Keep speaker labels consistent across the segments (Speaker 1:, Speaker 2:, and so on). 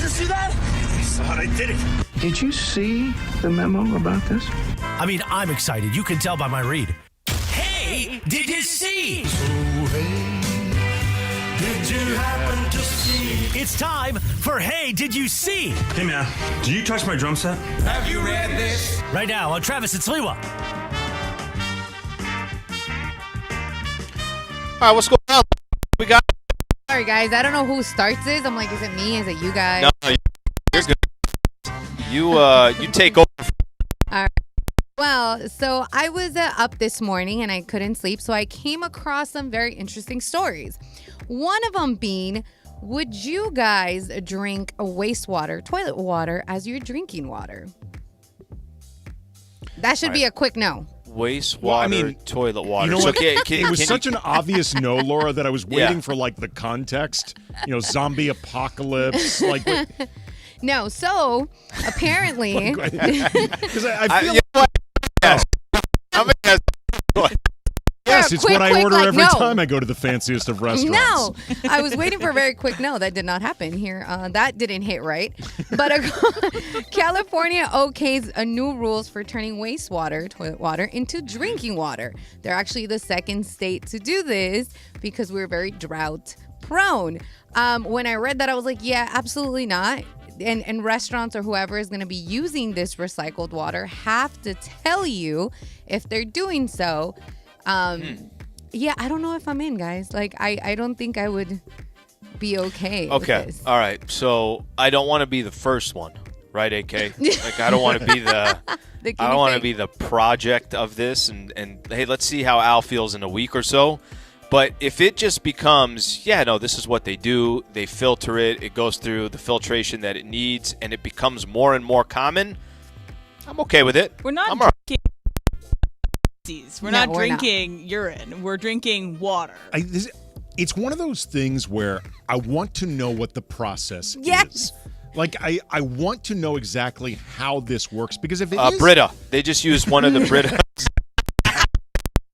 Speaker 1: you see that? I saw it. I did it.
Speaker 2: Did you see the memo about this?
Speaker 3: I mean, I'm excited. You can tell by my read. Hey, did you see?
Speaker 1: Did you happen to see?
Speaker 3: It's time for Hey, Did You See?
Speaker 4: Hey, man, did you touch my drum set?
Speaker 1: Have you read this?
Speaker 3: Right now on Travis and Sliwa.
Speaker 5: All right, what's going on? We got.
Speaker 6: Sorry, guys. I don't know who starts this. I'm like, is it me? Is it you guys?
Speaker 5: No, you're good. You take over.
Speaker 6: All right. Well, so I was up this morning and I couldn't sleep, so I came across some very interesting stories. One of them being, would you guys drink wastewater, toilet water, as your drinking water? That should be a quick no.
Speaker 5: Wastewater, toilet water.
Speaker 7: You know what? It was such
Speaker 5: an
Speaker 7: an obvious no, Laura, that I was waiting for like the context. Zombie apocalypse. Like,
Speaker 6: No, so apparently,
Speaker 7: because I feel
Speaker 6: yes,
Speaker 7: it's
Speaker 6: quick,
Speaker 7: what I order
Speaker 6: like,
Speaker 7: every
Speaker 6: no.
Speaker 7: time I go to the fanciest of restaurants.
Speaker 6: No, I was waiting for a very quick no. That did not happen here. That didn't hit right. But California okays new rules for turning wastewater, toilet water, into drinking water. They're actually the second state to do this because we're very drought prone. When I read that, I was like, yeah, absolutely not. And restaurants or whoever is going to be using this recycled water have to tell you if they're doing so. Yeah, I don't know if I'm in, guys. Like, I don't think I would be okay.
Speaker 5: Okay.
Speaker 6: With this.
Speaker 5: All right. So I don't want to be the first one, right, AK? Like, I don't want to be the I don't want to be the project of this. And hey, let's see how Al feels in a week or so. But if it just becomes, this is what they do. They filter it. It goes through the filtration that it needs, and it becomes more and more common. I'm okay with it.
Speaker 8: We're not drinking feces. We're not drinking urine. We're drinking water.
Speaker 7: It's one of those things where I want to know what the process is. Like, I want to know exactly how this works, because if it is...
Speaker 5: Brita. They just use one of the Brita.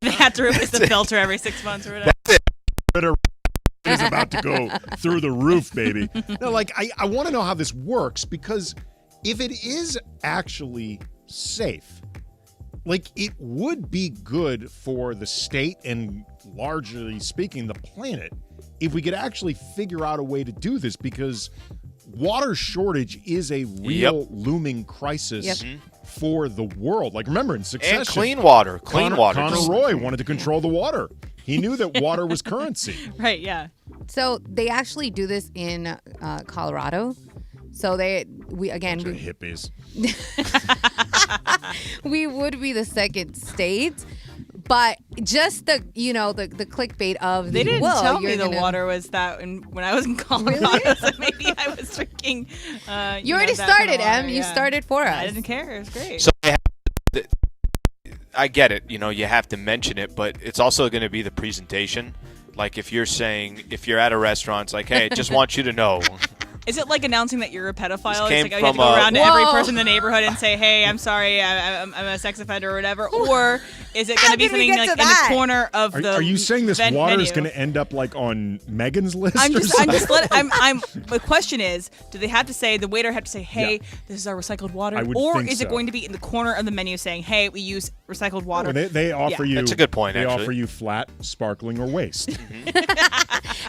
Speaker 8: They have to replace the filter every 6 months or whatever.
Speaker 7: Brita is about to go through the roof, baby. No, like, I want to know how this works, because if it is actually safe, like, it would be good for the state and, largely speaking, the planet, if we could actually figure out a way to do this, because water shortage is a real looming crisis for the world. Like, remember, in Succession.
Speaker 5: And clean water.
Speaker 7: Connor Roy wanted to control the water. He knew that water was currency.
Speaker 8: Right, yeah.
Speaker 6: So they actually do this in Colorado. So
Speaker 7: hippies.
Speaker 6: We would be the second state, but just the clickbait of
Speaker 8: they didn't tell me the water was that when I was in Colorado. Really? So maybe I was drinking.
Speaker 6: You already started, Em. You started for us.
Speaker 8: I didn't care. It was great.
Speaker 5: So I get it. You have to mention it, but it's also going to be the presentation. Like, if you're at a restaurant, it's like, hey, I just want you to know.
Speaker 8: Is it like announcing that you're a pedophile?
Speaker 5: It's
Speaker 8: like, you have to go around to every person in the neighborhood and say, hey, I'm sorry, I'm a sex offender or whatever? Or is it going to be something like in the corner of the
Speaker 7: Are you saying this water
Speaker 8: menu?
Speaker 7: is going to end up like on Megan's list?
Speaker 8: The question is, do they have to say, the waiter have to say, hey, this is our recycled water? Or is it going to be in the corner of the menu saying, hey, we use recycled water?
Speaker 7: They offer you.
Speaker 5: That's a good point,
Speaker 7: They
Speaker 5: actually.
Speaker 7: offer you flat, sparkling, or waste.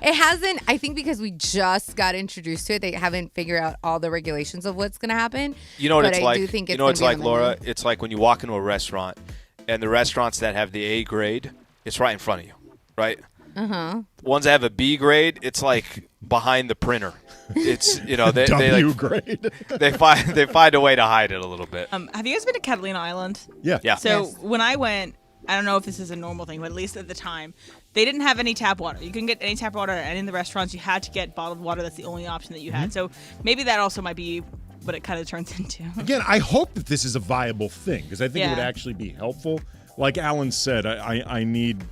Speaker 6: It hasn't, I think, because we just got introduced to it, they haven't figured out all the regulations of what's going to happen.
Speaker 5: You know what
Speaker 6: but
Speaker 5: it's
Speaker 6: I
Speaker 5: like?
Speaker 6: Do think it's
Speaker 5: you know what it's like,
Speaker 6: Laura?
Speaker 5: Laura? It's like when you walk into a restaurant, and the restaurants that have the A grade, it's right in front of you, right?
Speaker 6: Uh-huh.
Speaker 5: Ones that have a B grade, it's like behind the printer. It's
Speaker 7: W grade.
Speaker 5: they find a way to hide it a little bit.
Speaker 8: Have you guys been to Catalina Island?
Speaker 5: Yeah.
Speaker 8: So
Speaker 6: Yes.
Speaker 8: when I went, I don't know if this is a normal thing, but at least at the time, they didn't have any tap water. You couldn't get any tap water at any of the restaurants. You had to get bottled water. That's the only option that you had. So maybe that also might be what it kind of turns into.
Speaker 7: Again, I hope that this is a viable thing, because I think it would
Speaker 8: Yeah.
Speaker 7: actually be helpful. Like Alan said, I need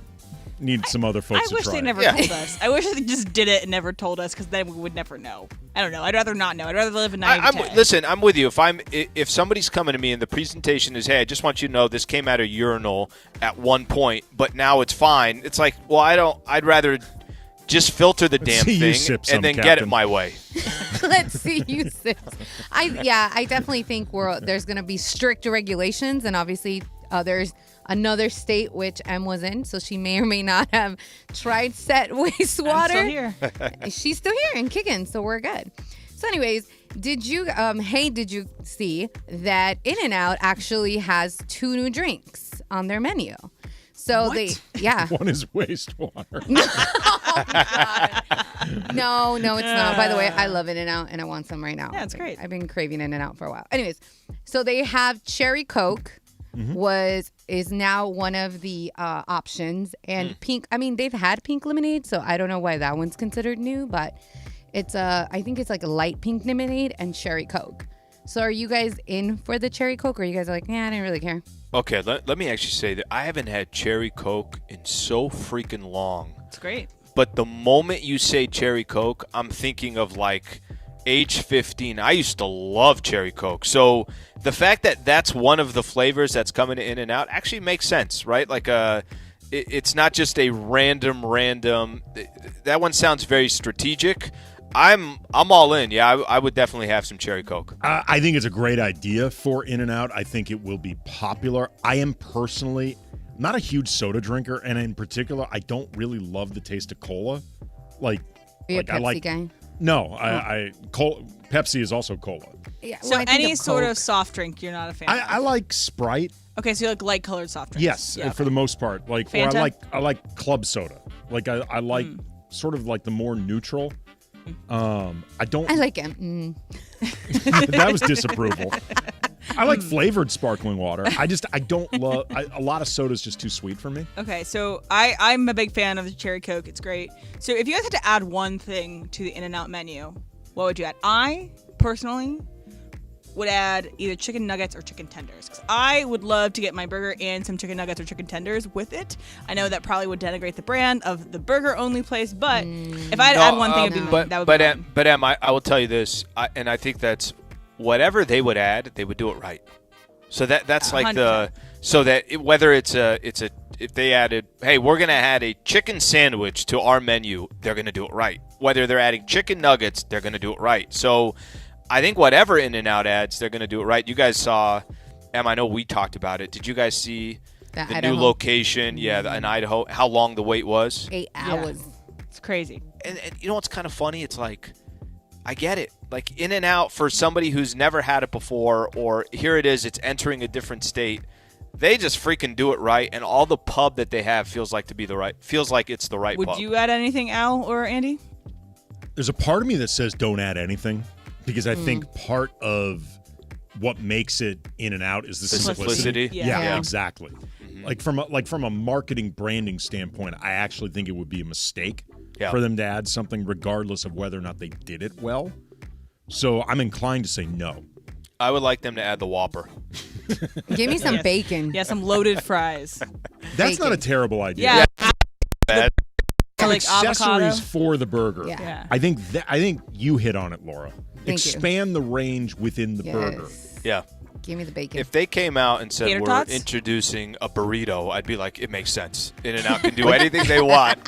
Speaker 7: some other folks
Speaker 8: I
Speaker 7: to
Speaker 8: wish
Speaker 7: try
Speaker 8: they
Speaker 7: it.
Speaker 8: never told us. I wish they just did it and never told us, because then we would never know. I don't know. I'd rather not know. I'd rather live in naivete.
Speaker 5: Listen, I'm with you. If somebody's coming to me and the presentation is, hey, I just want you to know this came out of urinal at one point, but now it's fine. It's like, well, I'd rather Just filter the damn
Speaker 7: see you
Speaker 5: thing
Speaker 7: sip some,
Speaker 5: and then get
Speaker 7: Captain.
Speaker 5: it my way.
Speaker 6: Let's see you sip. I definitely think there's going to be strict regulations, and obviously there's another state which Em was in, so she may or may not have tried set wastewater.
Speaker 8: I'm still here.
Speaker 6: She's still here and kicking, so we're good. So anyways, did you see that In-N-Out actually has 2 new drinks on their menu? So
Speaker 8: What?
Speaker 7: One is wastewater.
Speaker 6: No, it's not. By the way, I love In-N-Out and I want some right now.
Speaker 8: Yeah, it's great.
Speaker 6: I've been craving In-N-Out for a while. Anyways, so they have cherry Coke is now one of the options, and pink. I mean, they've had pink lemonade, so I don't know why that one's considered new, but it's I think it's like a light pink lemonade and cherry Coke. So are you guys in for the cherry Coke, or are you guys like, I didn't really care?
Speaker 5: Okay, let me actually say that I haven't had cherry Coke in so freaking long.
Speaker 8: It's great.
Speaker 5: But the moment you say cherry Coke, I'm thinking of like age 15. I used to love cherry Coke. So the fact that that's one of the flavors that's coming in and out actually makes sense, right? Like it's not just a random. That one sounds very strategic. I'm all in. Yeah, I would definitely have some cherry Coke.
Speaker 7: I think it's a great idea for In-N-Out. I think it will be popular. I am personally not a huge soda drinker, and in particular, I don't really love the taste of cola. Like,
Speaker 6: Are you a Pepsi
Speaker 7: I like
Speaker 6: guy?
Speaker 7: No, Pepsi is also cola.
Speaker 6: Yeah.
Speaker 8: So
Speaker 6: well, I think
Speaker 8: any
Speaker 6: of
Speaker 8: sort
Speaker 6: Coke.
Speaker 8: of soft drink you're not a fan
Speaker 7: I
Speaker 8: of?
Speaker 7: like Sprite.
Speaker 8: Okay, so you like light-colored soft drinks.
Speaker 7: Yes,
Speaker 8: Yeah,
Speaker 7: for the most part. Like, or
Speaker 8: Fanta?
Speaker 7: I like club soda. Like I like sort of like the more neutral. I don't.
Speaker 6: I like him.
Speaker 7: That was disapproval. I like flavored sparkling water. I don't love. A lot of soda's just too sweet for me.
Speaker 8: Okay, so I'm a big fan of the cherry Coke. It's great. So if you guys had to add one thing to the In-N-Out menu, what would you add? I personally would add either chicken nuggets or chicken tenders, because I would love to get my burger and some chicken nuggets or chicken tenders with it. I know that probably would denigrate the brand of the burger only place, but if I had to add one thing, it'd be that would be mine.
Speaker 5: But Em, I will tell you this, and I think that's whatever they would add, they would do it right. So that's like
Speaker 8: 100%.
Speaker 5: so that whether it's if they added, hey, we're gonna add a chicken sandwich to our menu, they're gonna do it right. Whether they're adding chicken nuggets, they're gonna do it right. So I think whatever In-N-Out adds, they're gonna do it right. You guys saw, Em, I know we talked about it. Did you guys see the
Speaker 6: Idaho.
Speaker 5: new location? Yeah, in Idaho. How long the wait was?
Speaker 6: 8 hours.
Speaker 8: It's crazy.
Speaker 5: And you know what's kind of funny? It's like, I get it. Like In-N-Out, for somebody who's never had it before, or here it is, it's entering a different state. They just freaking do it right, and all the pub that they have feels like it's the right
Speaker 8: Would
Speaker 5: pub.
Speaker 8: you add anything, Al or Andy?
Speaker 7: There's a part of me that says don't add anything, because I think part of what makes it In-N-Out is the
Speaker 5: simplicity?
Speaker 8: Yeah.
Speaker 7: Exactly. Like from a marketing branding standpoint, I actually think it would be a mistake for them to add something, regardless of whether or not they did it well. So I'm inclined to say no.
Speaker 5: I would like them to add the Whopper.
Speaker 6: Give me some bacon.
Speaker 8: Yeah, some loaded fries.
Speaker 7: That's
Speaker 6: Bacon.
Speaker 7: not a terrible idea.
Speaker 8: Yeah.
Speaker 5: Bad.
Speaker 8: Like avocado.
Speaker 7: Accessories for the burger.
Speaker 6: Yeah.
Speaker 7: I think you hit on it, Laura.
Speaker 6: Thank you.
Speaker 7: Expand the range within the burger.
Speaker 5: Yeah.
Speaker 6: Give me the bacon.
Speaker 5: If they came out and said
Speaker 8: Tater
Speaker 5: we're
Speaker 8: tots?
Speaker 5: introducing a burrito, I'd be like, it makes sense. In-N-Out can do anything they want.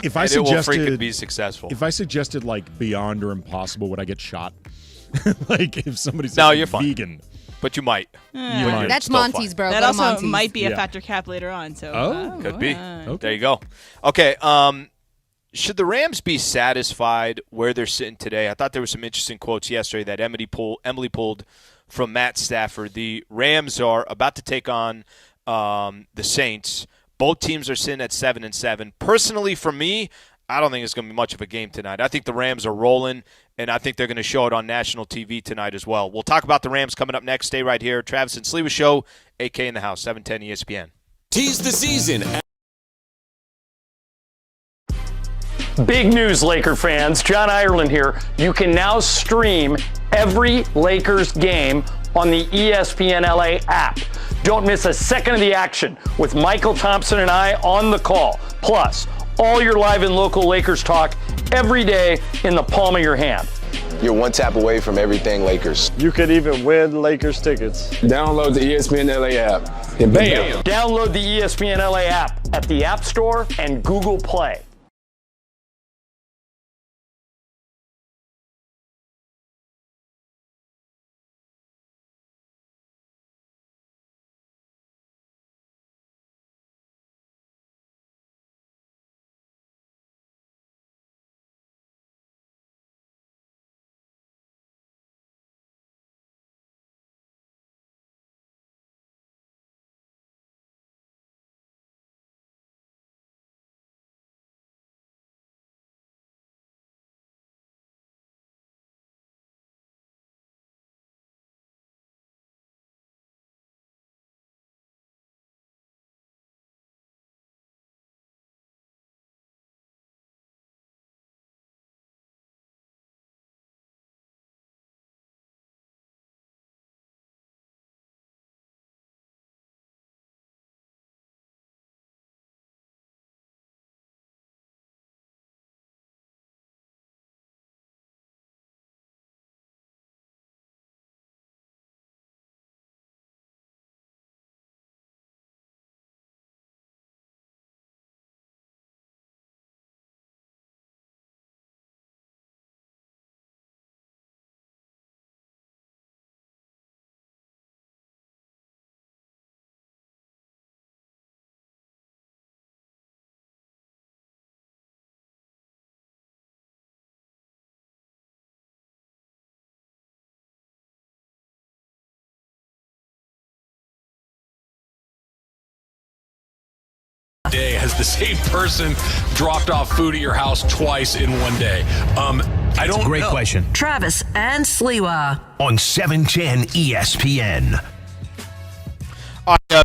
Speaker 7: If I
Speaker 5: and it will
Speaker 7: suggested
Speaker 5: freaking be successful.
Speaker 7: If I suggested like Beyond or Impossible, would I get shot? Like if somebody says
Speaker 5: No, you're fine.
Speaker 7: vegan.
Speaker 5: But you might.
Speaker 7: You might.
Speaker 6: That's
Speaker 5: still
Speaker 6: Monty's,
Speaker 5: fine.
Speaker 6: bro.
Speaker 8: That
Speaker 6: Go to
Speaker 8: also
Speaker 6: Monty's.
Speaker 8: might be a
Speaker 7: Yeah.
Speaker 8: factor cap later on. So
Speaker 7: Oh,
Speaker 5: Could be.
Speaker 7: Okay.
Speaker 5: There you go. Okay. Should the Rams be satisfied where they're sitting today? I thought there were some interesting quotes yesterday that Emily pulled from Matt Stafford. The Rams are about to take on the Saints. Both teams are sitting at 7-7. Personally, for me, I don't think it's going to be much of a game tonight. I think the Rams are rolling, and I think they're going to show it on national TV tonight as well. We'll talk about the Rams coming up next. Stay right here. Travis and Sliwa Show, AK in the house, 710 ESPN.
Speaker 9: Tease the season.
Speaker 10: Big news, Laker fans. John Ireland here. You can now stream every Lakers game on the ESPN LA app. Don't miss a second of the action with Michael Thompson and I on the call. Plus, all your live and local Lakers talk every day in the palm of your hand.
Speaker 11: You're one tap away from everything Lakers.
Speaker 12: You could even win Lakers tickets.
Speaker 11: Download the ESPN LA app and bam!
Speaker 10: Download the ESPN LA app at the App Store and Google Play.
Speaker 9: has the same person dropped off food at your house twice in one day? I don't
Speaker 3: Great
Speaker 9: know.
Speaker 3: question.
Speaker 13: Travis and Sliwa
Speaker 3: On 710 ESPN.
Speaker 5: All right,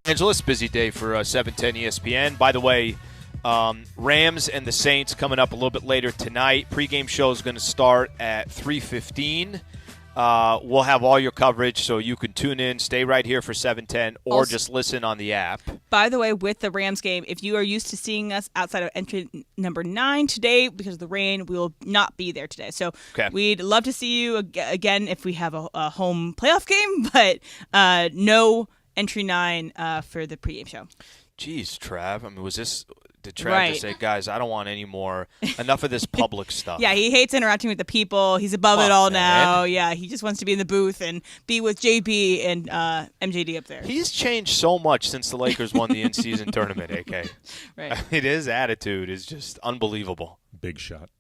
Speaker 5: Angeles, busy day for 710 ESPN. By the way, Rams and the Saints coming up a little bit later tonight. Pre-game show is going to start at 3:15. We'll have all your coverage, so you can tune in, stay right here for 710, or just listen on the app.
Speaker 8: By the way, with the Rams game, if you are used to seeing us outside of entry number 9 today, because of the rain, we will not be there today. So we'd love to see you again if we have a home playoff game, but no entry 9 for the pregame show.
Speaker 5: Jeez, Trav. I mean, did Trav just say, guys, I don't want any more, enough of this public stuff?
Speaker 8: Yeah, he hates interacting with the people. He's above it all now. Yeah, he just wants to be in the booth and be with JB and MJD up there.
Speaker 5: He's changed so much since the Lakers won the in-season tournament, AK.
Speaker 8: Right.
Speaker 5: I mean, his attitude is just unbelievable.
Speaker 7: Big shot.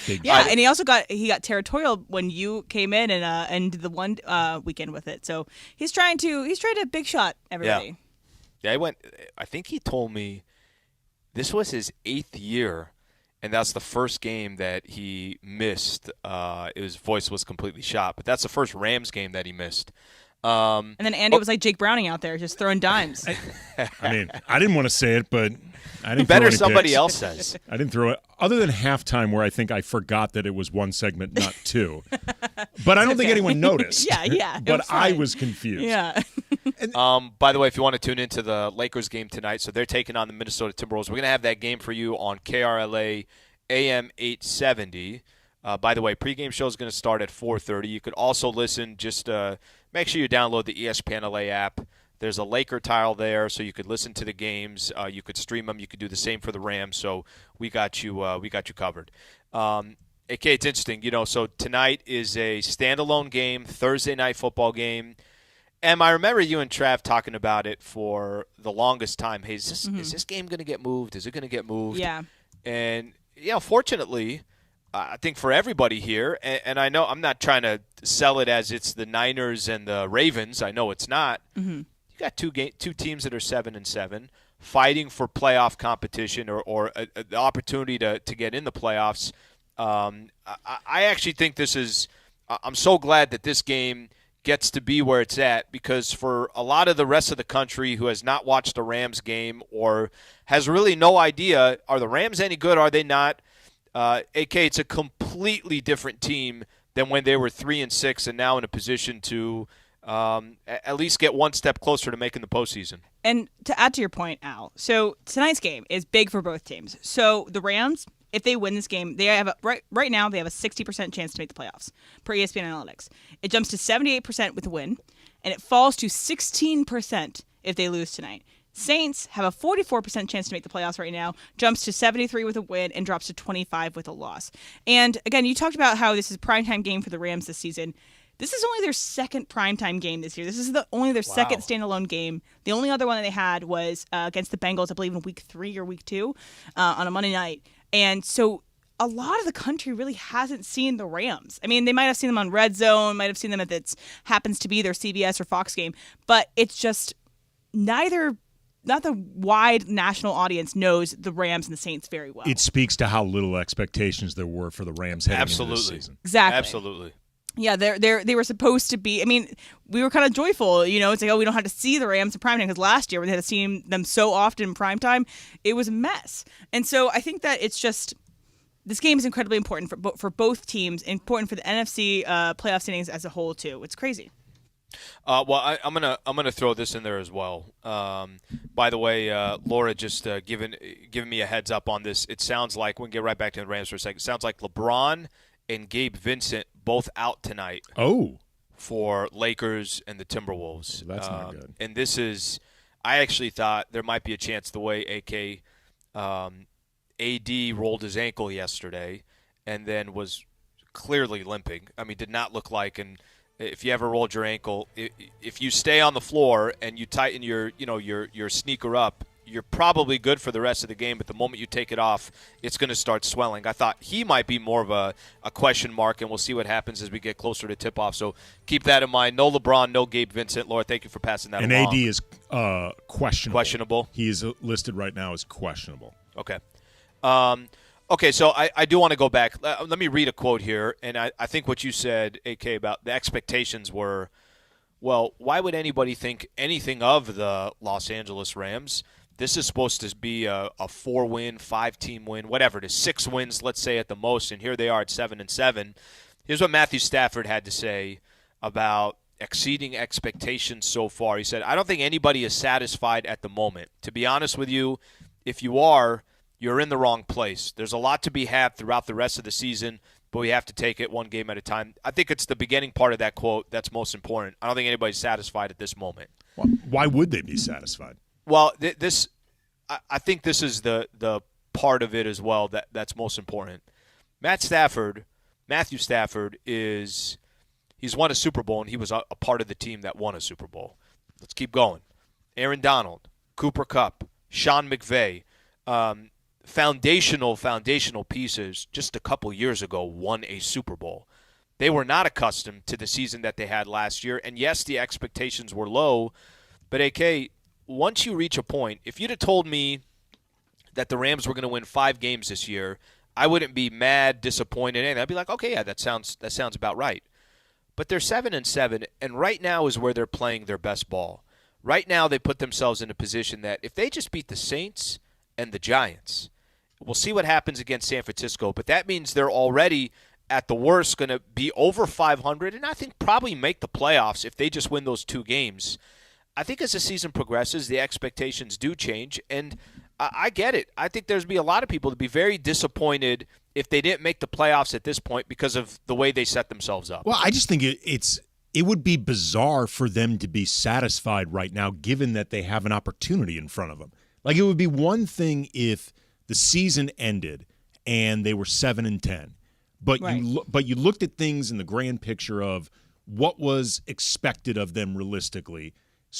Speaker 8: Yeah, and he also got territorial when you came in and did the one weekend with it. So he's trying to big shot everybody.
Speaker 5: Yeah, I think he told me this was his 8th year, and that's the first game that he missed. His voice was completely shot, but that's the first Rams game that he missed.
Speaker 8: And then Andy was like Jake Browning out there, just throwing dimes.
Speaker 7: I mean, I didn't want to say it, but I didn't
Speaker 5: Better
Speaker 7: throw any
Speaker 5: somebody
Speaker 7: picks.
Speaker 5: else says.
Speaker 7: I didn't throw it, other than halftime where I think I forgot that it was one segment, not two. But I don't think anyone noticed.
Speaker 8: Yeah.
Speaker 7: But I was confused.
Speaker 8: Yeah.
Speaker 5: By the way, if you want to tune into the Lakers game tonight, so they're taking on the Minnesota Timberwolves. We're going to have that game for you on KRLA AM 870. By the way, pregame show is going to start at 4:30. You could also listen. Just make sure you download the ESPN LA app. There's a Laker tile there, so you could listen to the games. You could stream them. You could do the same for the Rams. So we got you. We got you covered. AK, it's interesting. So tonight is a standalone game, Thursday night football game. And I remember you and Trav talking about it for the longest time. Hey, is this game going to get moved? Is it going to get moved?
Speaker 8: Yeah.
Speaker 5: And fortunately, I think for everybody here, and I know I'm not trying to sell it as it's the Niners and the Ravens. I know it's not.
Speaker 8: Mm-hmm.
Speaker 5: You got two teams that are 7-7, fighting for playoff competition or the opportunity to get in the playoffs. I actually think this is. I'm so glad that this game gets to be where it's at, because for a lot of the rest of the country who has not watched a Rams game or has really no idea, are the Rams any good? Are they not? AK, it's a completely different team than when they were 3-6 and now in a position to at least get one step closer to making the postseason.
Speaker 8: And to add to your point, Al, so tonight's game is big for both teams. So the Rams, if they win this game, they have right now they have a 60% chance to make the playoffs per ESPN Analytics. It jumps to 78% with a win, and it falls to 16% if they lose tonight. Saints have a 44% chance to make the playoffs right now, jumps to 73 with a win, and drops to 25 with a loss. And again, you talked about how this is a primetime game for the Rams this season. This is only their second primetime game this year. This is only their second standalone game. The only other one that they had was against the Bengals, I believe, in week 3 or week 2 on a Monday night. And so a lot of the country really hasn't seen the Rams. I mean, they might have seen them on Red Zone, might have seen them if it happens to be their CBS or Fox game, but it's just not the wide national audience knows the Rams and the Saints very well.
Speaker 7: It speaks to how little expectations there were for the Rams heading into this season.
Speaker 8: Exactly.
Speaker 5: Absolutely.
Speaker 8: Yeah, they were supposed to be. I mean, we were kind of joyful. It's like, we don't have to see the Rams in primetime, because last year we had to see them so often in primetime, it was a mess. And so I think that it's just, this game is incredibly important for both teams, important for the NFC playoff standings as a whole too. It's crazy.
Speaker 5: Well, I'm gonna throw this in there as well. By the way, Laura just giving me a heads up on this. It sounds like, we can get right back to the Rams for a second. It sounds like LeBron and Gabe Vincent both out tonight.
Speaker 7: Oh,
Speaker 5: for Lakers and the Timberwolves.
Speaker 7: That's not good.
Speaker 5: And this is, I actually thought there might be a chance, the way AD rolled his ankle yesterday and then was clearly limping. I mean, did not look like, and if you ever rolled your ankle, if you stay on the floor and you tighten your sneaker up, you're probably good for the rest of the game, but the moment you take it off, it's going to start swelling. I thought he might be more of a question mark, and we'll see what happens as we get closer to tip-off. So keep that in mind. No LeBron, no Gabe Vincent. Laura, thank you for passing that along.
Speaker 7: And AD is questionable.
Speaker 5: Questionable?
Speaker 7: He is listed right now as questionable.
Speaker 5: Okay. Okay, so I do want to go back. Let me read a quote here, and I think what you said, AK, about the expectations were, well, why would anybody think anything of the Los Angeles Rams? This is supposed to be a 4-win, 5-team win, whatever it is, 6 wins, let's say at the most, and here they are at 7-7. Here's what Matthew Stafford had to say about exceeding expectations so far. He said, I don't think anybody is satisfied at the moment. To be honest with you, if you are, you're in the wrong place. There's a lot to be had throughout the rest of the season, but we have to take it one game at a time. I think it's the beginning part of that quote that's most important. I don't think anybody's satisfied at this moment.
Speaker 7: Why would they be satisfied?
Speaker 5: Well, I think this is the part of it as well that's most important. Matthew Stafford he's won a Super Bowl, and he was a part of the team that won a Super Bowl. Let's keep going. Aaron Donald, Cooper Kupp, Sean McVay, foundational pieces just a couple years ago won a Super Bowl. They were not accustomed to the season that they had last year, and yes, the expectations were low, but AK, once you reach a point, if you'd have told me that the Rams were going to win 5 games this year, I wouldn't be mad, disappointed, and I'd be like, okay, yeah, that sounds about right. But they're 7-7, and right now is where they're playing their best ball. Right now, they put themselves in a position that if they just beat the Saints and the Giants, we'll see what happens against San Francisco, but that means they're already, at the worst, going to be over 500, and I think probably make the playoffs if they just win those 2 games. I think as the season progresses, the expectations do change, and I get it. I think there's be a lot of people to be very disappointed if they didn't make the playoffs at this point because of the way they set themselves up.
Speaker 7: Well, I just think it would be bizarre for them to be satisfied right now, given that they have an opportunity in front of them. Like, it would be one thing if the season ended and they were 7-10, but right. you looked at things in the grand picture of what was expected of them realistically.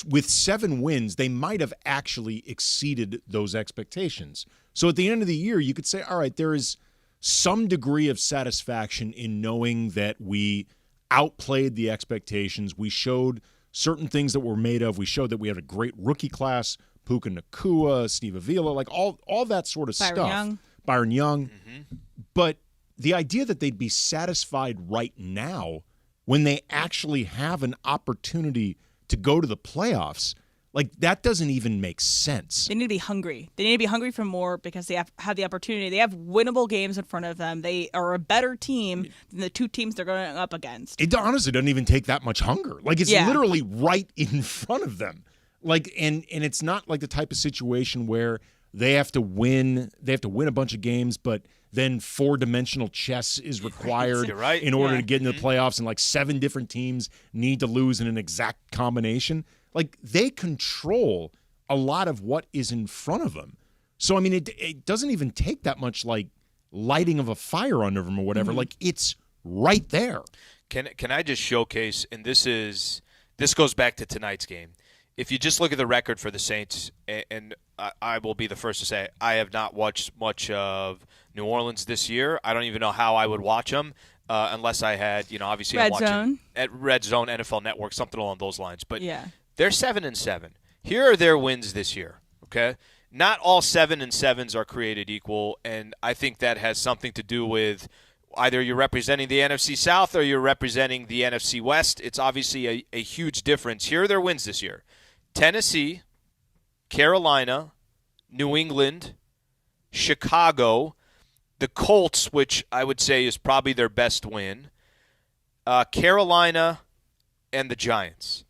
Speaker 7: With 7 wins, they might have actually exceeded those expectations. So at the end of the year, you could say, all right, there is some degree of satisfaction in knowing that we outplayed the expectations. We showed certain things that we're made of. We showed that we had a great rookie class, Puka Nacua, Steve Avila, like all that sort of stuff. Byron Young. Mm-hmm. But the idea that they'd be satisfied right now when they actually have an opportunity to go to the playoffs, like, that doesn't even make sense.
Speaker 8: They need to be hungry. They need to be hungry for more because they have the opportunity. They have winnable games in front of them. They are a better team than the 2 teams they're going up against.
Speaker 7: It honestly doesn't even take that much hunger. Like, it's literally right in front of them. Like, and it's not like the type of situation where they have to win a bunch of games, but then 4-dimensional chess is required in order to get into the playoffs, and like 7 different teams need to lose in an exact combination. Like, they control a lot of what is in front of them. So, I mean, it doesn't even take that much, like, lighting of a fire under them or whatever. Mm-hmm. Like, it's right there.
Speaker 5: Can I just showcase, and this goes back to tonight's game. If you just look at the record for the Saints, and I will be the first to say, I have not watched much of New Orleans this year. I don't even know how I would watch them unless I had, obviously I'm watching at Red Zone, NFL Network, something along those lines. But they're 7-7. Here are their wins this year, okay? Not all 7-7s are created equal, and I think that has something to do with either you're representing the NFC South or you're representing the NFC West. It's obviously a huge difference. Here are their wins this year. Tennessee, Carolina, New England, Chicago, the Colts, which I would say is probably their best win, Carolina, and the Giants.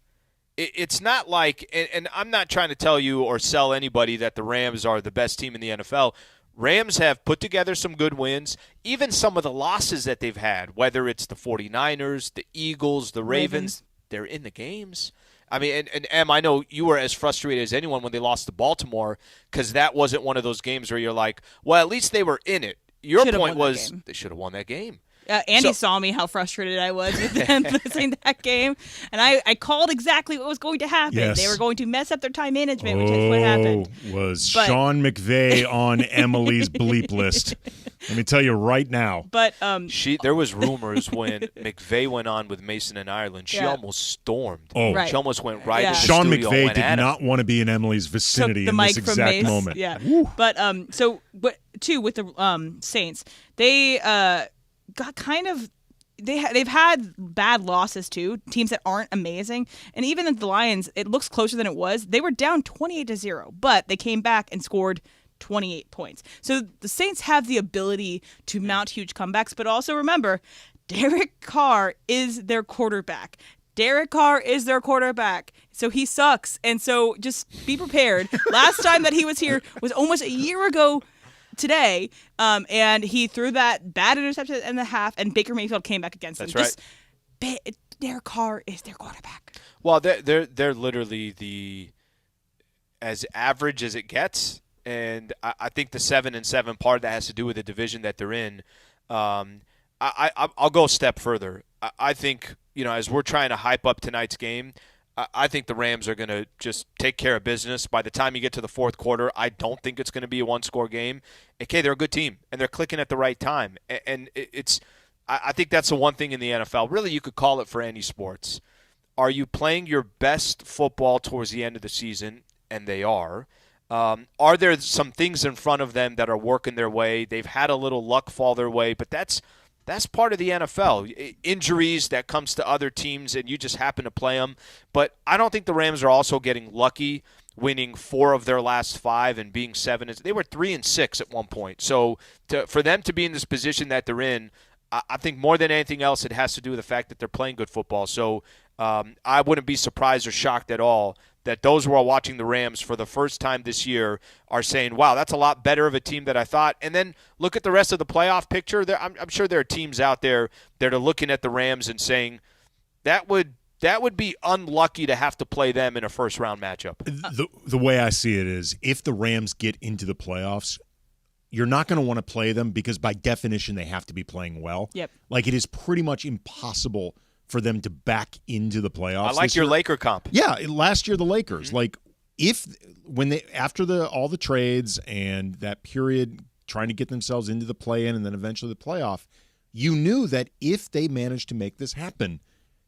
Speaker 5: It's not like, and I'm not trying to tell you or sell anybody that the Rams are the best team in the NFL. Rams have put together some good wins. Even some of the losses that they've had, whether it's the 49ers, the Eagles, the Ravens, they're in the games. I mean, and Em, I know you were as frustrated as anyone when they lost to Baltimore because that wasn't one of those games where you're like, well, at least they were in it. Your point was they should have won that game.
Speaker 8: Andy saw me how frustrated I was with them losing that game, and I called exactly what was going to happen.
Speaker 7: Yes.
Speaker 8: They were going to mess up their time management, which is what happened.
Speaker 7: Was Sean McVay on Emily's bleep list? Let me tell you right now.
Speaker 8: But
Speaker 5: there was rumors when McVay went on with Mason in Ireland. She almost stormed.
Speaker 7: Oh,
Speaker 8: right.
Speaker 5: She almost went right to the
Speaker 7: Sean
Speaker 5: studio
Speaker 7: McVay
Speaker 5: and went
Speaker 7: did
Speaker 5: at him.
Speaker 7: not want to be in Emily's vicinity
Speaker 8: Took the
Speaker 7: in
Speaker 8: mic
Speaker 7: this
Speaker 8: from
Speaker 7: exact
Speaker 8: Mace.
Speaker 7: moment.
Speaker 8: Yeah.
Speaker 7: Woo.
Speaker 8: But too with the Saints, they got kind of they've had bad losses too, teams that aren't amazing, and even the Lions, it looks closer than it was. They were down 28-0, but they came back and scored 28 points. So the Saints have the ability to mount huge comebacks, but also remember, Derek Carr is their quarterback. Derek Carr is their quarterback, so he sucks. And so just be prepared. Last time that he was here was almost a year ago today, and he threw that bad interception in the half, and Baker Mayfield came back against him.
Speaker 5: That's
Speaker 8: right. Derek Carr is their quarterback.
Speaker 5: Well, they're literally as average as it gets, and I think the 7-7 part of that has to do with the division that they're in. I'll go a step further. I think, as we're trying to hype up tonight's game, I think the Rams are going to just take care of business. By the time you get to the fourth quarter, I don't think it's going to be a one-score game. Okay, they're a good team, and they're clicking at the right time. And I think that's the one thing in the NFL. Really, you could call it for any sports. Are you playing your best football towards the end of the season? And they are. Are there some things in front of them that are working their way? They've had a little luck fall their way, but that's part of the NFL. Injuries that comes to other teams, and you just happen to play them. But I don't think the Rams are also getting lucky, winning 4 of their last 5 and being 7. They were 3-6 at one point. So for them to be in this position that they're in, I think more than anything else, it has to do with the fact that they're playing good football. So I wouldn't be surprised or shocked at all that those who are watching the Rams for the first time this year are saying, wow, that's a lot better of a team than I thought. And then look at the rest of the playoff picture. I'm sure there are teams out there that are looking at the Rams and saying that would be unlucky to have to play them in a first-round matchup.
Speaker 7: The way I see it is, if the Rams get into the playoffs, you're not going to want to play them because by definition they have to be playing well.
Speaker 8: Yep.
Speaker 7: Like it is pretty much impossible for them to back into the playoffs.
Speaker 5: I like your Laker comp.
Speaker 7: Yeah, last year the Lakers. Like after all the trades and that period trying to get themselves into the play-in and then eventually the playoff, you knew that if they managed to make this happen,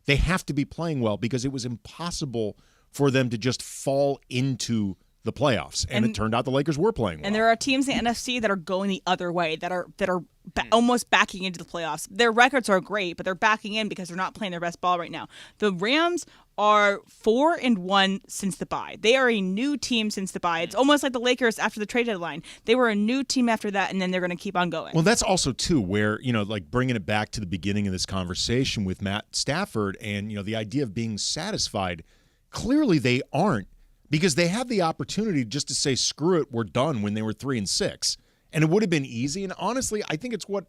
Speaker 7: they have to be playing well because it was impossible for them to just fall into the playoffs. And it turned out the Lakers were playing well.
Speaker 8: And there are teams in the NFC that are going the other way, that are almost backing into the playoffs. Their records are great, but they're backing in because they're not playing their best ball right now. The Rams are 4-1 since the bye. They are a new team since the bye. It's almost like the Lakers after the trade deadline. They were a new team after that, and then they're going to keep on going.
Speaker 7: Well, that's also, too, where, like bringing it back to the beginning of this conversation with Matt Stafford and, the idea of being satisfied, clearly they aren't. Because they had the opportunity just to say, screw it, we're done when they were 3-6. And it would have been easy. And honestly, I think it's what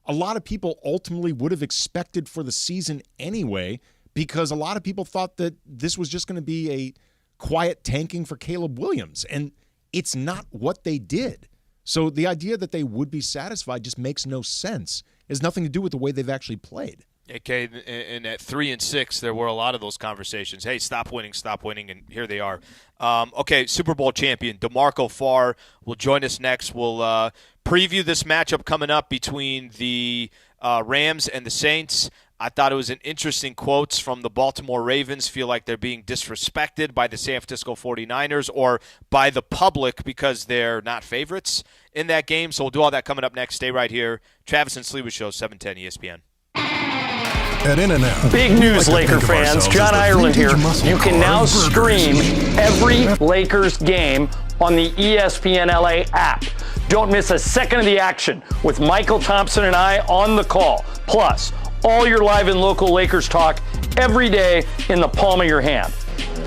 Speaker 7: a lot of people ultimately would have expected for the season anyway, because a lot of people thought that this was just going to be a quiet tanking for Caleb Williams. And it's not what they did. So the idea that they would be satisfied just makes no sense. It has nothing to do with the way they've actually played.
Speaker 5: Okay, and at 3-6, there were a lot of those conversations. Hey, stop winning, and here they are. Okay, Super Bowl champion DeMarco Farr will join us next. We'll preview this matchup coming up between the Rams and the Saints. I thought it was an interesting quotes from the Baltimore Ravens. Feel like they're being disrespected by the San Francisco 49ers or by the public because they're not favorites in that game. So we'll do all that coming up next. Stay right here. Travis and Sliwa Show, 710 ESPN.
Speaker 14: At In-N-Out.
Speaker 10: Big news, Laker fans. John Ireland here. You can now stream every Lakers game on the ESPN LA app. Don't miss a second of the action with Michael Thompson and I on the call. Plus, all your live and local Lakers talk every day in the palm of your hand.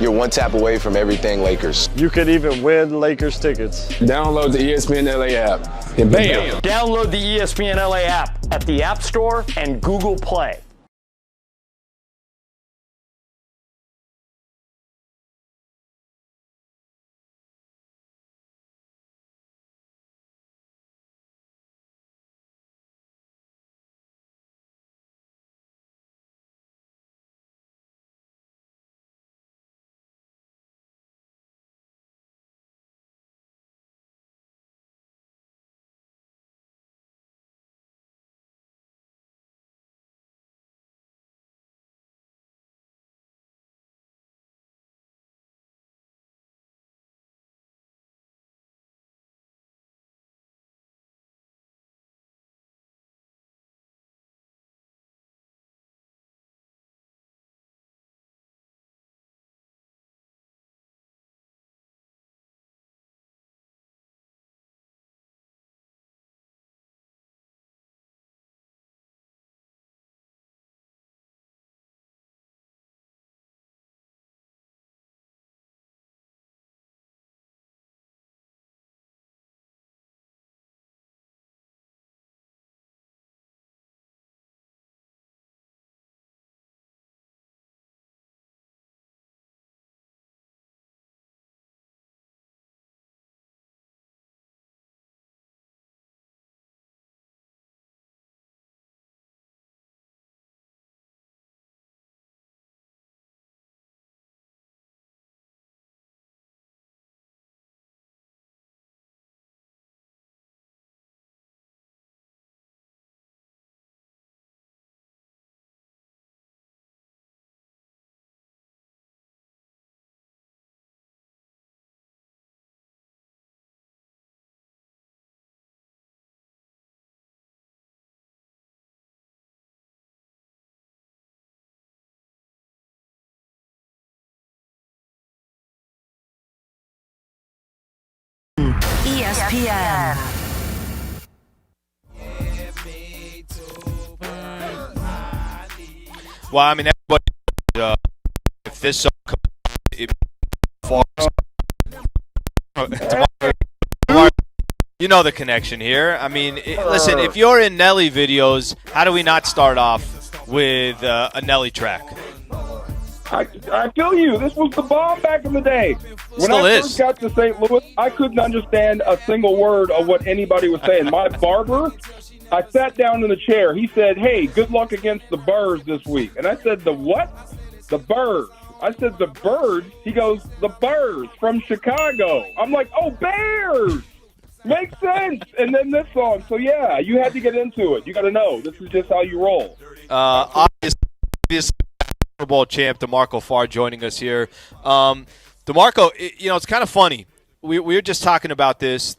Speaker 11: You're one tap away from everything Lakers.
Speaker 12: You could even win Lakers tickets.
Speaker 11: Download the ESPN LA app and bam!
Speaker 10: Download the ESPN LA app at the App Store and Google Play.
Speaker 13: ESPN.
Speaker 5: Well, I mean, everybody, if this song comes you know the connection here. I mean, listen, if you're in Nelly videos, how do we not start off with a Nelly track?
Speaker 15: I feel you. This was the bomb back in the day. When I first got to St. Louis, I couldn't understand a single word of what anybody was saying. My barber, I sat down in the chair. He said, "Hey, good luck against the Birds this week." And I said, "The what?" "The Birds." I said, "The Birds?" He goes, "The Birds from Chicago." I'm like, "Oh, Bears!" Makes sense. And then this song. So, yeah, you had to get into it. You got to know. This is just how you roll.
Speaker 5: Obviously, Super Bowl champ DeMarco Farr joining us here. DeMarco, it's kind of funny. We were just talking about this.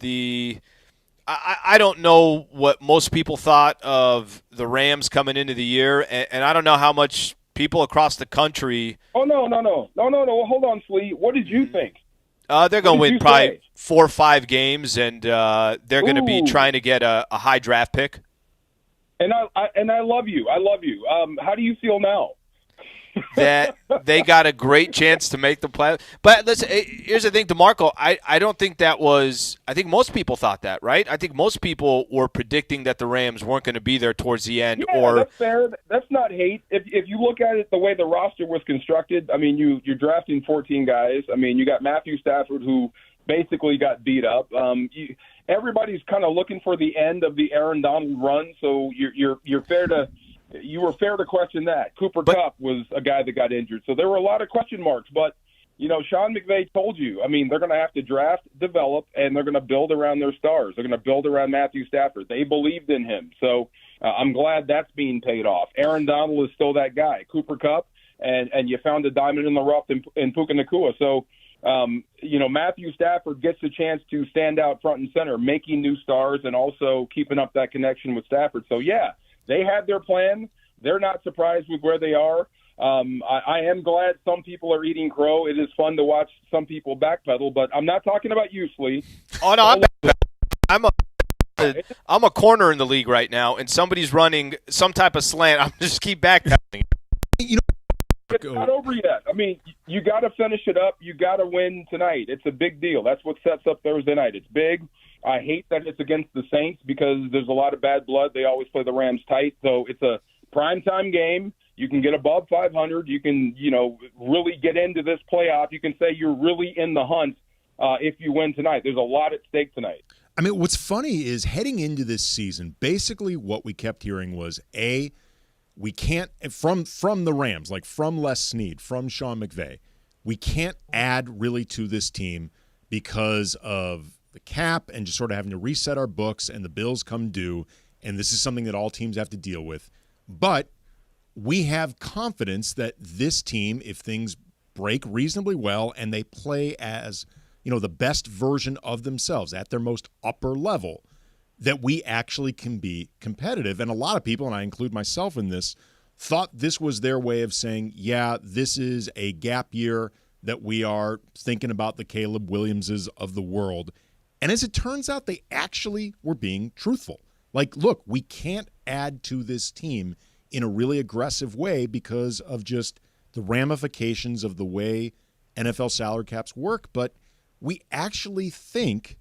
Speaker 5: I don't know what most people thought of the Rams coming into the year, and I don't know how much people across the country.
Speaker 15: Oh, no. Hold on, Slee. What did you think?
Speaker 5: They're going to win probably 4 or 5 games, and they're going to be trying to get a high draft pick.
Speaker 15: And I love you. I love you. How do you feel now?
Speaker 5: That they got a great chance to make the play. But listen, here's the thing, DeMarco. I don't think that was – I think most people thought that, right? I think most people were predicting that the Rams weren't going to be there towards the end.
Speaker 15: Yeah, that's fair. That's not hate. If you look at it the way the roster was constructed, I mean, you're drafting 14 guys. I mean, you got Matthew Stafford, who basically got beat up. Everybody's kind of looking for the end of the Aaron Donald run, so you're fair to – you were fair to question that. Cooper Kupp was a guy that got injured. So there were a lot of question marks. But, Sean McVay told you, I mean, they're going to have to draft, develop, and they're going to build around their stars. They're going to build around Matthew Stafford. They believed in him. So I'm glad that's being paid off. Aaron Donald is still that guy. Cooper Kupp, and you found a diamond in the rough in Puka Nacua. So, Matthew Stafford gets a chance to stand out front and center, making new stars and also keeping up that connection with Stafford. So, yeah. They had their plan. They're not surprised with where they are. I am glad some people are eating crow. It is fun to watch some people backpedal, but I'm not talking about you, Slee.
Speaker 5: Oh, no, I'm a corner in the league right now, and somebody's running some type of slant. I'm just keep backpedaling.
Speaker 15: It's not over yet. I mean, you got to finish it up. You got to win tonight. It's a big deal. That's what sets up Thursday night. It's big. I hate that it's against the Saints because there's a lot of bad blood. They always play the Rams tight. So it's a primetime game. You can get above 500. You can, really get into this playoff. You can say you're really in the hunt if you win tonight. There's a lot at stake tonight.
Speaker 7: I mean, what's funny is heading into this season, basically what we kept hearing was, we can't, from the Rams, like from Les Snead, from Sean McVay, we can't add really to this team because of the cap and just sort of having to reset our books and the bills come due, and this is something that all teams have to deal with. But we have confidence that this team, if things break reasonably well and they play as, the best version of themselves at their most upper level, that we actually can be competitive. And a lot of people, and I include myself in this, thought this was their way of saying, yeah, this is a gap year, that we are thinking about the Caleb Williamses of the world. And as it turns out, they actually were being truthful. Like, look, we can't add to this team in a really aggressive way because of just the ramifications of the way NFL salary caps work. But we actually think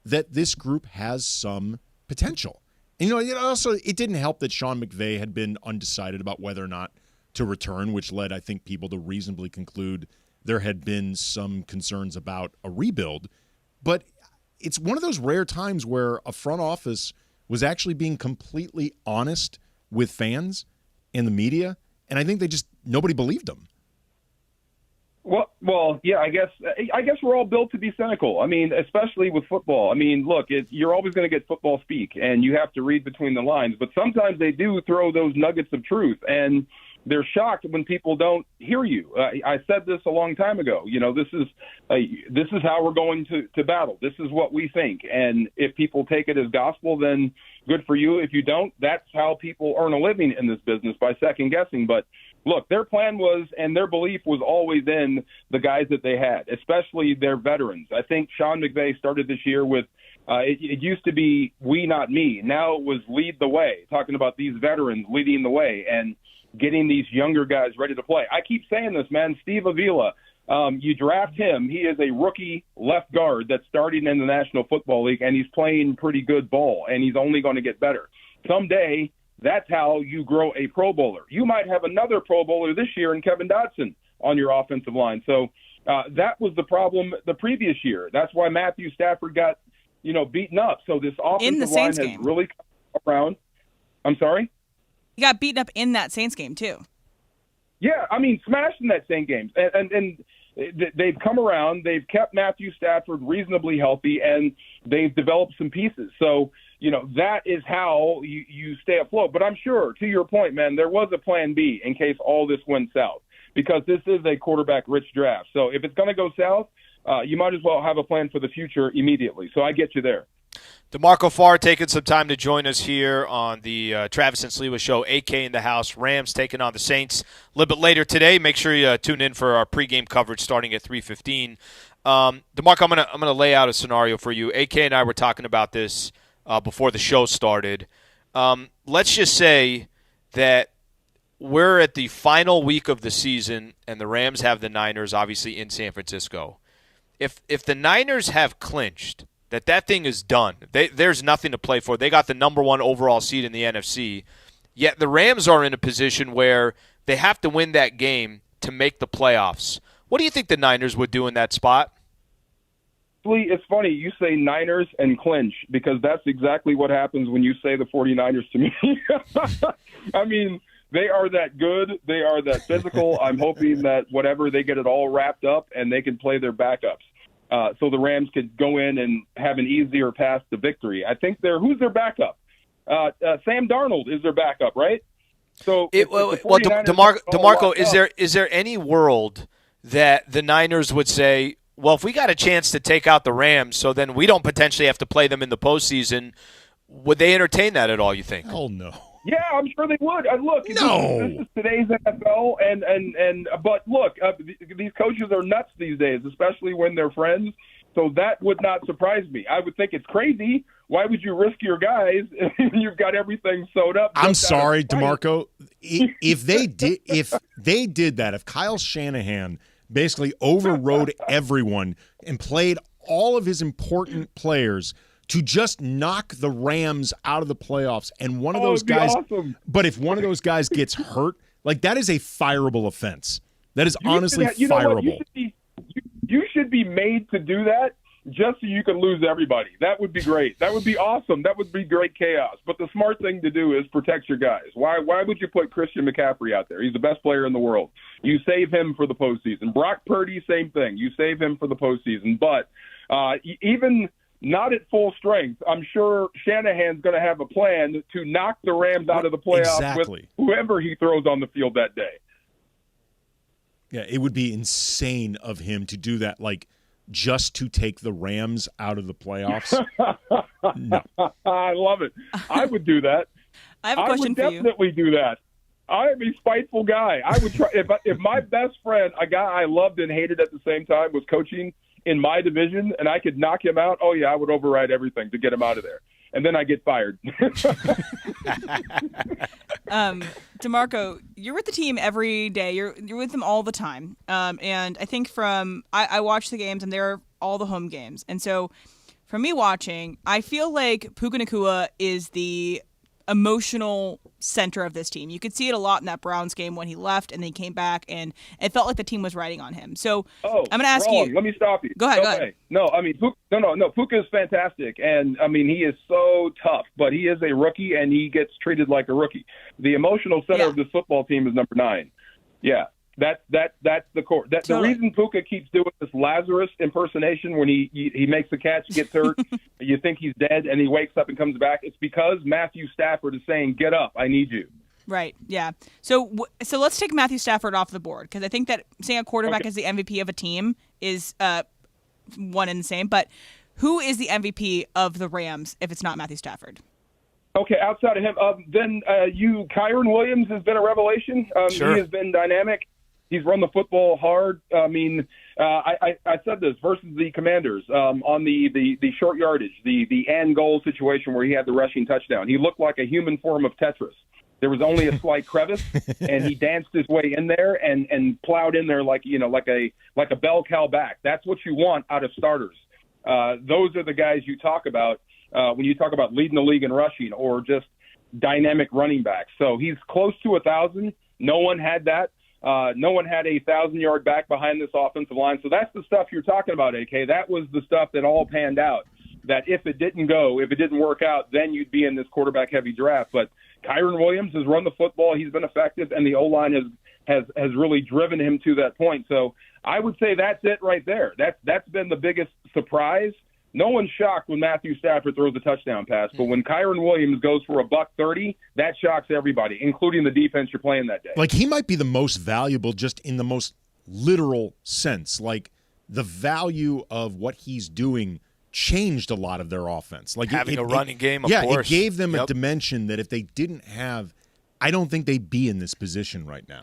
Speaker 7: that this group has some potential. And, it didn't help that Sean McVay had been undecided about whether or not to return, which led, I think, people to reasonably conclude there had been some concerns about a rebuild. But it's one of those rare times where a front office was actually being completely honest with fans and the media, and I think nobody believed them.
Speaker 15: Well, yeah, I guess we're all built to be cynical. I mean, especially with football. I mean, look, you're always going to get football speak, and you have to read between the lines. But sometimes they do throw those nuggets of truth, and they're shocked when people don't hear you. I said this a long time ago. This is how we're going to battle. This is what we think. And if people take it as gospel, then good for you. If you don't, that's how people earn a living in this business, by second guessing. But look, their plan was, and their belief was always in the guys that they had, especially their veterans. I think Sean McVay started this year with It used to be we, not me. Now it was lead the way, talking about these veterans leading the way and getting these younger guys ready to play. I keep saying this, man. Steve Avila, you draft him. He is a rookie left guard that's starting in the National Football League, and he's playing pretty good ball, and he's only going to get better. Someday, that's how you grow a Pro Bowler. You might have another Pro Bowler this year in Kevin Dotson on your offensive line. So that was the problem the previous year. That's why Matthew Stafford got beaten up. So this offensive line has really come around. I'm sorry?
Speaker 8: He got beaten up in that Saints game, too.
Speaker 15: Yeah, I mean, smashed in that same game. And they've come around. They've kept Matthew Stafford reasonably healthy, and they've developed some pieces. So, that is how you stay afloat. But I'm sure, to your point, man, there was a plan B in case all this went south, because this is a quarterback-rich draft. So if it's going to go south, you might as well have a plan for the future immediately. So I get you there.
Speaker 5: DeMarco Farr taking some time to join us here on the Travis and Sliwa Show. AK in the house. Rams taking on the Saints a little bit later today. Make sure you tune in for our pregame coverage starting at 3:15. DeMarco, I'm gonna lay out a scenario for you. AK and I were talking about this before the show started. Let's just say that we're at the final week of the season, and the Rams have the Niners obviously in San Francisco. If the Niners have clinched, that thing is done. There's nothing to play for. They got the number 1 overall seed in the NFC, yet the Rams are in a position where they have to win that game to make the playoffs. What do you think the Niners would do in that spot?
Speaker 15: It's funny you say Niners and clinch, because that's exactly what happens when you say the 49ers to me. I mean, they are that good. They are that physical. I'm hoping that whatever, they get it all wrapped up and they can play their backups. So the Rams could go in and have an easier path to victory. I think who's their backup? Sam Darnold is their backup, right? So
Speaker 5: DeMarco, is there any world that the Niners would say, well, if we got a chance to take out the Rams, so then we don't potentially have to play them in the postseason, would they entertain that at all, you think?
Speaker 7: Oh, no.
Speaker 15: Yeah, I'm sure they would. Look, this is today's NFL, but look, these coaches are nuts these days, especially when they're friends. So that would not surprise me. I would think it's crazy. Why would you risk your guys if you've got everything sewed up?
Speaker 7: I'm sorry, DeMarco. If they did that, if Kyle Shanahan basically overrode everyone and played all of his important players to just knock the Rams out of the playoffs, and one of those guys,
Speaker 15: awesome.
Speaker 7: But if one of those guys gets hurt, that is a fireable offense. That is honestly fireable.
Speaker 15: You should be made to do that just so you can lose everybody. That would be great. That would be awesome. That would be great chaos. But the smart thing to do is protect your guys. Why would you put Christian McCaffrey out there? He's the best player in the world. You save him for the postseason. Brock Purdy, same thing. You save him for the postseason. But even not at full strength, I'm sure Shanahan's going to have a plan to knock the Rams out of the playoffs with whoever he throws on the field that day.
Speaker 7: Yeah, it would be insane of him to do that, just to take the Rams out of the playoffs. No.
Speaker 15: I love it. I would do that.
Speaker 8: I have a question for you.
Speaker 15: I would definitely do that. I am a spiteful guy. I would try if my best friend, a guy I loved and hated at the same time, was coaching in my division and I could knock him out. Oh yeah, I would override everything to get him out of there. And then I get fired.
Speaker 8: DeMarco, you're with the team every day. You're with them all the time. And I think I watch the games, and they're all the home games. And so from me watching, I feel like Puka Nacua is the emotional center of this team. You could see it a lot in that Browns game when he left and then he came back, and it felt like the team was riding on him. So I'm going to ask you.
Speaker 15: Let me stop you.
Speaker 8: Go ahead.
Speaker 15: No, I mean, Puka is fantastic, and I mean, he is so tough, but he is a rookie, and he gets treated like a rookie. The emotional center of this football team is number 9. Yeah. That's the core. The reason Puka keeps doing this Lazarus impersonation when he makes the catch, gets hurt, you think he's dead, and he wakes up and comes back. It's because Matthew Stafford is saying, "Get up, I need you."
Speaker 8: Right. Yeah. So let's take Matthew Stafford off the board, because I think that saying a quarterback is the MVP of a team is one and the same. But who is the MVP of the Rams if it's not Matthew Stafford?
Speaker 15: Okay, outside of him, then Kyron Williams has been a revelation.
Speaker 5: Sure.
Speaker 15: He has been dynamic. He's run the football hard. I mean, I said this versus the Commanders on the short yardage, the end goal situation where he had the rushing touchdown. He looked like a human form of Tetris. There was only a slight crevice, and he danced his way in there and plowed in there like a bell cow back. That's what you want out of starters. Those are the guys you talk about when you talk about leading the league in rushing or just dynamic running backs. So he's close to 1,000. No one had that. No one had a 1,000-yard back behind this offensive line. So that's the stuff you're talking about, AK. That was the stuff that all panned out. That if it didn't work out, then you'd be in this quarterback-heavy draft. But Kyron Williams has run the football. He's been effective, and the O-line has really driven him to that point. So I would say that's it right there. That's been the biggest surprise. No one's shocked when Matthew Stafford throws a touchdown pass, but when Kyron Williams goes for $130, that shocks everybody, including the defense you're playing that day.
Speaker 7: Like, he might be the most valuable just in the most literal sense. Like, the value of what he's doing changed a lot of their offense. Like
Speaker 5: having a running game, of course.
Speaker 7: Yeah, it gave them a dimension that if they didn't have, I don't think they'd be in this position right now.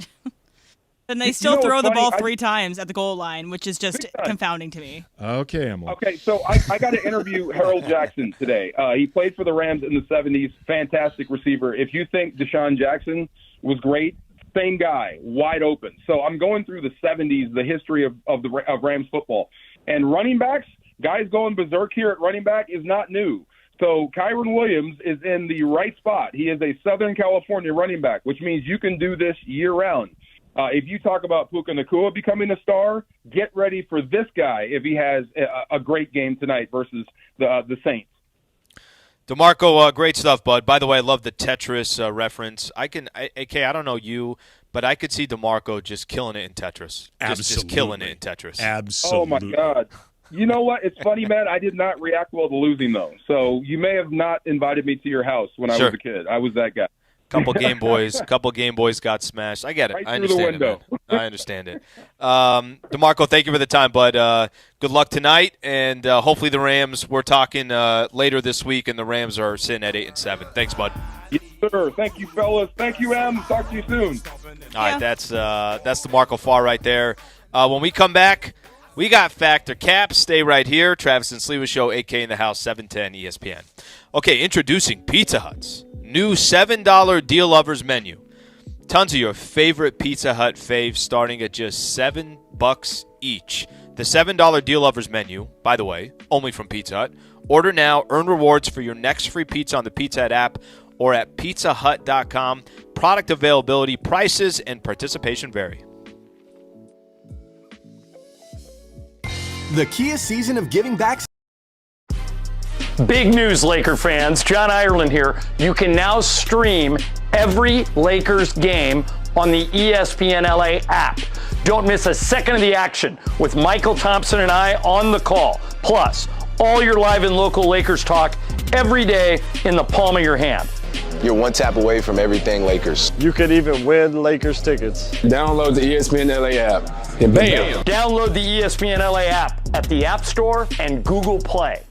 Speaker 8: And they still throw the ball 3 times at the goal line, which is just confounding to me.
Speaker 7: Okay, Emily.
Speaker 15: Okay, so I got to interview Harold Jackson today. He played for the Rams in the 70s, fantastic receiver. If you think Deshaun Jackson was great, same guy, wide open. So I'm going through the 70s, the history of Rams football. And running backs, guys going berserk here at running back is not new. So Kyron Williams is in the right spot. He is a Southern California running back, which means you can do this year-round. If you talk about Puka Nacua becoming a star, get ready for this guy if he has a great game tonight versus the Saints.
Speaker 5: DeMarco, great stuff, bud. By the way, I love the Tetris reference. AK, I don't know you, but I could see DeMarco just killing it in Tetris. Just killing it in Tetris.
Speaker 7: Absolutely.
Speaker 15: Oh, my God. You know what? It's funny, man. I did not react well to losing, though. So you may have not invited me to your house when I was a kid. I was that guy.
Speaker 5: Couple Game Boys got smashed. I get it.
Speaker 15: Right
Speaker 5: I understand it, man. I understand it. DeMarco, thank you for the time, bud. Good luck tonight, and hopefully the Rams. We're talking later this week, and the Rams are sitting at 8-7. Thanks, bud.
Speaker 15: Yes, sir. Thank you, fellas. Thank you, Em. Talk to you soon.
Speaker 5: All right, that's DeMarco Farr right there. When we come back, we got Factor Caps. Stay right here. Travis and Sliwa Show, AK in the house, 710 ESPN. Okay, introducing Pizza Hut's new $7 Deal Lovers menu. Tons of your favorite Pizza Hut faves starting at just $7 each. The $7 Deal Lovers menu, by the way, only from Pizza Hut. Order now, earn rewards for your next free pizza on the Pizza Hut app or at pizzahut.com. Product availability, prices, and participation vary.
Speaker 16: The Kia season of giving back.
Speaker 10: Big news, Laker fans. John Ireland here. You can now stream every Lakers game on the ESPN LA app. Don't miss a second of the action with Michael Thompson and I on the call. Plus, all your live and local Lakers talk every day in the palm of your hand.
Speaker 11: You're one tap away from everything Lakers.
Speaker 12: You could even win Lakers tickets.
Speaker 11: Download the ESPN LA app. And bam!
Speaker 10: Download the ESPN LA app at the App Store and Google Play.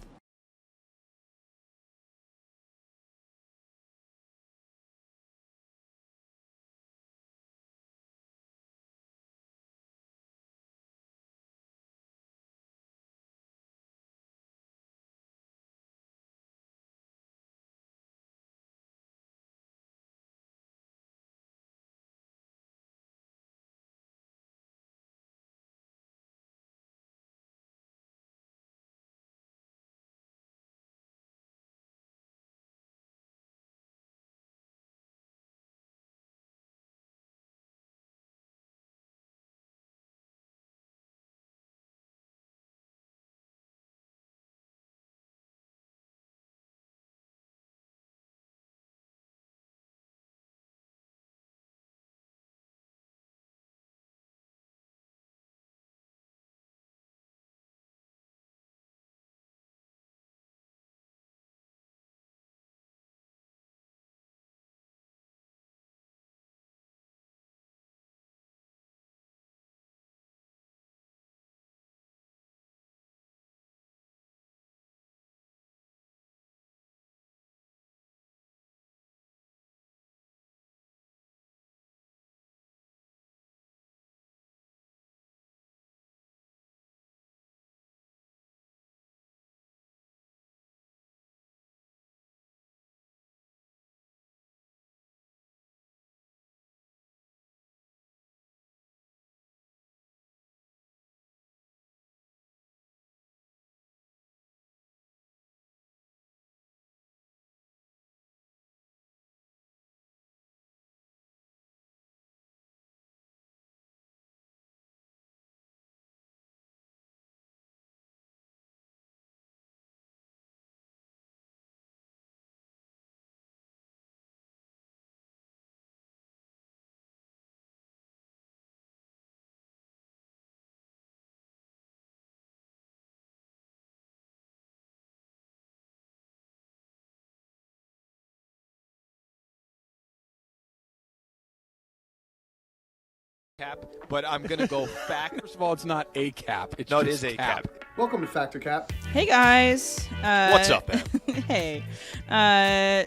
Speaker 17: cap, but I'm going to go fact.
Speaker 9: First of all, it's not a cap. It's
Speaker 5: No, it
Speaker 9: just
Speaker 5: is a cap.
Speaker 16: Welcome to Factor Cap.
Speaker 8: Hey guys.
Speaker 5: What's up, man?
Speaker 8: Hey.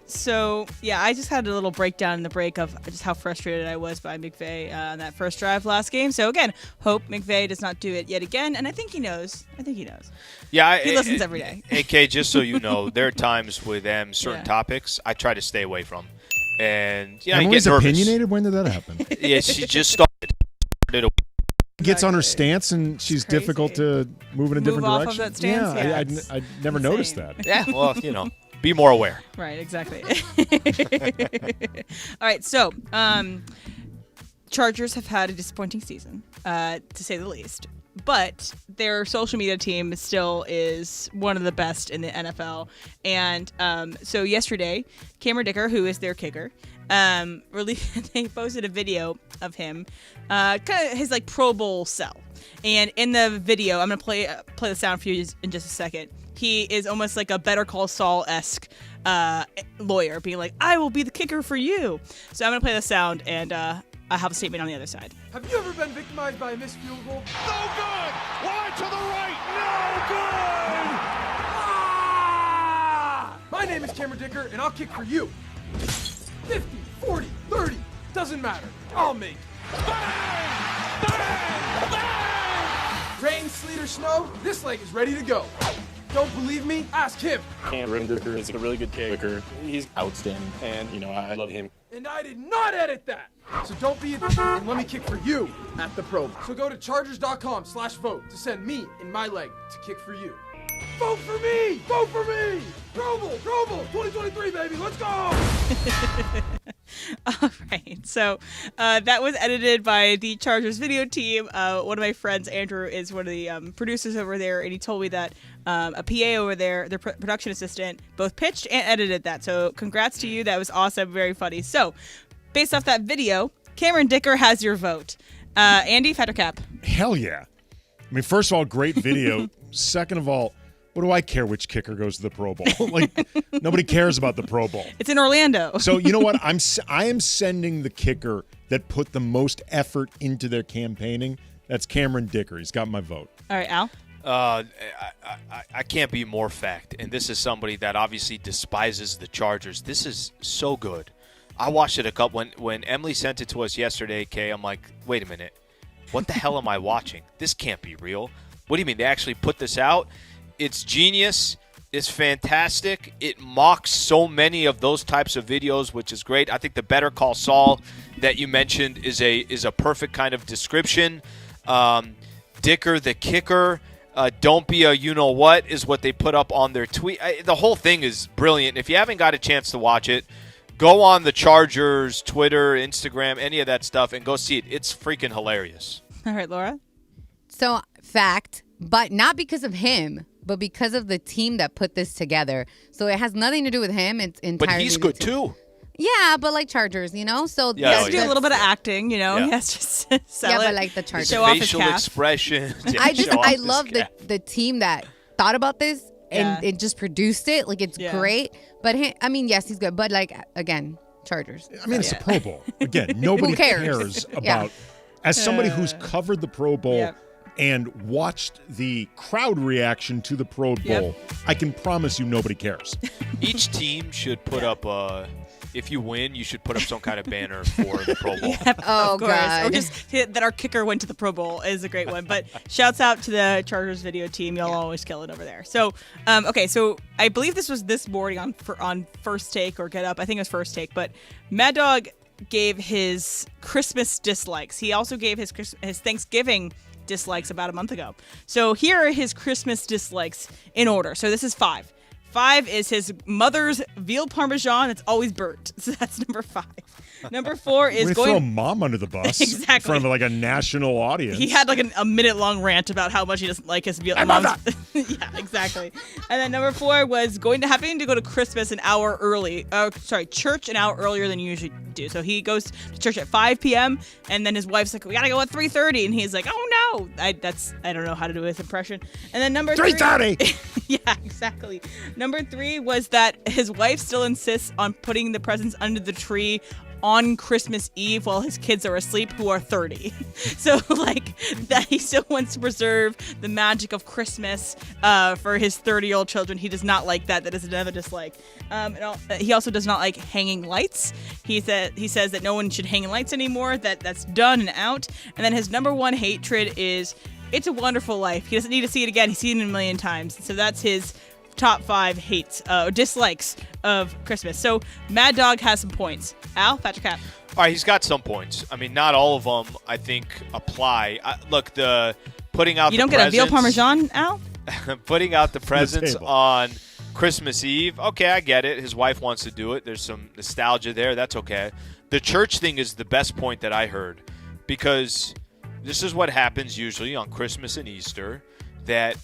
Speaker 8: So yeah, I just had a little breakdown in the break of just how frustrated I was by McVay on that first drive last game. So again, hope McVay does not do it yet again, and I think he knows.
Speaker 5: Yeah,
Speaker 8: he listens every day.
Speaker 5: AK, just so you know, there are times with certain topics I try to stay away from, and I
Speaker 7: Emily's
Speaker 5: get nervous.
Speaker 7: opinionated. When did that happen?
Speaker 5: Yeah, she just started.
Speaker 7: Gets on her stance and she's difficult to move in a different
Speaker 8: off
Speaker 7: direction.
Speaker 8: of that stance?
Speaker 7: Yeah, I never noticed that.
Speaker 5: Yeah, well, be more aware.
Speaker 8: Right, exactly. All right, so Chargers have had a disappointing season, to say the least. But their social media team still is one of the best in the NFL. And so yesterday, Cameron Dicker, who is their kicker, they posted a video of him, kind of his Pro Bowl cell. And in the video, I'm gonna play the sound for you in just a second. He is almost like a Better Call Saul-esque lawyer, being like, "I will be the kicker for you." So I'm gonna play the sound, and I have a statement on the other side.
Speaker 18: Have you ever been victimized by a missed field goal? No good! Wide to the right! No good! Ah! My name is Cameron Dicker, and I'll kick for you. 50, 40, 30, doesn't matter. I'll make it. Bang! Bang! Bang! Rain, sleet, or snow, this leg is ready to go. Don't believe me? Ask him.
Speaker 12: Cameron Dicker is a really good kicker. He's outstanding, and, I love him.
Speaker 18: And I did not edit that. So don't be a and let me kick for you at the Pro Bowl. So go to chargers.com/vote to send me and my leg to kick for you. Vote for me! Vote for me! Pro Bowl! 2023, baby! Let's go!
Speaker 8: All right, so that was edited by the Chargers video team. One of my friends, Andrew, is one of the producers over there, and he told me that a PA over there, their production assistant, both pitched and edited that. So congrats to you. That was awesome. Very funny. So based off that video, Cameron Dicker has your vote. Andy, Factor Cap.
Speaker 7: Hell yeah. I mean, first of all, great video. Second of all, what do I care which kicker goes to the Pro Bowl? Nobody cares about the Pro Bowl.
Speaker 8: It's in Orlando.
Speaker 7: So you know what? I am sending the kicker that put the most effort into their campaigning. That's Cameron Dicker. He's got my vote.
Speaker 8: All right, Al.
Speaker 5: I can't be more fact, and this is somebody that obviously despises the Chargers. This is so good. I watched it a couple when Emily sent it to us yesterday. Kay, I'm like, wait a minute, what the hell am I watching? This can't be real. What do you mean they actually put this out? It's genius. It's fantastic. It mocks so many of those types of videos, which is great. I think the Better Call Saul that you mentioned is a perfect kind of description. Dicker the kicker. Don't be a you-know-what is what they put up on their tweet. The whole thing is brilliant. If you haven't got a chance to watch it, go on the Chargers, Twitter, Instagram, any of that stuff, and go see it. It's freaking hilarious.
Speaker 8: All right, Laura.
Speaker 6: So, fact, but not because of him, but because of the team that put this together. So it has nothing to do with him. It's entirely.
Speaker 5: But he's good too.
Speaker 6: Yeah, but like Chargers, So
Speaker 8: he has to do a little bit of acting,
Speaker 5: Yeah.
Speaker 8: He has to sell it.
Speaker 6: but like the Chargers.
Speaker 8: Show off his
Speaker 5: facial
Speaker 8: calf.
Speaker 5: expression.
Speaker 6: I love the team that thought about this and
Speaker 8: Yeah.
Speaker 6: it just produced it. Like it's great. But yes, he's good. But again, Chargers.
Speaker 7: I mean, it's a Pro Bowl. Again, nobody
Speaker 6: Who cares?
Speaker 7: about.
Speaker 6: Yeah.
Speaker 7: As somebody who's covered the Pro Bowl.
Speaker 8: Yep.
Speaker 7: And watched the crowd reaction to the Pro Bowl, I can promise you nobody cares.
Speaker 5: Each team should put up if you win, you should put up some kind of banner for the Pro Bowl.
Speaker 6: Oh,
Speaker 8: of course.
Speaker 6: God.
Speaker 8: Or just that our kicker went to the Pro Bowl is a great one. But shouts out to the Chargers video team. Y'all always kill it over there. So, okay. So I believe this was this morning on First Take or Get Up. I think it was First Take. But Mad Dog gave his Christmas dislikes. He also gave his Thanksgiving dislikes about a month ago. So here are his Christmas dislikes in order. So this is 5. 5 is his mother's veal parmesan. It's always burnt. So that's number 5. Number 4 is
Speaker 7: We're
Speaker 8: going
Speaker 7: throw mom under the bus
Speaker 8: Exactly.
Speaker 7: in front of a national audience.
Speaker 8: He had a minute-long rant about how much he doesn't like his veal. Yeah, exactly. And then number 4 was having to go to Christmas an hour early. Church an hour earlier than you usually do. So he goes to church at 5 p.m. and then his wife's like, "We gotta go at 3:30," and he's like, "Oh no!" I don't know how to do his impression. And then number
Speaker 7: 3:30.
Speaker 8: Yeah, exactly. Number 3 was that his wife still insists on putting the presents under the tree on Christmas Eve while his kids are asleep who are 30. So, like, that he still wants to preserve the magic of Christmas for his 30-year-old children. He does not like that. That is another dislike. He also does not like hanging lights. He says that no one should hang lights anymore, that's done and out. And then his number one hatred is It's a Wonderful Life. He doesn't need to see it again. He's seen it a million times. So that's his top 5 hates or dislikes of Christmas. So Mad Dog has some points. Al, Patrick Cap.
Speaker 5: All right, he's got some points. I mean, not all of them, I think, apply. Look, the putting out
Speaker 8: You
Speaker 5: the
Speaker 8: don't get a veal parmesan, Al?
Speaker 5: putting out the presents on Christmas Eve. Okay, I get it. His wife wants to do it. There's some nostalgia there. That's okay. The church thing is the best point that I heard, because this is what happens usually on Christmas and Easter, that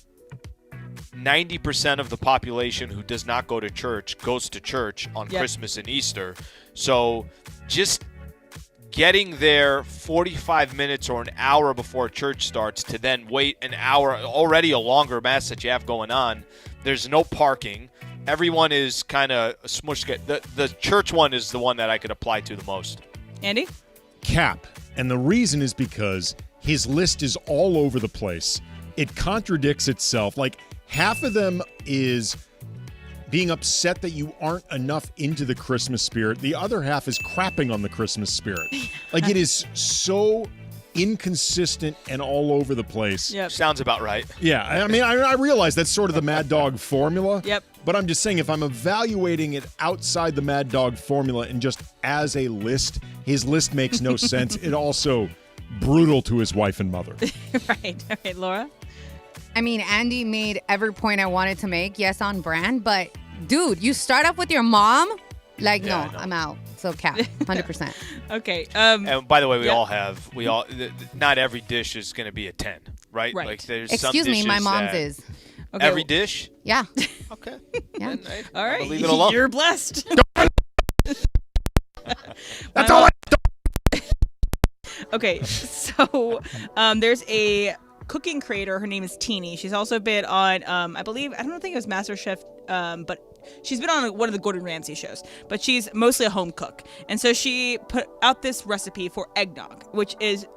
Speaker 5: 90% of the population who does not go to church goes to church on Christmas and Easter. So just getting there 45 minutes or an hour before church starts to then wait an hour, already a longer mass that you have going on. There's no parking. Everyone is kind of smushed. The church one is the one that I could apply to the most.
Speaker 8: Andy?
Speaker 7: Cap. And the reason is because his list is all over the place. It contradicts itself. Like, half of them is being upset that you aren't enough into the Christmas spirit. The other half is crapping on the Christmas spirit. Like, it is so inconsistent and all over the place.
Speaker 5: Yep. Sounds about right.
Speaker 7: Yeah, I mean, I realize that's sort of the Mad Dog formula.
Speaker 8: Yep.
Speaker 7: But I'm just saying, if I'm evaluating it outside the Mad Dog formula and just as a list, his list makes no sense. It also brutal to his wife and mother.
Speaker 8: Right. Okay, Laura?
Speaker 6: I mean, Andy made every point I wanted to make. Yes, on brand. But, dude, you start off with your mom? Like, no, I'm out. So, Cap, 100%.
Speaker 8: Okay.
Speaker 5: And by the way, not every dish is going to be a 10, right?
Speaker 6: Right.
Speaker 5: Like, there's
Speaker 6: Excuse
Speaker 5: some
Speaker 6: me, my
Speaker 5: dishes
Speaker 6: mom's
Speaker 5: that-
Speaker 6: is.
Speaker 8: Okay,
Speaker 5: Every dish?
Speaker 6: Yeah.
Speaker 5: Okay.
Speaker 6: Yeah.
Speaker 8: All right.
Speaker 5: I'll leave it alone.
Speaker 8: You're blessed.
Speaker 7: That's all
Speaker 8: Okay, so there's a cooking creator. Her name is Teeny. She's also been on, I don't think it was MasterChef, but she's been on one of the Gordon Ramsay shows. But she's mostly a home cook. And so she put out this recipe for eggnog, which is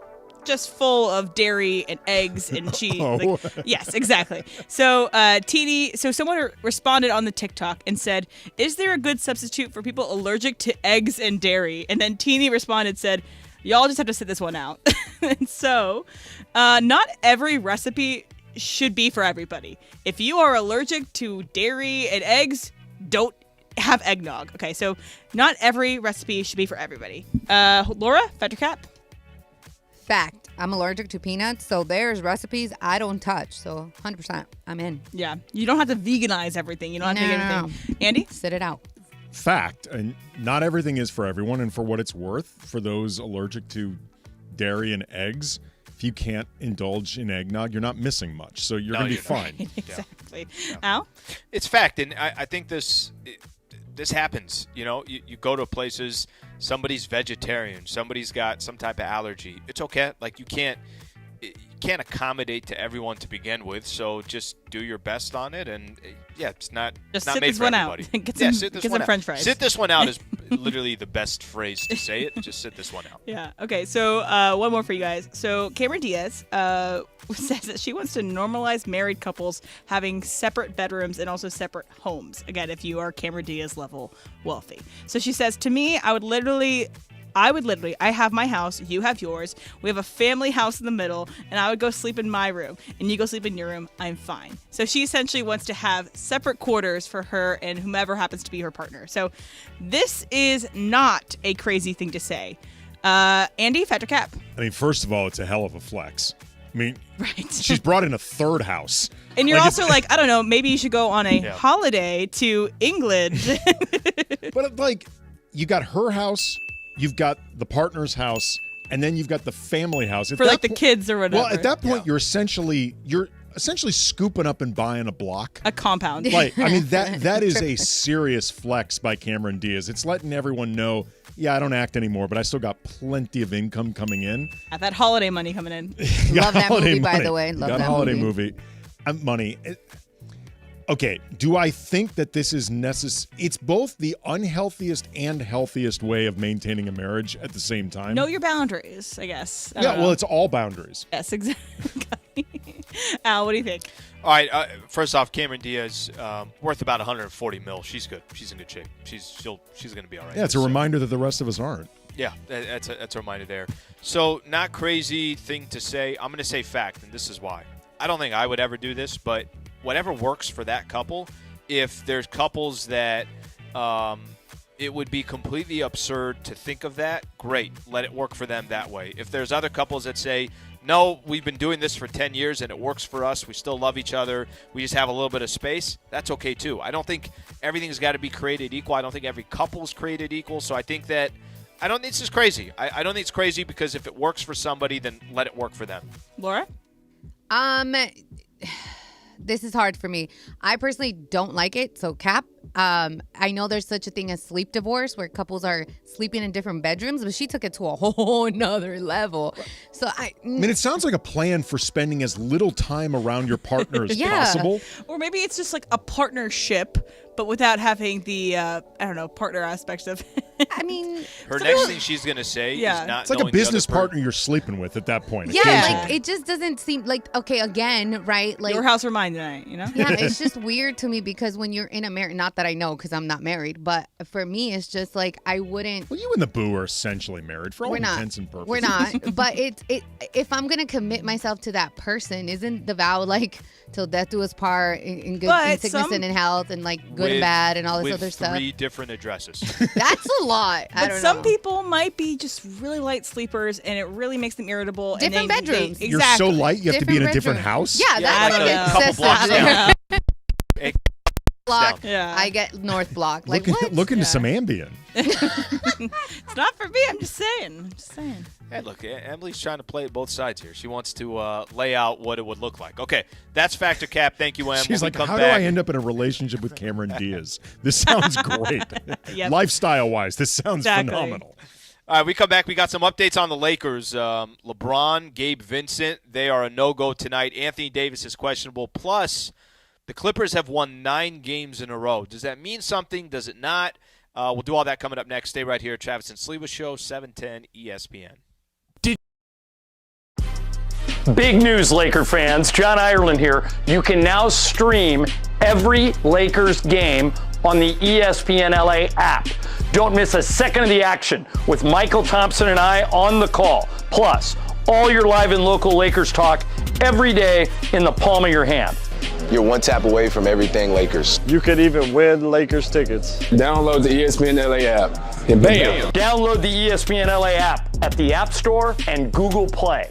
Speaker 8: just full of dairy and eggs and cheese.
Speaker 7: Oh.
Speaker 8: Yes, exactly. So someone responded on the TikTok and said, "Is there a good substitute for people allergic to eggs and dairy?" And then Teeny responded, said, "Y'all just have to sit this one out." And so, not every recipe should be for everybody. If you are allergic to dairy and eggs, don't have eggnog. Okay, so not every recipe should be for everybody. Laura, Patrick Cap?
Speaker 6: Fact. I'm allergic to peanuts, so there's recipes I don't touch. So 100%, I'm in.
Speaker 8: Yeah, you don't have to veganize everything. You don't have to get everything. Andy?
Speaker 6: Sit it out.
Speaker 7: Fact. And not everything is for everyone. And for what it's worth, for those allergic to dairy and eggs, if you can't indulge in eggnog, you're not missing much. So you're going to be fine.
Speaker 8: Exactly. Al?
Speaker 5: It's fact, and I think this happens. You know, you go to places, somebody's vegetarian, somebody's got some type of allergy. It's okay. Like, you can't accommodate to everyone to begin with, so just do your best on it. And it's not
Speaker 8: sit
Speaker 5: made
Speaker 8: this
Speaker 5: for
Speaker 8: one
Speaker 5: everybody.
Speaker 8: out. Get some French fries.
Speaker 5: Sit this one out is literally the best phrase to say it. Just sit this one out.
Speaker 8: Yeah. Okay. So one more for you guys. So Cameron Diaz says that she wants to normalize married couples having separate bedrooms and also separate homes. Again, if you are Cameron Diaz level wealthy. So she says, to me, I would literally, I have my house, you have yours, we have a family house in the middle, and I would go sleep in my room, and you go sleep in your room, I'm fine. So she essentially wants to have separate quarters for her and whomever happens to be her partner. So this is not a crazy thing to say. Andy, Patrick Cap.
Speaker 7: I mean, first of all, it's a hell of a flex. I mean,
Speaker 8: right.
Speaker 7: She's brought in a third house.
Speaker 8: And you're also like, I don't know, maybe you should go on a holiday to England.
Speaker 7: But like, you got her house, you've got the partner's house, and then you've got the family house.
Speaker 8: For like the kids or whatever.
Speaker 7: Well, at that point, you're essentially scooping up and buying a block.
Speaker 8: A compound.
Speaker 7: Like, I mean, that is a serious flex by Cameron Diaz. It's letting everyone know, I don't act anymore, but I still got plenty of income coming in.
Speaker 8: Got that holiday money coming in.
Speaker 6: Love that movie, by the way. Love
Speaker 7: got
Speaker 6: that
Speaker 7: holiday movie. Money. Okay, do I think that this is necessary? It's both the unhealthiest and healthiest way of maintaining a marriage at the same time.
Speaker 8: Know your boundaries, I guess. I
Speaker 7: Yeah,
Speaker 8: don't know.
Speaker 7: well, it's all boundaries.
Speaker 8: Yes, exactly. Al, what do you think?
Speaker 5: All right. First off, Cameron Diaz, worth about 140 mil. She's good. She's in good shape. She's going to be all right.
Speaker 7: Yeah, it's a reminder that the rest of us aren't.
Speaker 5: Yeah, that's a reminder there. So, not crazy thing to say. I'm going to say fact, and this is why. I don't think I would ever do this, but whatever works for that couple. If there's couples that it would be completely absurd to think of that, great. Let it work for them that way. If there's other couples that say, no, we've been doing this for 10 years and it works for us, we still love each other, we just have a little bit of space, that's okay too. I don't think everything's got to be created equal. I don't think every couple's created equal. So I think that I don't think it's just crazy. I don't think it's crazy because if it works for somebody, then let it work for them.
Speaker 8: Laura?
Speaker 6: This is hard for me. I personally don't like it. So, Cap, I know there's such a thing as sleep divorce where couples are sleeping in different bedrooms, but she took it to a whole nother level. So, I
Speaker 7: mean, it sounds like a plan for spending as little time around your partner as possible.
Speaker 8: Or maybe it's just like a partnership, but without having the, partner aspect of it.
Speaker 6: I mean,
Speaker 5: her next thing she's going to say is not
Speaker 7: It's like a business partner you're sleeping with at that point.
Speaker 6: Yeah, like it just doesn't seem like, okay, again, right? Like
Speaker 8: your house or mine tonight, you know?
Speaker 6: Yeah, it's just weird to me because when you're in a marriage, not that I know because I'm not married, but for me, it's just like I wouldn't.
Speaker 7: Well, you and the boo are essentially married for all intents and purposes.
Speaker 6: We're not, but if I'm gonna commit myself to that person, isn't the vow like till death do us part in good in sickness and in health and like good and bad and all this other stuff?
Speaker 5: With 3 different addresses.
Speaker 6: That's a lot. I don't know.
Speaker 8: Some people might be just really light sleepers, and it really makes them irritable.
Speaker 6: Different bedrooms.
Speaker 7: You're so light, you have to be in a different house?
Speaker 6: Yeah, that's like
Speaker 5: couple blocks down.
Speaker 6: Block. Yeah. I get North Block. Like
Speaker 7: look into some Ambien.
Speaker 8: It's not for me. I'm just saying.
Speaker 5: Hey, look, Emily's trying to play both sides here. She wants to lay out what it would look like. Okay, that's Factor Cap. Thank you, Em.
Speaker 7: She's like, how do I end up in a relationship with Cameron Diaz? This sounds great.
Speaker 8: Yep.
Speaker 7: Lifestyle-wise, this sounds phenomenal.
Speaker 5: All right, we come back. We got some updates on the Lakers. LeBron, Gabe Vincent, they are a no-go tonight. Anthony Davis is questionable. Plus, the Clippers have won 9 games in a row. Does that mean something? Does it not? We'll do all that coming up next. Stay right here. Travis and Sliwa Show, 710 ESPN.
Speaker 10: Big news, Laker fans. John Ireland here. You can now stream every Lakers game on the ESPN LA app. Don't miss a second of the action with Michael Thompson and I on the call. Plus, all your live and local Lakers talk every day in the palm of your hand.
Speaker 11: You're one tap away from everything Lakers.
Speaker 12: You could even win Lakers tickets.
Speaker 11: Download the ESPN LA app and bam!
Speaker 10: Download the ESPN LA app at the App Store and Google Play.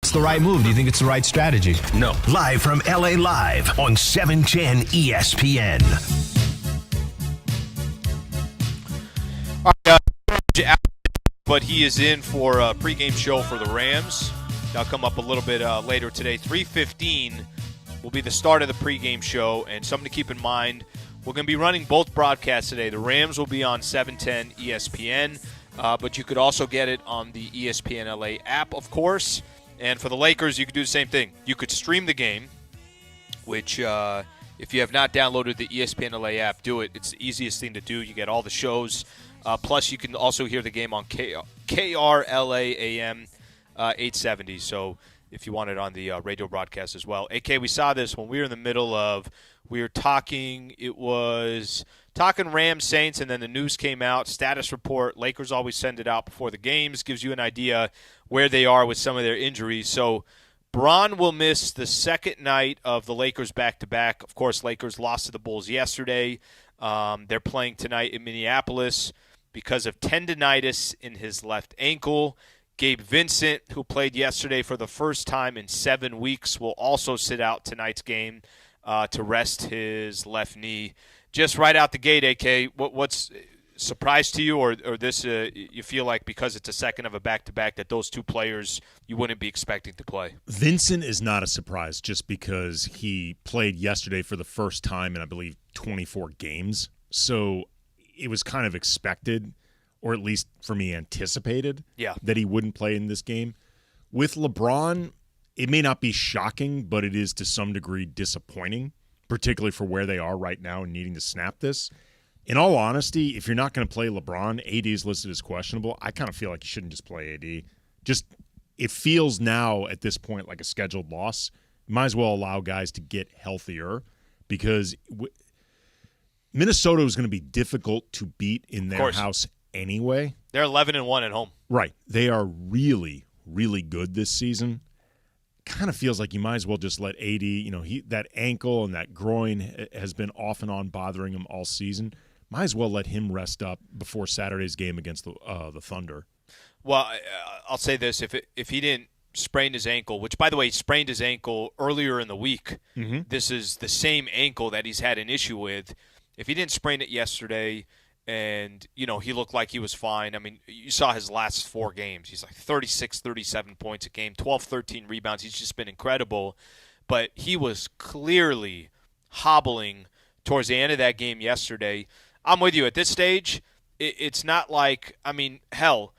Speaker 3: It's the right move. Do you think it's the right strategy?
Speaker 9: No.
Speaker 3: Live from LA Live on 710 ESPN.
Speaker 5: All right, but he is in for a pregame show for the Rams. That'll come up a little bit later today. 3:15 will be the start of the pregame show, and something to keep in mind, we're going to be running both broadcasts today. The Rams will be on 710 ESPN, but you could also get it on the ESPN LA app, of course. And for the Lakers, you could do the same thing. You could stream the game, which if you have not downloaded the ESPN LA app, do it. It's the easiest thing to do. You get all the shows. Plus, you can also hear the game on KRLA AM 870. So if you want it on the radio broadcast as well. AK, we saw this when we were in the middle of, we were talking, it was talking Rams, Saints, and then the news came out, status report. Lakers always send it out before the games, gives you an idea where they are with some of their injuries. So Bron will miss the second night of the Lakers back-to-back. Of course, Lakers lost to the Bulls yesterday. They're playing tonight in Minneapolis because of tendinitis in his left ankle. Gabe Vincent, who played yesterday for the first time in 7 weeks, will also sit out tonight's game to rest his left knee. Just right out the gate, AK, what's surprise to you, or this you feel like because it's a second of a back-to-back that those two players you wouldn't be expecting to play?
Speaker 7: Vincent is not a surprise just because he played yesterday for the first time in, I believe, 24 games. So it was kind of expected, or at least for me anticipated, that he wouldn't play in this game. With LeBron, it may not be shocking, but it is to some degree disappointing, particularly for where they are right now and needing to snap this. In all honesty, if you're not going to play LeBron, AD is listed as questionable. I kind of feel like you shouldn't just play AD. Just, it feels now at this point like a scheduled loss. You might as well allow guys to get healthier because Minnesota is going to be difficult to beat in their house anyway.
Speaker 5: They're 11-1 at home.
Speaker 7: Right. They are really, really good this season. Kind of feels like you might as well just let AD, that ankle and that groin has been off and on bothering him all season. Might as well let him rest up before Saturday's game against the Thunder.
Speaker 5: Well, I'll say this. If he didn't sprain his ankle, which, by the way, he sprained his ankle earlier in the week. Mm-hmm. This is the same ankle that he's had an issue with. If he didn't sprain it yesterday and, he looked like he was fine. I mean, you saw his last 4 games. He's like 36, 37 points a game, 12, 13 rebounds. He's just been incredible. But he was clearly hobbling towards the end of that game yesterday. I'm with you. At this stage, it's not like, hell,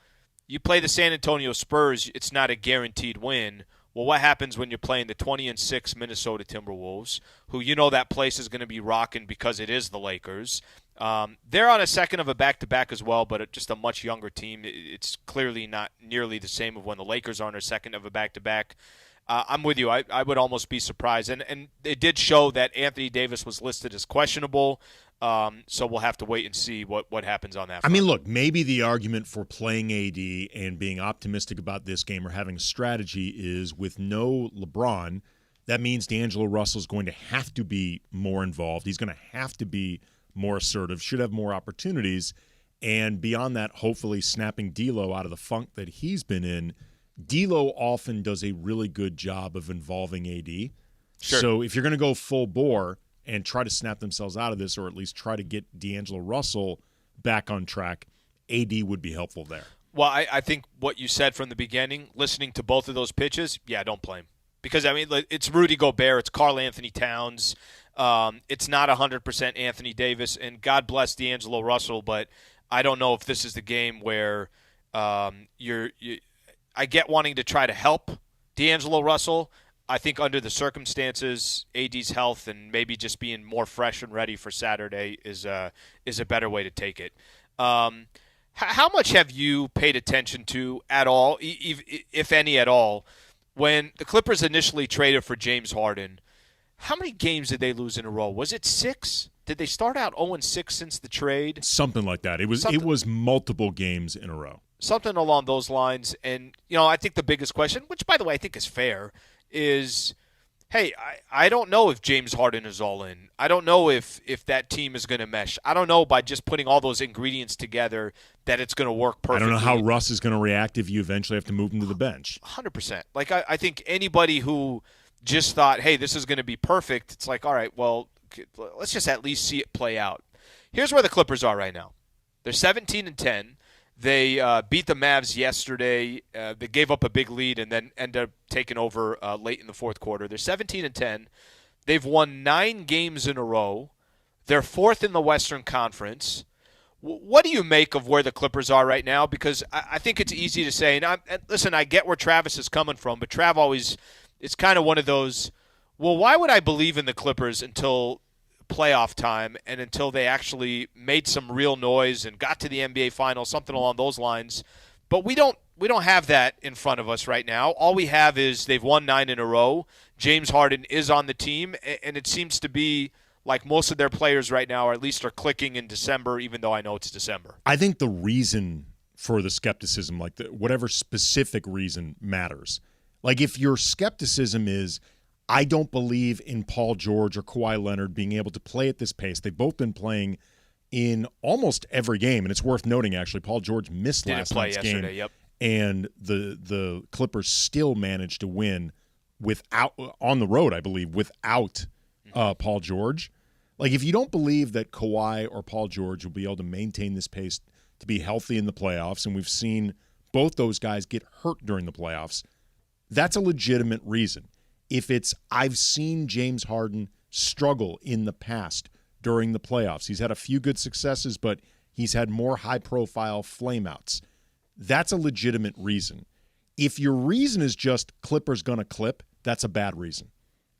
Speaker 5: you play the San Antonio Spurs, it's not a guaranteed win. Well, what happens when you're playing the 20-6 Minnesota Timberwolves, who that place is going to be rocking because it is the Lakers? They're on a second of a back-to-back as well, but just a much younger team. It's clearly not nearly the same of when the Lakers are on a second of a back-to-back. I'm with you. I would almost be surprised. And it did show that Anthony Davis was listed as questionable, so we'll have to wait and see what happens on that front.
Speaker 7: Look, maybe the argument for playing AD and being optimistic about this game or having a strategy is with no LeBron, that means D'Angelo Russell is going to have to be more involved. He's going to have to be more assertive, should have more opportunities, and beyond that, hopefully snapping D'Lo out of the funk that he's been in. D'Lo often does a really good job of involving AD. Sure. So if you're going to go full bore and try to snap themselves out of this, or at least try to get D'Angelo Russell back on track, AD would be helpful there.
Speaker 5: Well, I think what you said from the beginning, listening to both of those pitches, don't blame. Because, it's Rudy Gobert, it's Karl Anthony Towns. It's not 100% Anthony Davis, and God bless D'Angelo Russell, but I don't know if this is the game where I get wanting to try to help D'Angelo Russell. I think under the circumstances, AD's health and maybe just being more fresh and ready for Saturday is a better way to take it. How much have you paid attention to at all, if any at all, when the Clippers initially traded for James Harden? How many games did they lose in a row? Was it 6? Did they start out 0-6 since the trade?
Speaker 7: Something like that. It was multiple games in a row.
Speaker 5: Something along those lines. And, I think the biggest question, which, by the way, I think is fair, is hey, I don't know if James Harden is all in. I don't know if that team is going to mesh. I don't know by just putting all those ingredients together that it's going to work perfectly.
Speaker 7: I don't know how Russ is going to react if you eventually have to move him to the bench.
Speaker 5: 100%. Like, I think anybody who just thought, hey, this is going to be perfect, it's like, all right, well, let's just at least see it play out. Here's where the Clippers are right now. They're 17-10. They beat the Mavs yesterday. They gave up a big lead and then ended up taking over late in the fourth quarter. They're 17-10. They've won 9 games in a row. They're 4th in the Western Conference. What do you make of where the Clippers are right now? Because I think it's easy to say, and listen, I get where Travis is coming from, but Trav always is kind of one of those, well, why would I believe in the Clippers until playoff time and until they actually made some real noise and got to the NBA Finals, something along those lines. But we don't have that in front of us right now. All we have is they've won 9 in a row. James Harden is on the team, and it seems to be like most of their players right now, or at least are clicking in December, even though I know it's December.
Speaker 7: I think the reason for the skepticism, like whatever specific reason, matters. Like if your skepticism is, I don't believe in Paul George or Kawhi Leonard being able to play at this pace. They've both been playing in almost every game, and it's worth noting, actually, Paul George missed last night's game,
Speaker 5: yep.
Speaker 7: And the Clippers still managed to win without on the road, I believe, without Paul George. Like, if you don't believe that Kawhi or Paul George will be able to maintain this pace to be healthy in the playoffs, and we've seen both those guys get hurt during the playoffs, that's a legitimate reason. If it's, I've seen James Harden struggle in the past during the playoffs. He's had a few good successes, but he's had more high-profile flameouts. That's a legitimate reason. If your reason is just Clippers gonna clip, that's a bad reason.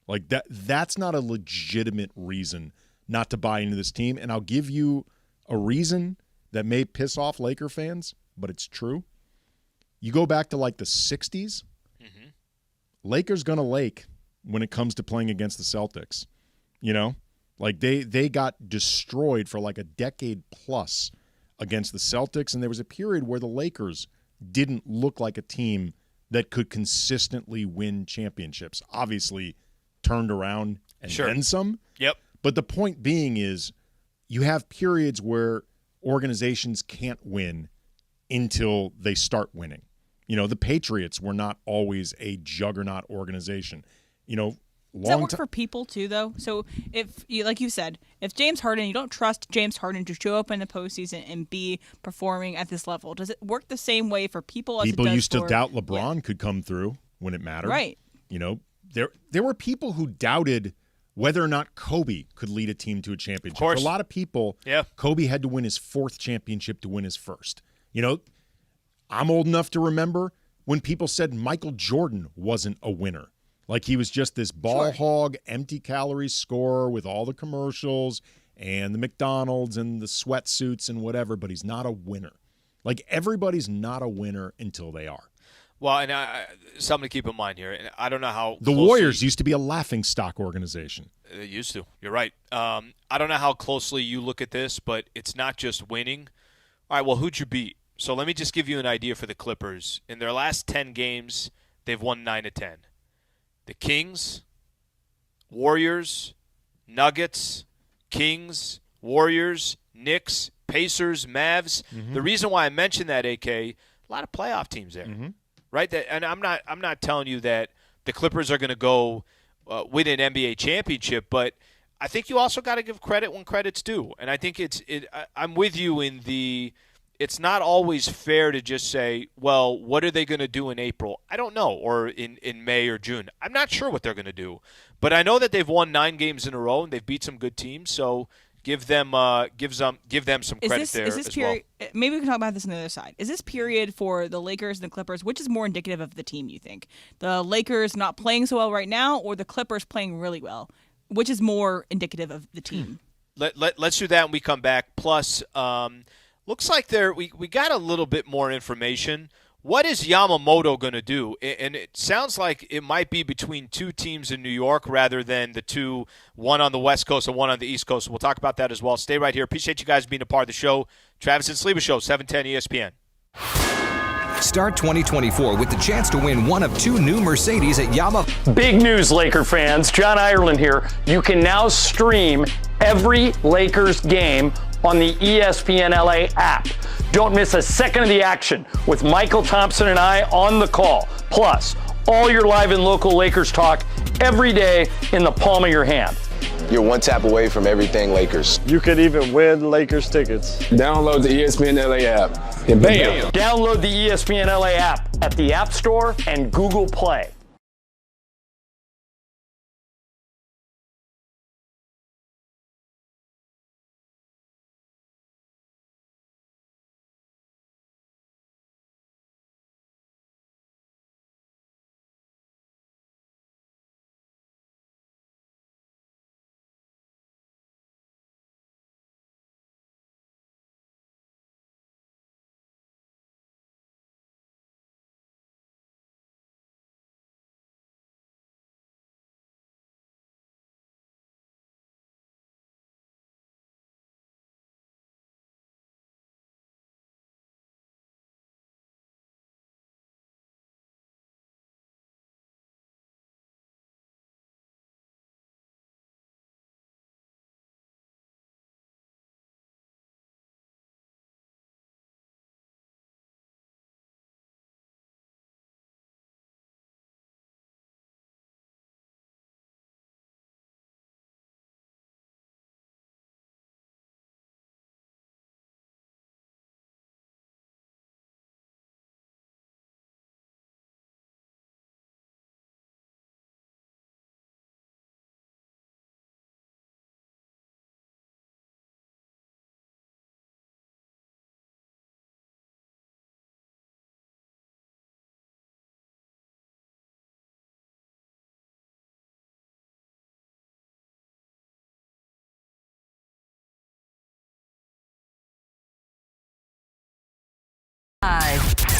Speaker 7: Like that's not a legitimate reason not to buy into this team. And I'll give you a reason that may piss off Laker fans, but it's true. You go back to like the 60s, Lakers gonna Lake when it comes to playing against the Celtics. You know? Like they got destroyed for like a decade plus against the Celtics, and there was a period where the Lakers didn't look like a team that could consistently win championships. Obviously turned around and then some.
Speaker 5: Yep.
Speaker 7: But the point being is you have periods where organizations can't win until they start winning. You know, the Patriots were not always a juggernaut organization. You know,
Speaker 8: does that work for people too, though? So if you, like you said, if James Harden, you don't trust James Harden to show up in the postseason and be performing at this level, does it work the same way for people? As
Speaker 7: people
Speaker 8: it does
Speaker 7: used to
Speaker 8: for,
Speaker 7: doubt LeBron could come through when it mattered,
Speaker 8: right?
Speaker 7: You know, there were people who doubted whether or not Kobe could lead a team to a championship. For a lot of people, Kobe had to win his 4th championship to win his 1st. You know, I'm old enough to remember when people said Michael Jordan wasn't a winner. Like he was just this ball hog, empty calories scorer with all the commercials and the McDonald's and the sweatsuits and whatever, but he's not a winner. Like everybody's not a winner until they are.
Speaker 5: Well, and something to keep in mind here, and I don't know how
Speaker 7: the Warriors used to be a laughingstock organization.
Speaker 5: They used to. You're right. I don't know how closely you look at this, but it's not just winning. All right, well, who'd you beat? So let me just give you an idea for the Clippers. In their last 10 games, they've won 9 of 10. The Kings, Warriors, Nuggets, Kings, Warriors, Knicks, Pacers, Mavs. The reason why I mentioned that, AK, a lot of playoff teams there, right? And I'm not telling you that the Clippers are going to go win an NBA championship, but I think you also got to give credit when credit's due. And I think I'm with you in the. It's not always fair to just say, well, what are they going to do in April? I don't know, or in May or June. I'm not sure what they're going to do. But I know that they've won 9 games in a row, and they've beat some good teams, so give them some credit there as
Speaker 8: period,
Speaker 5: well.
Speaker 8: Maybe we can talk about this on the other side. Is this period for the Lakers and the Clippers, which is more indicative of the team, you think? The Lakers not playing so well right now, or the Clippers playing really well? Which is more indicative of the team?
Speaker 5: Let's do that when we come back. Plus, looks like we got a little bit more information. What is Yamamoto going to do? And it sounds like it might be between 2 teams in New York rather than the 2, one on the West Coast and one on the East Coast. We'll talk about that as well. Stay right here. Appreciate you guys being a part of the show. Travis and Sliwa Show, 710 ESPN.
Speaker 19: Start 2024 with the chance to win one of 2 new Mercedes at Yamaha.
Speaker 10: Big news, Laker fans. John Ireland here. You can now stream every Lakers game on the ESPN LA app. Don't miss a second of the action with Michael Thompson and I on the call. Plus, all your live and local Lakers talk every day in the palm of your hand.
Speaker 11: You're one tap away from everything Lakers.
Speaker 12: You could even win Lakers tickets.
Speaker 11: Download the ESPN LA app and bam!
Speaker 10: Download the ESPN LA app at the App Store and Google Play.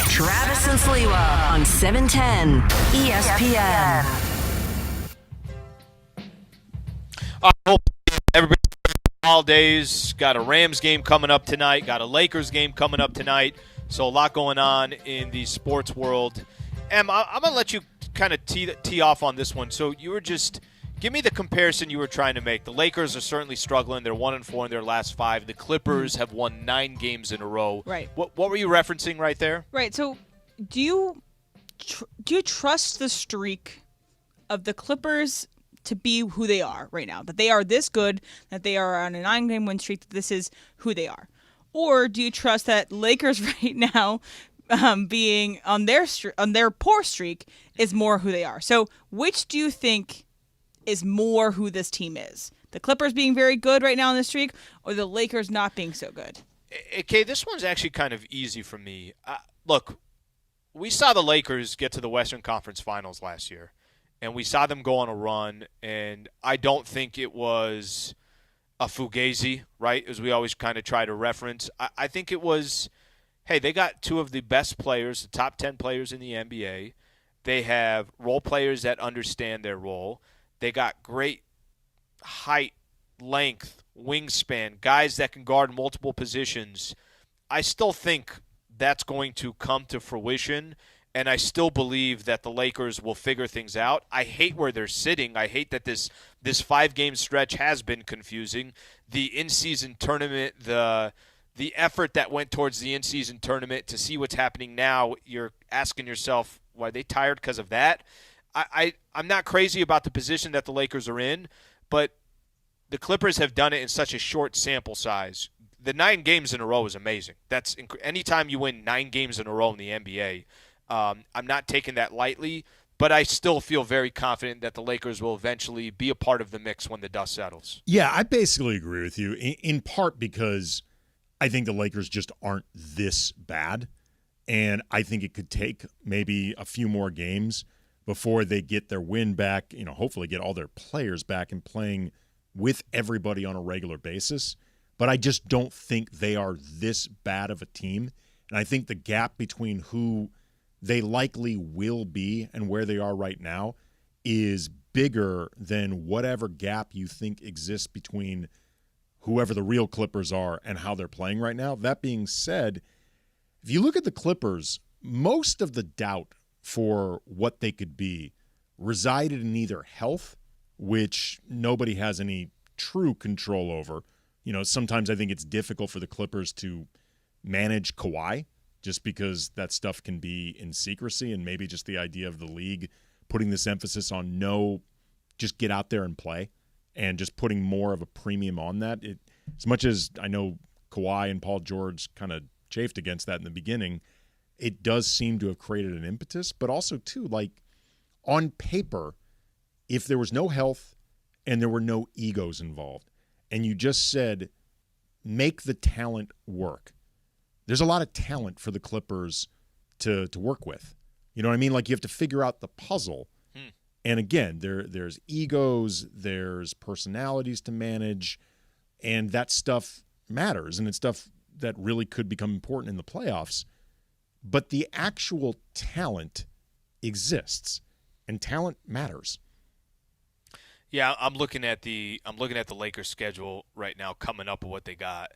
Speaker 13: Travis and Sliwa on 710 ESPN.
Speaker 5: I hope everybody holidays. Got a Rams game coming up tonight. Got a Lakers game coming up tonight. So a lot going on in the sports world. Em, I'm going to let you kind of tee off on this one. So you were just – give me the comparison you were trying to make. The Lakers are certainly struggling. They're 1-4 in their last 5. The Clippers have won 9 games in a row.
Speaker 8: Right.
Speaker 5: What were you referencing right there?
Speaker 8: Right. So do you trust the streak of the Clippers to be who they are right now? That they are this good, that they are on a 9-game win streak, that this is who they are? Or do you trust that Lakers right now being on their poor streak is more who they are? So which do you think is more who this team is? The Clippers being very good right now on the streak, or the Lakers not being so good?
Speaker 5: Okay, this one's actually kind of easy for me. Look, we saw the Lakers get to the Western Conference Finals last year, and we saw them go on a run, and I don't think it was a fugazi, right, as we always kind of try to reference. I think it was, hey, they got 2 of the best players, the top 10 players in the NBA. They have role players that understand their role. They got great height, length, wingspan, guys that can guard multiple positions. I still think that's going to come to fruition, and I still believe that the Lakers will figure things out. I hate where they're sitting. I hate that this 5-game stretch has been confusing. The in-season tournament, the effort that went towards the in-season tournament, to see what's happening now, you're asking yourself, why are they tired because of that? I'm not crazy about the position that the Lakers are in, but the Clippers have done it in such a short sample size. The 9 games in a row is amazing. That's anytime you win 9 games in a row in the NBA, I'm not taking that lightly, but I still feel very confident that the Lakers will eventually be a part of the mix when the dust settles.
Speaker 7: Yeah, I basically agree with you, in part because I think the Lakers just aren't this bad, and I think it could take maybe a few more games before they get their win back, hopefully get all their players back and playing with everybody on a regular basis. But I just don't think they are this bad of a team. And I think the gap between who they likely will be and where they are right now is bigger than whatever gap you think exists between whoever the real Clippers are and how they're playing right now. That being said, if you look at the Clippers most of the doubt for what they could be resided in either health, which nobody has any true control over. You know, sometimes I think it's difficult for the Clippers to manage Kawhi just because that stuff can be in secrecy, and maybe just the idea of the league putting this emphasis on just get out there and play and just putting more of a premium on that. As much as I know Kawhi and Paul George kind of chafed against that in the beginning, it does seem to have created an impetus. But also, too, like on paper, if there was no health and there were no egos involved, and you just said, make the talent work, there's a lot of talent for the Clippers to work with. You know what I mean? Like, you have to figure out the puzzle. And again, there's egos, there's personalities to manage, and that stuff matters, and it's stuff that really could become important in the playoffs. But the actual talent exists, and talent matters.
Speaker 5: Yeah, I'm looking at the Lakers schedule right now, coming up with what they got.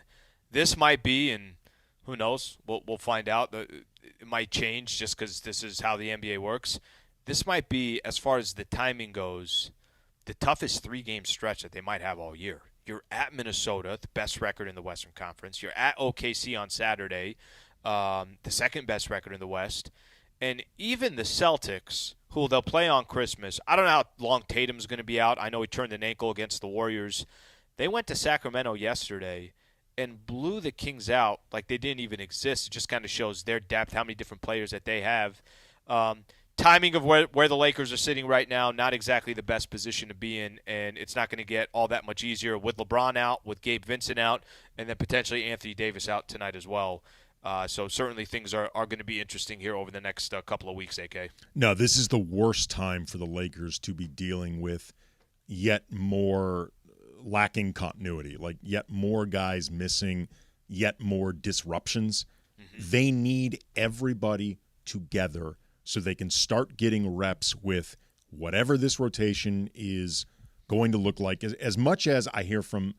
Speaker 5: This might be, and who knows? We'll find out. It might change just because this is how the NBA works. This might be, as far as the timing goes, the toughest 3-game stretch that they might have all year. You're at Minnesota, the best record in the Western Conference. You're at OKC on Saturday, the second best record in the West. And even the Celtics, who they'll play on Christmas, I don't know how long Tatum's going to be out. I know he turned an ankle against the Warriors. They went to Sacramento yesterday and blew the Kings out like they didn't even exist. It just kind of shows their depth, how many different players that they have. Timing of where the Lakers are sitting right now, not exactly the best position to be in, and it's not going to get all that much easier with LeBron out, with Gabe Vincent out, and then potentially Anthony Davis out tonight as well. So certainly things are going to be interesting here over the next couple of weeks, AK.
Speaker 7: No, this is the worst time for the Lakers to be dealing with yet more lacking continuity, like yet more guys missing, yet more disruptions. Mm-hmm. They need everybody together so they can start getting reps with whatever this rotation is going to look like. As much as I hear from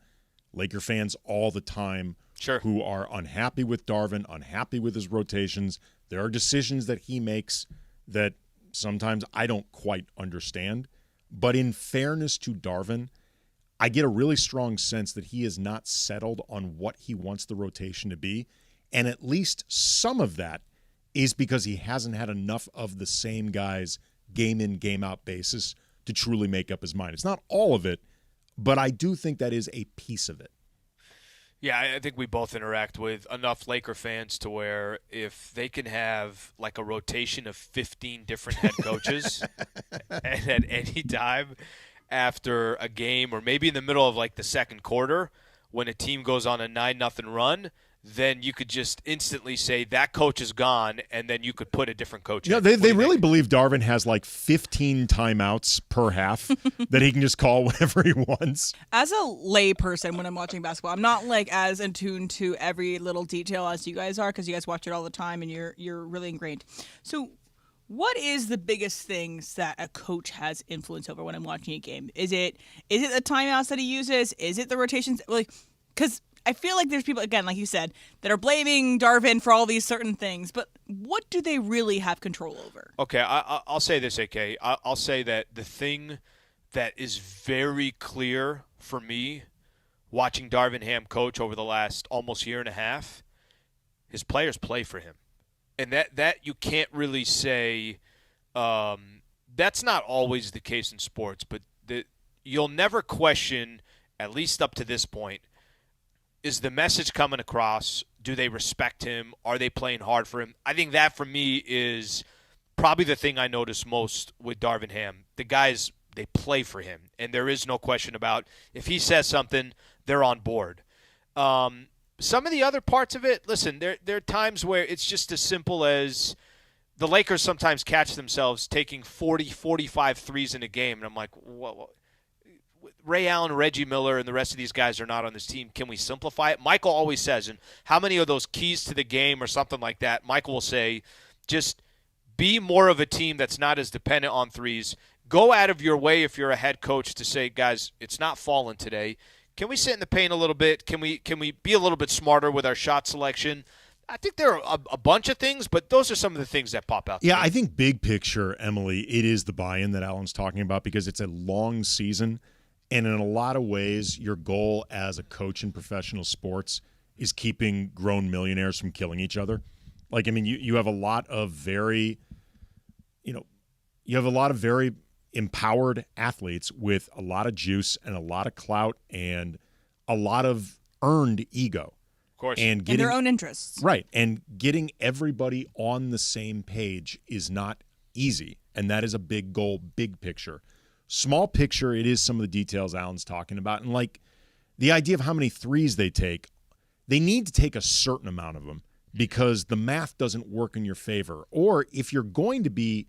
Speaker 7: Laker fans all the time who are unhappy with Darvin, unhappy with his rotations, there are decisions that he makes that sometimes I don't quite understand. But in fairness to Darvin, I get a really strong sense that he is not settled on what he wants the rotation to be. And at least some of that is because he hasn't had enough of the same guys game in, game out basis to truly make up his mind. It's not all of it, but I do think that is a piece of it.
Speaker 5: Yeah, I think we both interact with enough Laker fans to where if they can have like a rotation of 15 different head coaches and at any time after a game or maybe in the middle of like the second quarter when a team goes on a 9-0 run, then you could just instantly say that coach is gone, and then you could put a different coach in.
Speaker 7: Yeah, they really believe Darvin has like 15 timeouts per half that he can just call whenever he wants.
Speaker 8: As a lay person, when I'm watching basketball, I'm not like as in tune to every little detail as you guys are, because you guys watch it all the time and you're really ingrained. So what is the biggest things that a coach has influence over when I'm watching a game? Is it the timeouts that he uses? Is it the rotations? Like, because I feel like there's people, again, like you said, that are blaming Darvin for all these certain things, but what do they really have control over?
Speaker 5: Okay, I'll say this, AK. I'll say that the thing that is very clear for me watching Darvin Ham coach over the last almost year and a half, his players play for him. And that you can't really say that's not always the case in sports, but you'll never question, at least up to this point, is the message coming across? Do they respect him? Are they playing hard for him? I think that, for me, is probably the thing I notice most with Darvin Ham. The guys, they play for him, and there is no question about if he says something, they're on board. Some of the other parts of it, listen, there are times where it's just as simple as the Lakers sometimes catch themselves taking 40, 45 threes in a game, and I'm like, what? Ray Allen, Reggie Miller, and the rest of these guys are not on this team. Can we simplify it? Michael always says, and how many of those keys to the game or something like that, Michael will say, just be more of a team that's not as dependent on threes. Go out of your way if you're a head coach to say, guys, it's not falling today. Can we sit in the paint a little bit? Can we be a little bit smarter with our shot selection? I think there are a bunch of things, but those are some of the things that pop out.
Speaker 7: Yeah, I think big picture, Emily, it is the buy-in that Alan's talking about because it's a long season, and in a lot of ways, your goal as a coach in professional sports is keeping grown millionaires from killing each other. Like, I mean, you have a lot of very, empowered athletes with a lot of juice and a lot of clout and a lot of earned ego.
Speaker 5: Of course.
Speaker 8: And their own interests.
Speaker 7: Right. And getting everybody on the same page is not easy. And that is a big goal, big picture. Small picture, it is some of the details Alan's talking about. And like the idea of how many threes they take, they need to take a certain amount of them because the math doesn't work in your favor. Or if you're going to be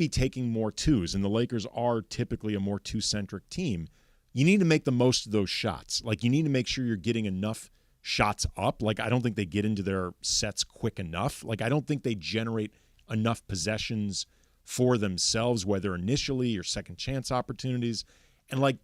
Speaker 7: taking more twos, and the Lakers are typically a more two-centric team, you need to make the most of those shots. Like you need to make sure you're getting enough shots up. Like I don't think they get into their sets quick enough. Like I don't think they generate enough possessions for themselves, whether initially or second chance opportunities. And like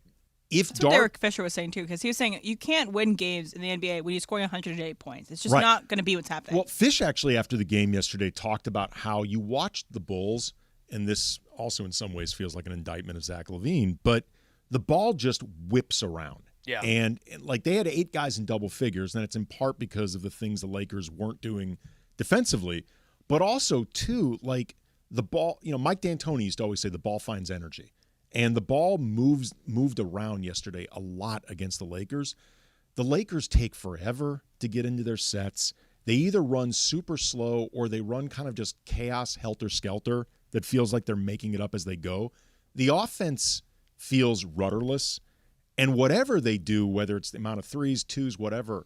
Speaker 7: if
Speaker 8: That's what Derek Fisher was saying too, because he was saying you can't win games in the NBA when you're scoring 108 points. It's just not going to be what's happening.
Speaker 7: Well, Fish actually after the game yesterday talked about how you watched the Bulls, and this also in some ways feels like an indictment of Zach LaVine, but the ball just whips around.
Speaker 5: Yeah.
Speaker 7: And like they had 8 guys in double figures, and it's in part because of the things the Lakers weren't doing defensively, but also too, like the ball, Mike D'Antoni used to always say the ball finds energy. And the ball moved around yesterday a lot against the Lakers. The Lakers take forever to get into their sets. They either run super slow or they run kind of just chaos, helter-skelter that feels like they're making it up as they go. The offense feels rudderless. And whatever they do, whether it's the amount of threes, twos, whatever,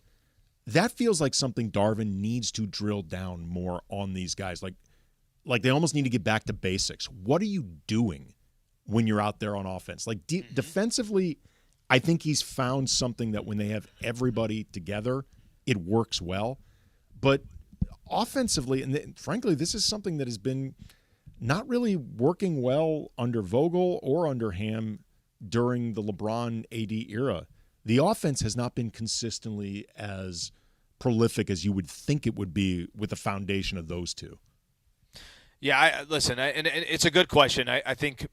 Speaker 7: that feels like something Darvin needs to drill down more on these guys. Like they almost need to get back to basics. What are you doing when you're out there on offense? Like defensively, I think he's found something that when they have everybody together, it works well. But offensively, and frankly, this is something that has been not really working well under Vogel or under Ham during the LeBron AD era. The offense has not been consistently as prolific as you would think it would be with the foundation of those two.
Speaker 5: Yeah, listen, and it's a good question. I think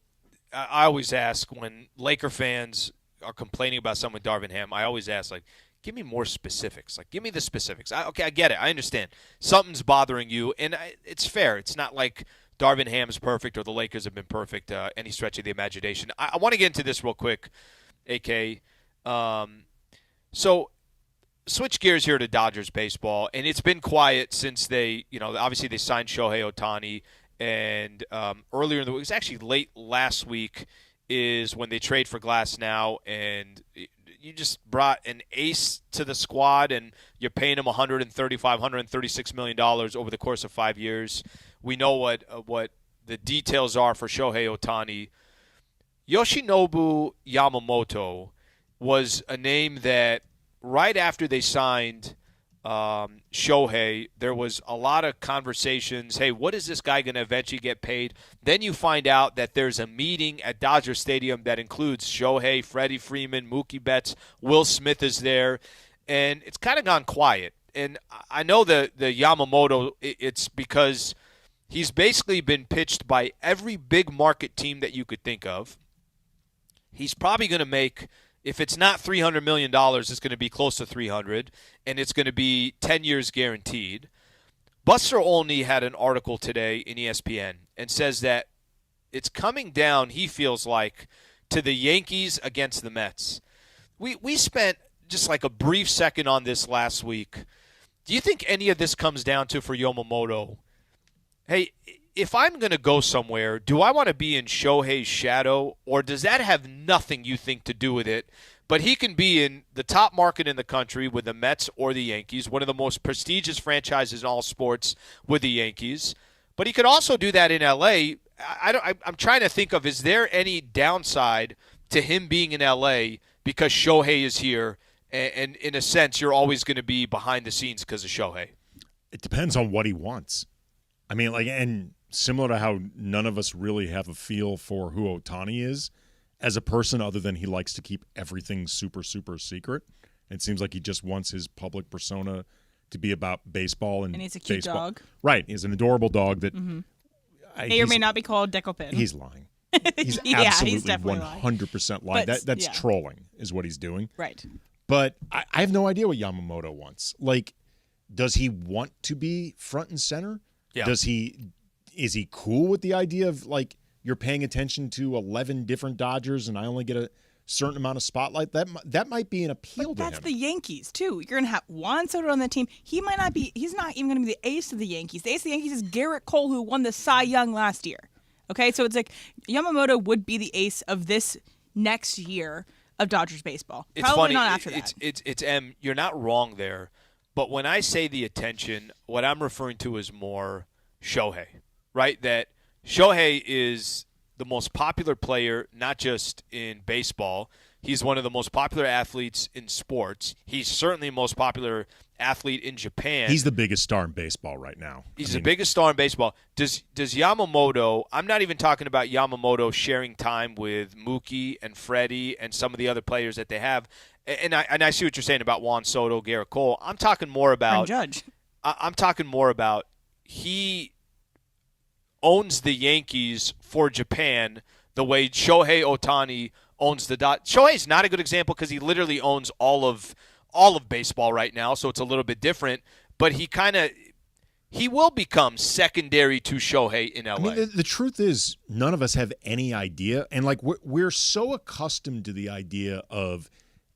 Speaker 5: I always ask when Laker fans are complaining about someone with Darvin Ham, I always ask, like, give me more specifics. Like, give me the specifics. Okay, I get it. I understand. Something's bothering you, and it's fair. It's not like Darvin Ham is perfect or the Lakers have been perfect any stretch of the imagination. I want to get into this real quick, AK. So switch gears here to Dodgers baseball, and it's been quiet since they, obviously they signed Shohei Ohtani, and earlier in the week, it was actually late last week, is when they trade for Glass now, and you just brought an ace to the squad, and you're paying him $136 million over the course of 5 years. We know what the details are for Shohei Ohtani. Yoshinobu Yamamoto was a name that right after they signed Shohei, there was a lot of conversations. Hey, what is this guy going to eventually get paid? Then you find out that there's a meeting at Dodger Stadium that includes Shohei, Freddie Freeman, Mookie Betts, Will Smith is there, and it's kind of gone quiet. And I know the Yamamoto, it's because he's basically been pitched by every big market team that you could think of. He's probably going to make, if it's not $300 million, it's going to be close to $300, and it's going to be 10 years guaranteed. Buster Olney had an article today in ESPN and says that it's coming down, he feels like, to the Yankees against the Mets. We spent just like a brief second on this last week. Do you think any of this comes down to, for Yamamoto, hey, if I'm going to go somewhere, do I want to be in Shohei's shadow, or does that have nothing, you think, to do with it? But he can be in the top market in the country with the Mets or the Yankees, one of the most prestigious franchises in all sports with the Yankees. But he could also do that in L.A. I'm trying to think of, is there any downside to him being in L.A. because Shohei is here, and in a sense, you're always going to be behind the scenes because of Shohei?
Speaker 7: It depends on what he wants. I mean, and similar to how none of us really have a feel for who Ohtani is as a person, other than he likes to keep everything super, super secret. It seems like he just wants his public persona to be about baseball and
Speaker 8: he's a cute
Speaker 7: baseball.
Speaker 8: dog.
Speaker 7: Right. He's an adorable dog that
Speaker 8: May or may not be called Decopin.
Speaker 7: He's lying. He's
Speaker 8: Yeah,
Speaker 7: absolutely
Speaker 8: he's definitely
Speaker 7: 100% lying.
Speaker 8: But,
Speaker 7: That's
Speaker 8: yeah.
Speaker 7: trolling is what he's doing.
Speaker 8: Right.
Speaker 7: But I have no idea what Yamamoto wants. Like, does he want to be front and center?
Speaker 5: Yeah.
Speaker 7: Is he cool with the idea of, like, you're paying attention to 11 different Dodgers and I only get a certain amount of spotlight? That might be an appeal to him.
Speaker 8: That's the Yankees, too. You're going to have Juan Soto on the team. He's not even going to be the ace of the Yankees. The ace of the Yankees is Garrett Cole, who won the Cy Young last year. Okay, so it's like Yamamoto would be the ace of this next year of Dodgers baseball.
Speaker 5: It's
Speaker 8: Probably
Speaker 5: funny.
Speaker 8: not after that.
Speaker 5: It's M. You're not wrong there, but when I say the attention, what I'm referring to is more Shohei, right? That Shohei is the most popular player, not just in baseball. He's one of the most popular athletes in sports. He's certainly the most popular athlete in Japan.
Speaker 7: He's the biggest star in baseball right now.
Speaker 5: He's the biggest star in baseball. Does Yamamoto – I'm not even talking about Yamamoto sharing time with Mookie and Freddie and some of the other players that they have. And I see what you're saying about Juan Soto, Garrett Cole. I'm talking more about –
Speaker 8: Judge.
Speaker 5: I'm talking more about he owns the Yankees for Japan the way Shohei Ohtani owns the Shohei's not a good example because he literally owns all of baseball right now, so it's a little bit different. But he will become secondary to Shohei in LA.
Speaker 7: I mean, the truth is, none of us have any idea, and like we're so accustomed to the idea of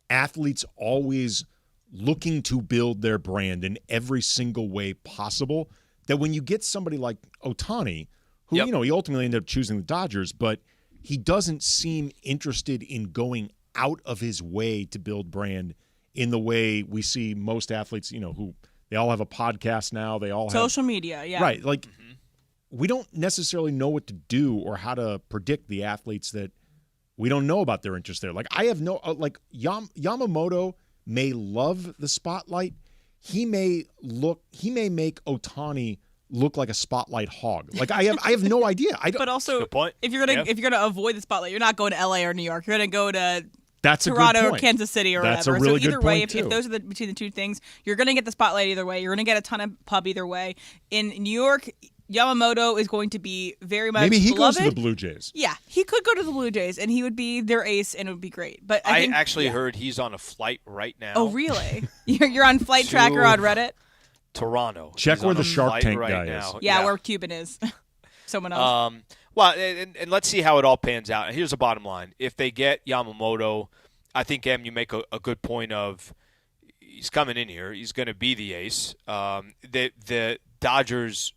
Speaker 7: athletes always looking to build their brand in every single way possible that when you get somebody like Ohtani, who he ultimately ended up choosing the Dodgers, but he doesn't seem interested in going out of his way to build brand in the way we see most athletes, who they all have a podcast now. They all have
Speaker 8: social media, yeah.
Speaker 7: Right. Like, we don't necessarily know what to do or how to predict the athletes that we don't know about their interest there. Like, I have no, Yamamoto may love the spotlight. He may make Ohtani look like a spotlight hog. Like, I have no idea.
Speaker 8: But also,
Speaker 5: good point.
Speaker 8: if you're gonna avoid the spotlight, you're not going to LA or New York. You're gonna go to
Speaker 7: That's
Speaker 8: Toronto
Speaker 7: a good
Speaker 8: or
Speaker 7: point.
Speaker 8: Kansas City or
Speaker 7: That's
Speaker 8: whatever.
Speaker 7: a really
Speaker 8: so either
Speaker 7: good
Speaker 8: way,
Speaker 7: point,
Speaker 8: if
Speaker 7: too.
Speaker 8: those are between the two things, you're gonna get the spotlight either way. You're gonna get a ton of pub either way. In New York, Yamamoto is going to be very much
Speaker 7: Maybe he
Speaker 8: beloved.
Speaker 7: goes to the Blue Jays.
Speaker 8: Yeah, he could go to the Blue Jays, and he would be their ace, and it would be great. But I think,
Speaker 5: actually heard he's on a flight right now.
Speaker 8: Oh, really? You're on Flight Tracker on Reddit?
Speaker 5: Toronto.
Speaker 7: Check
Speaker 5: He's
Speaker 7: where
Speaker 5: on
Speaker 7: the
Speaker 5: a
Speaker 7: Shark
Speaker 5: flight
Speaker 7: Tank
Speaker 5: right
Speaker 7: guy
Speaker 5: now.
Speaker 7: is.
Speaker 8: Yeah, where Cuban is. Someone else.
Speaker 5: Well, and let's see how it all pans out. Here's the bottom line. If they get Yamamoto, I think, Em, you make a good point of he's coming in here. He's going to be the ace. The Dodgers,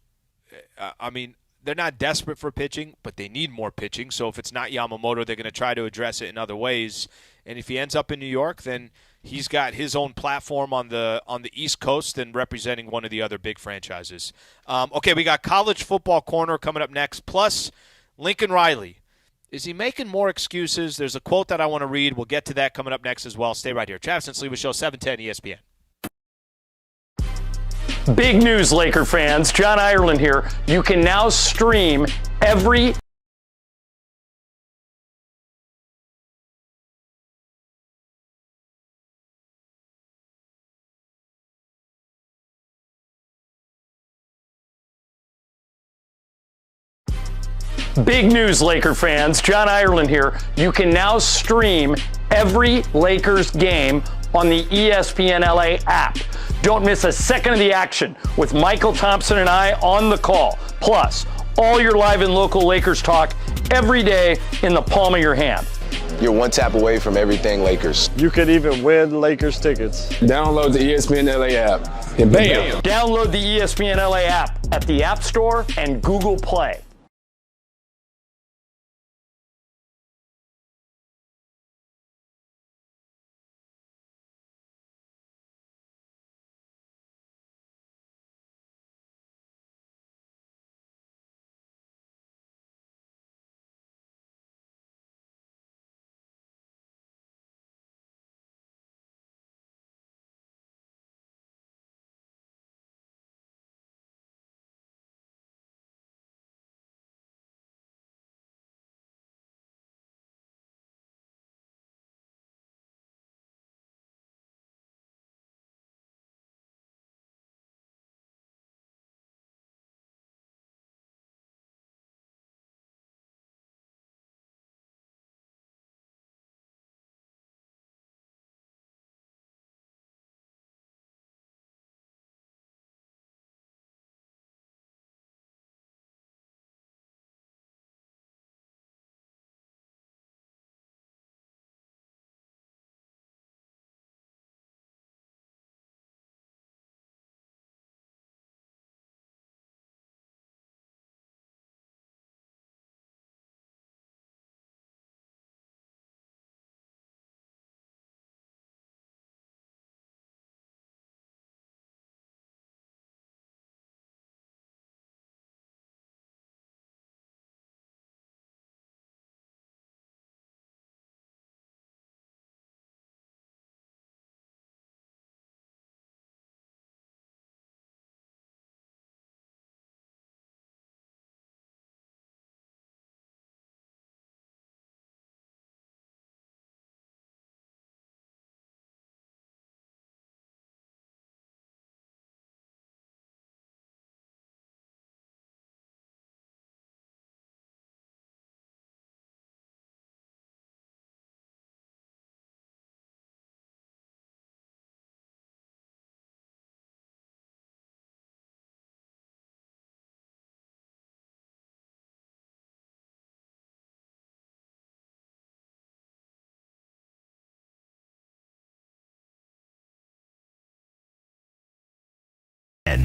Speaker 5: I mean, they're not desperate for pitching, but they need more pitching. So if it's not Yamamoto, they're going to try to address it in other ways. And if he ends up in New York, then he's got his own platform on the East Coast and representing one of the other big franchises. Okay, we got College Football Corner coming up next, plus Lincoln Riley. Is he making more excuses? There's a quote that I want to read. We'll get to that coming up next as well. Stay right here. Travis and Sliwa Show, 710 ESPN.
Speaker 10: Big news, Laker fans. John Ireland here. You can now stream every Big news, Laker fans. John Ireland here. You can now stream every Lakers game on the ESPN LA app. Don't miss a second of the action with Michael Thompson and I on the call. Plus, all your live and local Lakers talk every day in the palm of your hand.
Speaker 11: You're one tap away from everything Lakers.
Speaker 12: You could even win Lakers tickets.
Speaker 11: Download the ESPN LA app and bam!
Speaker 10: Download the ESPN LA app at the App Store and Google Play.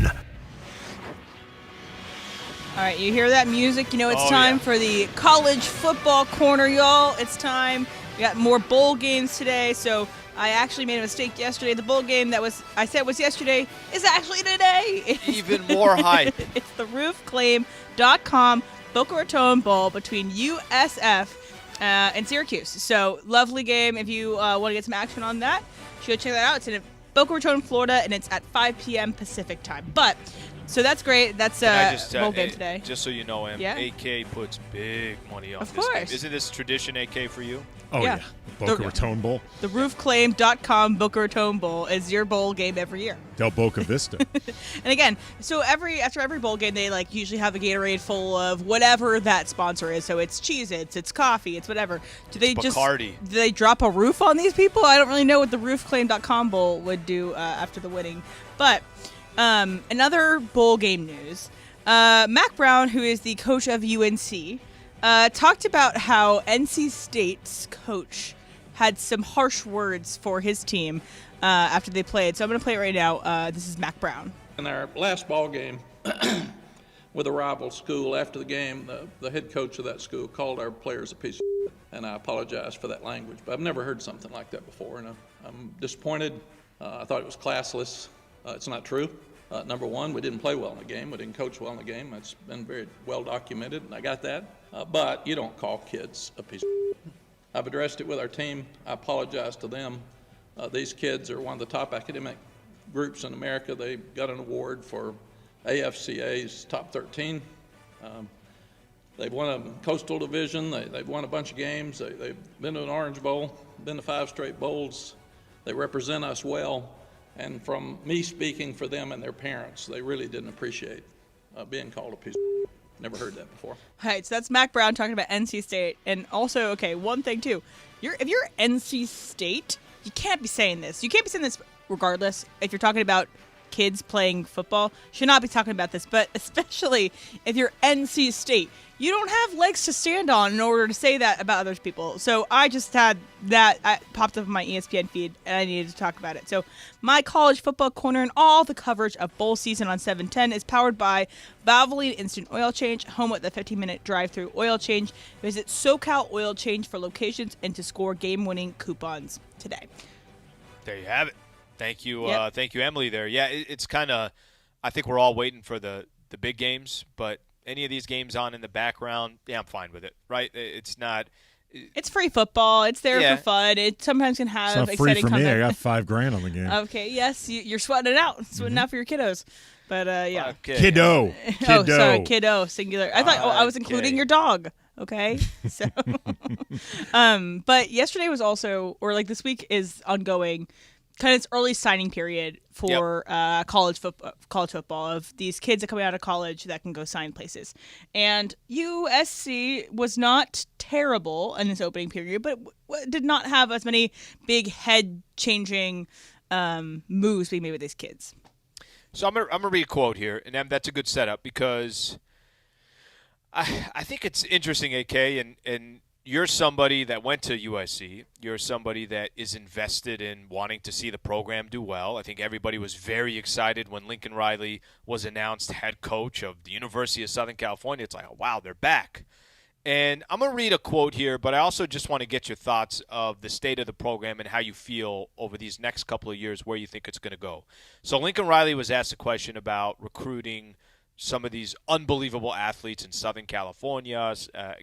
Speaker 14: 10.
Speaker 8: All right, you hear that music? You know it's
Speaker 5: Oh,
Speaker 8: time
Speaker 5: yeah.
Speaker 8: for the college football corner, y'all. It's time. We got more bowl games today, so I actually made a mistake yesterday. The bowl game I said was yesterday is actually today.
Speaker 5: Even more hype.
Speaker 8: It's the roofclaim.com Boca Raton Bowl between USF and Syracuse. So, lovely game. If you want to get some action on that, you should check that out. It's in Boca Raton, Florida, and it's at 5 p.m. Pacific time. But, so that's great. That's bowl game today.
Speaker 5: Just so you know,
Speaker 8: Yeah.
Speaker 5: AK puts big money on
Speaker 8: Of
Speaker 5: this game.
Speaker 8: course.
Speaker 5: Isn't this tradition, AK, for you?
Speaker 7: Oh,
Speaker 8: Yeah.
Speaker 7: yeah. Boca Raton Bowl.
Speaker 8: The roofclaim.com Boca Raton Bowl is your bowl game every year.
Speaker 7: Del Boca Vista.
Speaker 8: And again, so after every bowl game, they usually have a Gatorade full of whatever that sponsor is. So it's Cheez-Its, it's coffee, it's whatever. Do they drop a roof on these people? I don't really know what the roofclaim.com bowl would do after the winning. But another bowl game news. Mac Brown, who is the coach of UNC, talked about how NC State's coach had some harsh words for his team after they played. So I'm going to play it right now. This is Mac Brown.
Speaker 20: In our last ball game with a rival school, after the game, the head coach of that school called our players a piece of shit, and I apologize for that language. But I've never heard something like that before, and I'm disappointed. I thought it was classless. It's not true. Number one, we didn't play well in the game. We didn't coach well in the game. It's been very well documented, and I got that. But you don't call kids a piece of shit. I've addressed it with our team. I apologize to them. These kids are one of the top academic groups in America. They got an award for AFCA's top 13. They've won a Coastal Division. They've won a bunch of games. They've been to an Orange Bowl, been to 5 straight bowls. They represent us well. And from me speaking for them and their parents, they really didn't appreciate being called a piece of shit. Never heard that before.
Speaker 8: All right, so that's Mac Brown talking about NC State. And also, okay, one thing too. If you're NC State, you can't be saying this. You can't be saying this regardless. If you're talking about kids playing football, you should not be talking about this. But especially if you're NC State, you don't have legs to stand on in order to say that about other people. So I just had that popped up in my ESPN feed, and I needed to talk about it. So my college football corner and all the coverage of bowl season on 710 is powered by Valvoline Instant Oil Change, home with a 15-minute drive-through oil change. Visit SoCal Oil Change for locations and to score game-winning coupons today.
Speaker 5: There you have it. Thank you,
Speaker 8: Yep.
Speaker 5: thank you, Emily. There, yeah, it's kind of. I think we're all waiting for the big games, but any of these games on in the background, yeah, I'm fine with it. Right? It's not.
Speaker 8: It's free football. It's there
Speaker 5: Yeah.
Speaker 8: for fun. It sometimes can have
Speaker 7: It's not free
Speaker 8: exciting
Speaker 7: for me. I
Speaker 8: content.
Speaker 7: got $5,000 on the game.
Speaker 8: Okay, yes, you're sweating it out. Sweating out for your kiddos. But, yeah.
Speaker 5: Okay.
Speaker 7: Kiddo.
Speaker 8: Oh, sorry, kiddo, singular. I thought I was
Speaker 5: Okay.
Speaker 8: including your dog. Okay, so, but yesterday was also, or this week is ongoing, kind of its early signing period for college football of these kids that coming out of college that can go sign places. And USC was not terrible in this opening period, but did not have as many big head-changing moves being made with these kids.
Speaker 5: So I'm gonna read a quote here, and that's a good setup because I think it's interesting, AK, and you're somebody that went to USC. You're somebody that is invested in wanting to see the program do well. I think everybody was very excited when Lincoln Riley was announced head coach of the University of Southern California. It's like, oh, wow, they're back. And I'm going to read a quote here, but I also just want to get your thoughts of the state of the program and how you feel over these next couple of years, where you think it's going to go. So Lincoln Riley was asked a question about recruiting some of these unbelievable athletes in Southern California,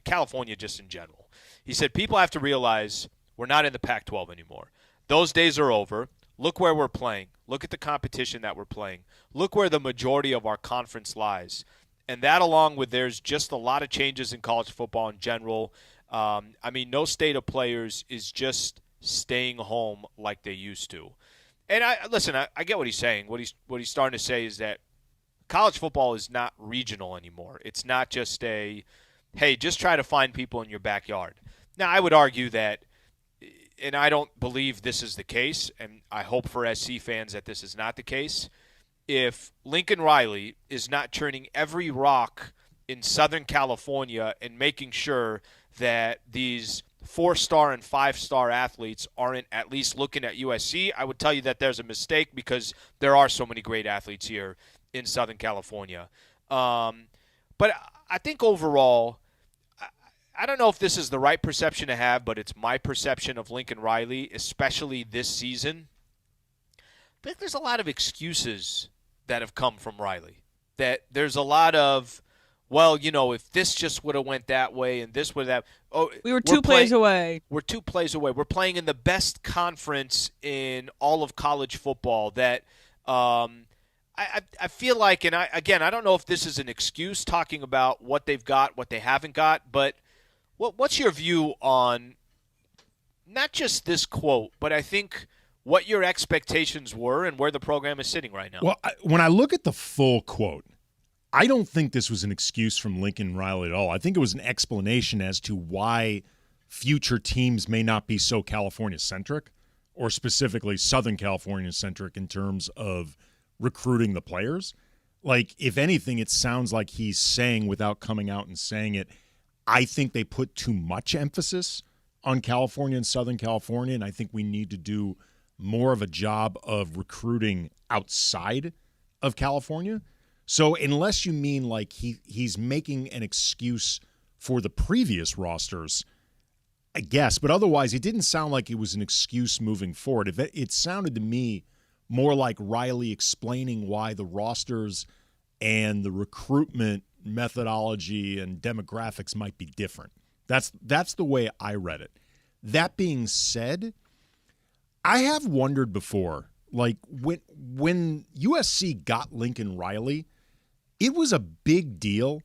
Speaker 5: California just in general. He said, people have to realize we're not in the Pac-12 anymore. Those days are over. Look where we're playing. Look at the competition that we're playing. Look where the majority of our conference lies. And that, along with there's just a lot of changes in college football in general. No state of players is just staying home like they used to. And I get what he's saying. What he's starting to say is that college football is not regional anymore. It's not just hey, just try to find people in your backyard. Now, I would argue that, and I don't believe this is the case, and I hope for SC fans that this is not the case, if Lincoln Riley is not turning every rock in Southern California and making sure that these 4-star and 5-star athletes aren't at least looking at USC, I would tell you that there's a mistake because there are so many great athletes here in Southern California. But I think overall, I don't know if this is the right perception to have, but it's my perception of Lincoln Riley, especially this season. I think there's a lot of excuses that have come from Riley. That there's a lot of, well, if this just would have went that way and this would have,
Speaker 8: we were two plays away.
Speaker 5: We're 2 plays away. We're playing in the best conference in all of college football. That I feel like, and I don't know if this is an excuse talking about what they've got, what they haven't got, but what's your view on not just this quote, but I think what your expectations were and where the program is sitting right now?
Speaker 7: Well, when I look at the full quote, I don't think this was an excuse from Lincoln Riley at all. I think it was an explanation as to why future teams may not be so California-centric, or specifically Southern California-centric in terms of recruiting the players. Like, if anything, it sounds like he's saying, without coming out and saying it, I think they put too much emphasis on California and Southern California, and I think we need to do more of a job of recruiting outside of California. So unless you mean like he's making an excuse for the previous rosters, I guess. But otherwise, it didn't sound like it was an excuse moving forward. It sounded to me more like Riley explaining why the rosters and the recruitment methodology and demographics might be different. That's the way I read it. That being said, I have wondered before, like when USC got Lincoln Riley, it was a big deal,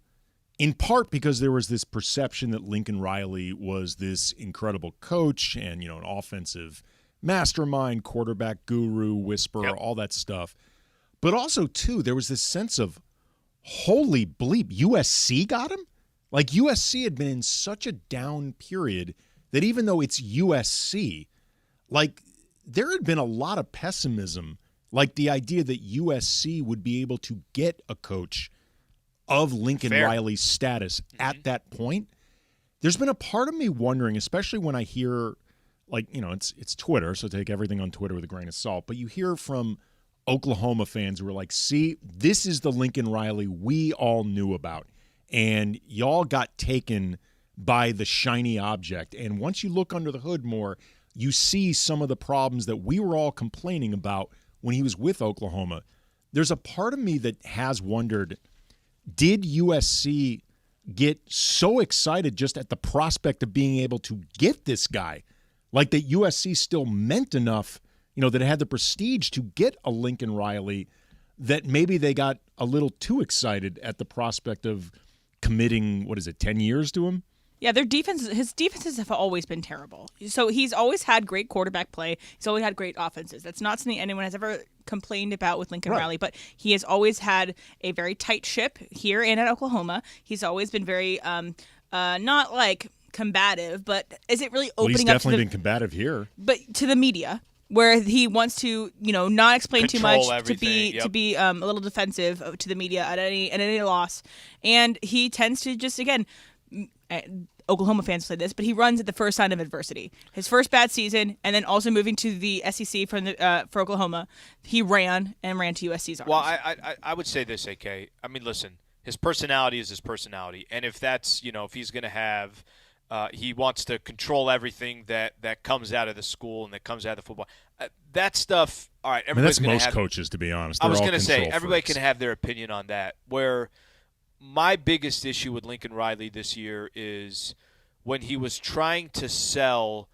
Speaker 7: in part because there was this perception that Lincoln Riley was this incredible coach and, an offensive mastermind, quarterback guru, whisperer, all that stuff. But also, too, there was this sense of, holy bleep, USC got him? Like, USC had been in such a down period that even though it's USC, like, there had been a lot of pessimism, like the idea that USC would be able to get a coach of Lincoln Riley's status at that point. There's been a part of me wondering, especially when I hear, like, it's Twitter, so take everything on Twitter with a grain of salt, but you hear from Oklahoma fans who are like, see, this is the Lincoln Riley we all knew about, and y'all got taken by the shiny object. And once you look under the hood more, you see some of the problems that we were all complaining about when he was with Oklahoma. There's a part of me that has wondered, did USC get so excited just at the prospect of being able to get this guy, like that USC still meant enough, that it had the prestige to get a Lincoln Riley, that maybe they got a little too excited at the prospect of committing, 10 years to him?
Speaker 8: Yeah, his defenses have always been terrible. So he's always had great quarterback play. He's always had great offenses. That's not something anyone has ever complained about with Lincoln Riley, but he has always had a very tight ship here and at Oklahoma. He's always been very, not like combative, but is it really opening up?
Speaker 7: He's definitely been combative here.
Speaker 8: But to the media, where he wants to, not explain too much, to be a little defensive to the media at any loss, and he tends to just, again, Oklahoma fans say this, but he runs at the first sign of adversity. His first bad season, and then also moving to the SEC for Oklahoma, he ran to USC's arms.
Speaker 5: Well, I would say this, AK. I mean, listen, his personality is his personality, and if that's if he's going to have. He wants to control everything that comes out of the school and that comes out of the football. That stuff, all right, everybody's going to have.
Speaker 7: That's most coaches, to be honest.
Speaker 5: I was going to say, everybody can have their opinion on that. Where my biggest issue with Lincoln Riley this year is when he was trying to sell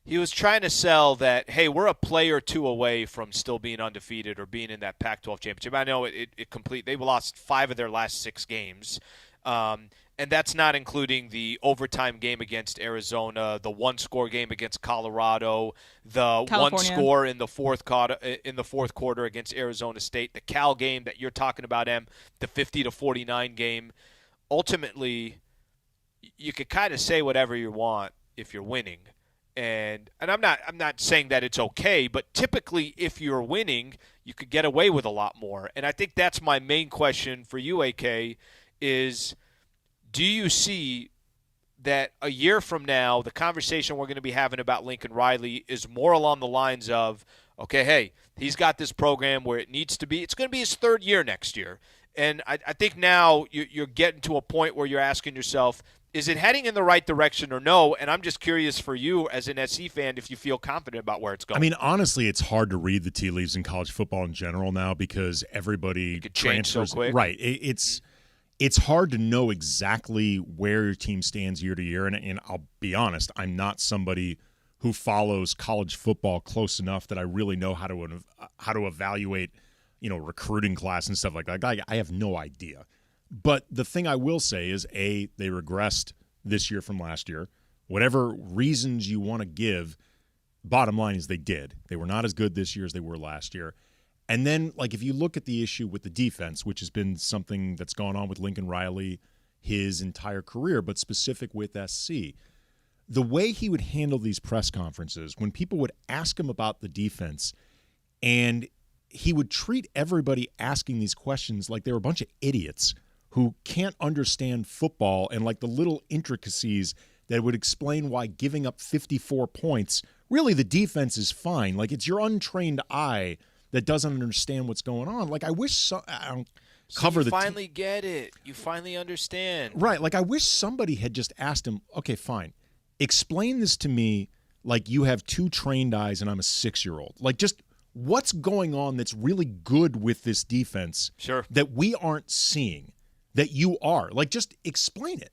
Speaker 5: that, hey, we're a play or two away from still being undefeated or being in that Pac-12 championship. I know they lost 5 of their last 6 games. And that's not including the overtime game against Arizona, the 1-score game against Colorado, the
Speaker 8: California.
Speaker 5: 1 score in the fourth quarter against Arizona State, the Cal game that you're talking about, the 50-49 game. Ultimately, you could kind of say whatever you want if you're winning. And I'm not saying that it's okay, but typically if you're winning, you could get away with a lot more. And I think that's my main question for you, AK, is do you see that a year from now, the conversation we're going to be having about Lincoln Riley is more along the lines of, Okay, hey, he's got this program where it needs to be. It's going to be his third year next year. And I think now you're getting to a point where you're asking yourself, is it heading in the right direction or no? And I'm just curious for you as an SC fan if you feel confident about where it's going.
Speaker 7: I mean, honestly, it's hard to read the tea leaves in college football in general now because everybody transfers
Speaker 5: so quick.
Speaker 7: Right. It's hard to know exactly where your team stands year to year. And I'll be honest, I'm not somebody who follows college football close enough that I really know how to evaluate, recruiting class and stuff like that. I have no idea. But the thing I will say is, A, they regressed this year from last year. Whatever reasons you want to give, bottom line is they did. They were not as good this year as they were last year. And then, if you look at the issue with the defense, which has been something that's gone on with Lincoln Riley his entire career, but specific with SC, the way he would handle these press conferences, when people would ask him about the defense, and he would treat everybody asking these questions like they were a bunch of idiots who can't understand football and the little intricacies that would explain why giving up 54 points, really the defense is fine. It's your untrained eye that doesn't understand what's going on. I wish I don't cover
Speaker 5: you
Speaker 7: the
Speaker 5: finally get it. You finally understand.
Speaker 7: Right. I wish somebody had just asked him, okay, fine, explain this to me like you have two trained eyes and I'm a 6-year-old. Just what's going on that's really good with this defense that we aren't seeing? That you are. Just explain it.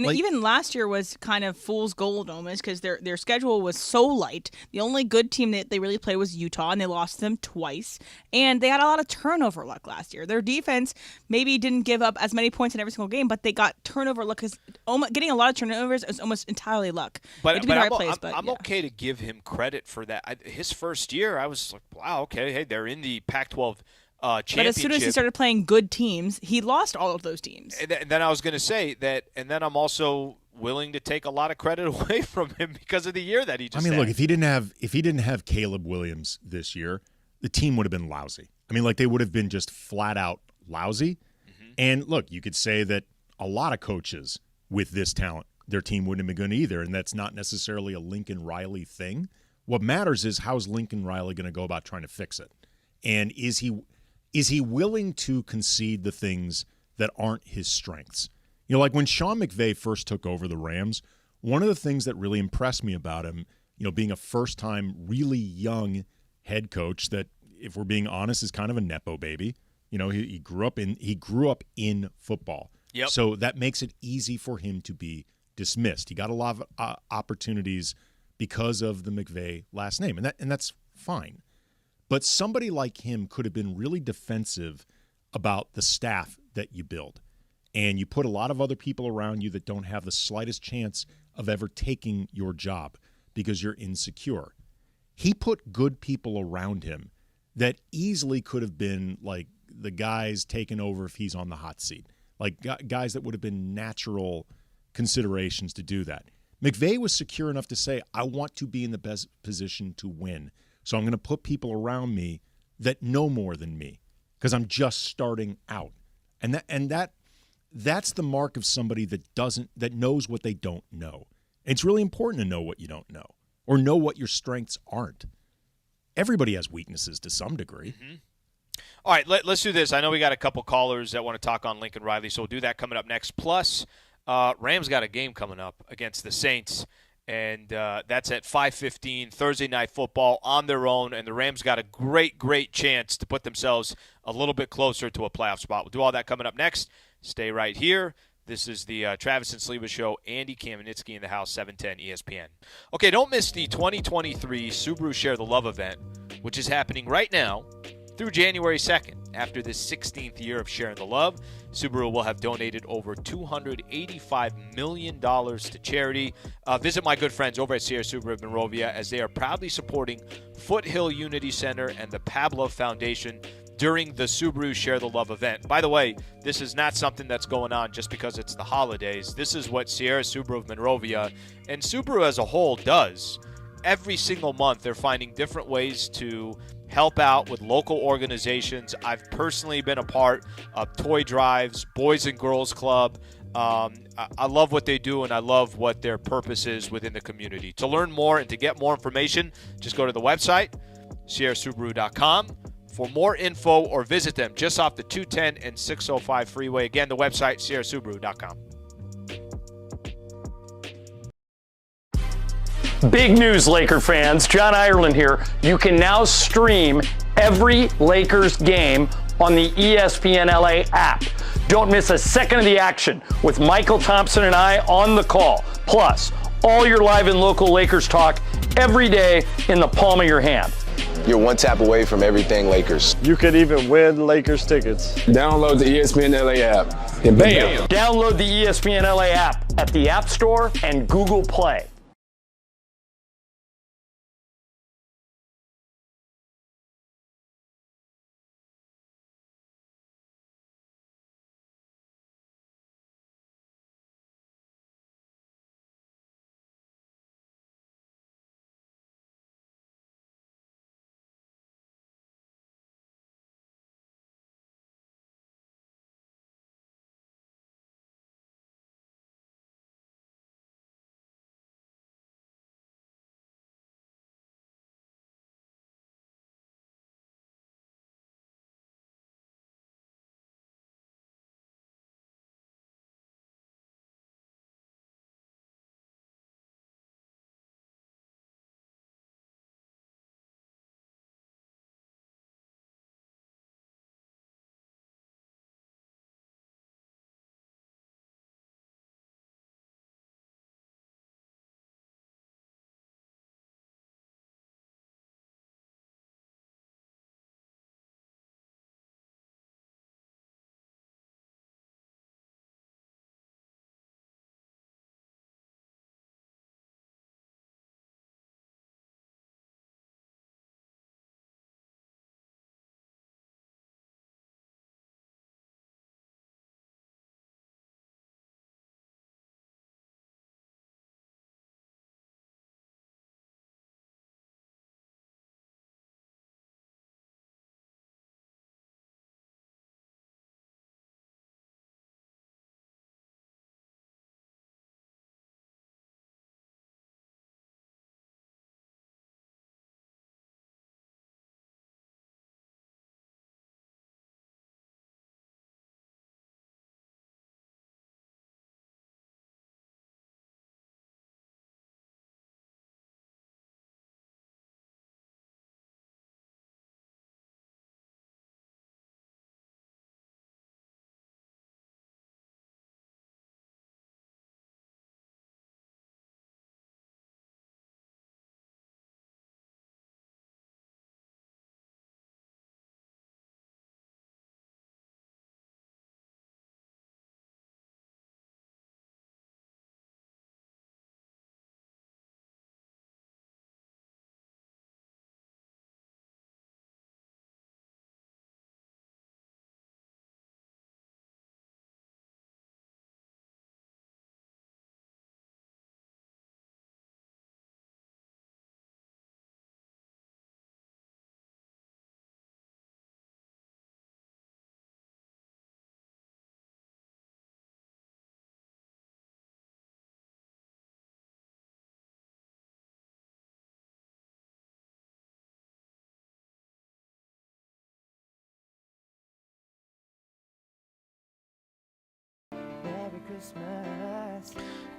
Speaker 8: Even last year was kind of fool's gold almost because their schedule was so light. The only good team that they really played was Utah, and they lost them twice. And they had a lot of turnover luck last year. Their defense maybe didn't give up as many points in every single game, but they got turnover luck because getting a lot of turnovers is almost entirely luck.
Speaker 5: But I'm okay to give him credit for that. His first year, I was like, wow, okay, hey, they're in the Pac-12 championship.
Speaker 8: But as soon as he started playing good teams, he lost all of those teams.
Speaker 5: And then I was going to say that, and then I'm also willing to take a lot of credit away from him because of the year that he just had.
Speaker 7: Look, if he didn't have Caleb Williams this year, the team would have been lousy. They would have been just flat out lousy. Mm-hmm. And look, you could say that a lot of coaches with this talent, their team wouldn't have been good either, and that's not necessarily a Lincoln Riley thing. What matters is how's Lincoln Riley going to go about trying to fix it, and is he willing to concede the things that aren't his strengths? When Sean McVay first took over the Rams, one of the things that really impressed me about him, being a first-time, really young head coach that, if we're being honest, is kind of a nepo baby. He grew up in football.
Speaker 5: Yep.
Speaker 7: So that makes it easy for him to be dismissed. He got a lot of opportunities because of the McVay last name, and that's fine. But somebody like him could have been really defensive about the staff that you build. And you put a lot of other people around you that don't have the slightest chance of ever taking your job because you're insecure. He put good people around him that easily could have been the guys taking over if he's on the hot seat. Guys that would have been natural considerations to do that. McVay was secure enough to say, I want to be in the best position to win. So I'm going to put people around me that know more than me because I'm just starting out. And that's the mark of somebody that knows what they don't know. And it's really important to know what you don't know or know what your strengths aren't. Everybody has weaknesses to some degree.
Speaker 5: Mm-hmm. All right, let's do this. I know we got a couple callers that want to talk on Lincoln Riley, so we'll do that coming up next. Plus, Rams got a game coming up against the Saints. And that's at 5:15 Thursday Night Football on their own. And the Rams got a great chance to put themselves a little bit closer to a playoff spot. We'll do all that coming up next. Stay right here. This is the Travis and Sliwa Show. Andy Kamenitsky in the house, 710 ESPN. Okay, don't miss the 2023 Subaru Share the Love event, which is happening right now through January 2nd. After this 16th year of sharing the love, Subaru will have donated over $285 million to charity. Visit my good friends over at Sierra Subaru of Monrovia as they are proudly supporting Foothill Unity Center and the Pablo Foundation during the Subaru Share the Love event. By the way, this is not something that's going on just because it's the holidays. This is what Sierra Subaru of Monrovia and Subaru as a whole does. Every single month, they're finding different ways to help out with local organizations. I've personally been a part of toy drives, Boys and Girls Club. I love what they do, and I love what their purpose is within the community. To learn more and to get more information, just go to the website, SierraSubaru.com for more info or visit them just off the 210 and 605 freeway. Again, the website, SierraSubaru.com.
Speaker 10: Big news, Laker fans. John Ireland here. You can now stream every Lakers game on the ESPN LA app. Don't miss a second of the action with Michael Thompson and I on the call. Plus, all your live and local Lakers talk every day in the palm of your hand.
Speaker 11: You're one tap away from everything Lakers.
Speaker 21: You could even win Lakers tickets.
Speaker 11: Download the ESPN LA app and bam!
Speaker 10: Download the ESPN LA app at the App Store and Google Play.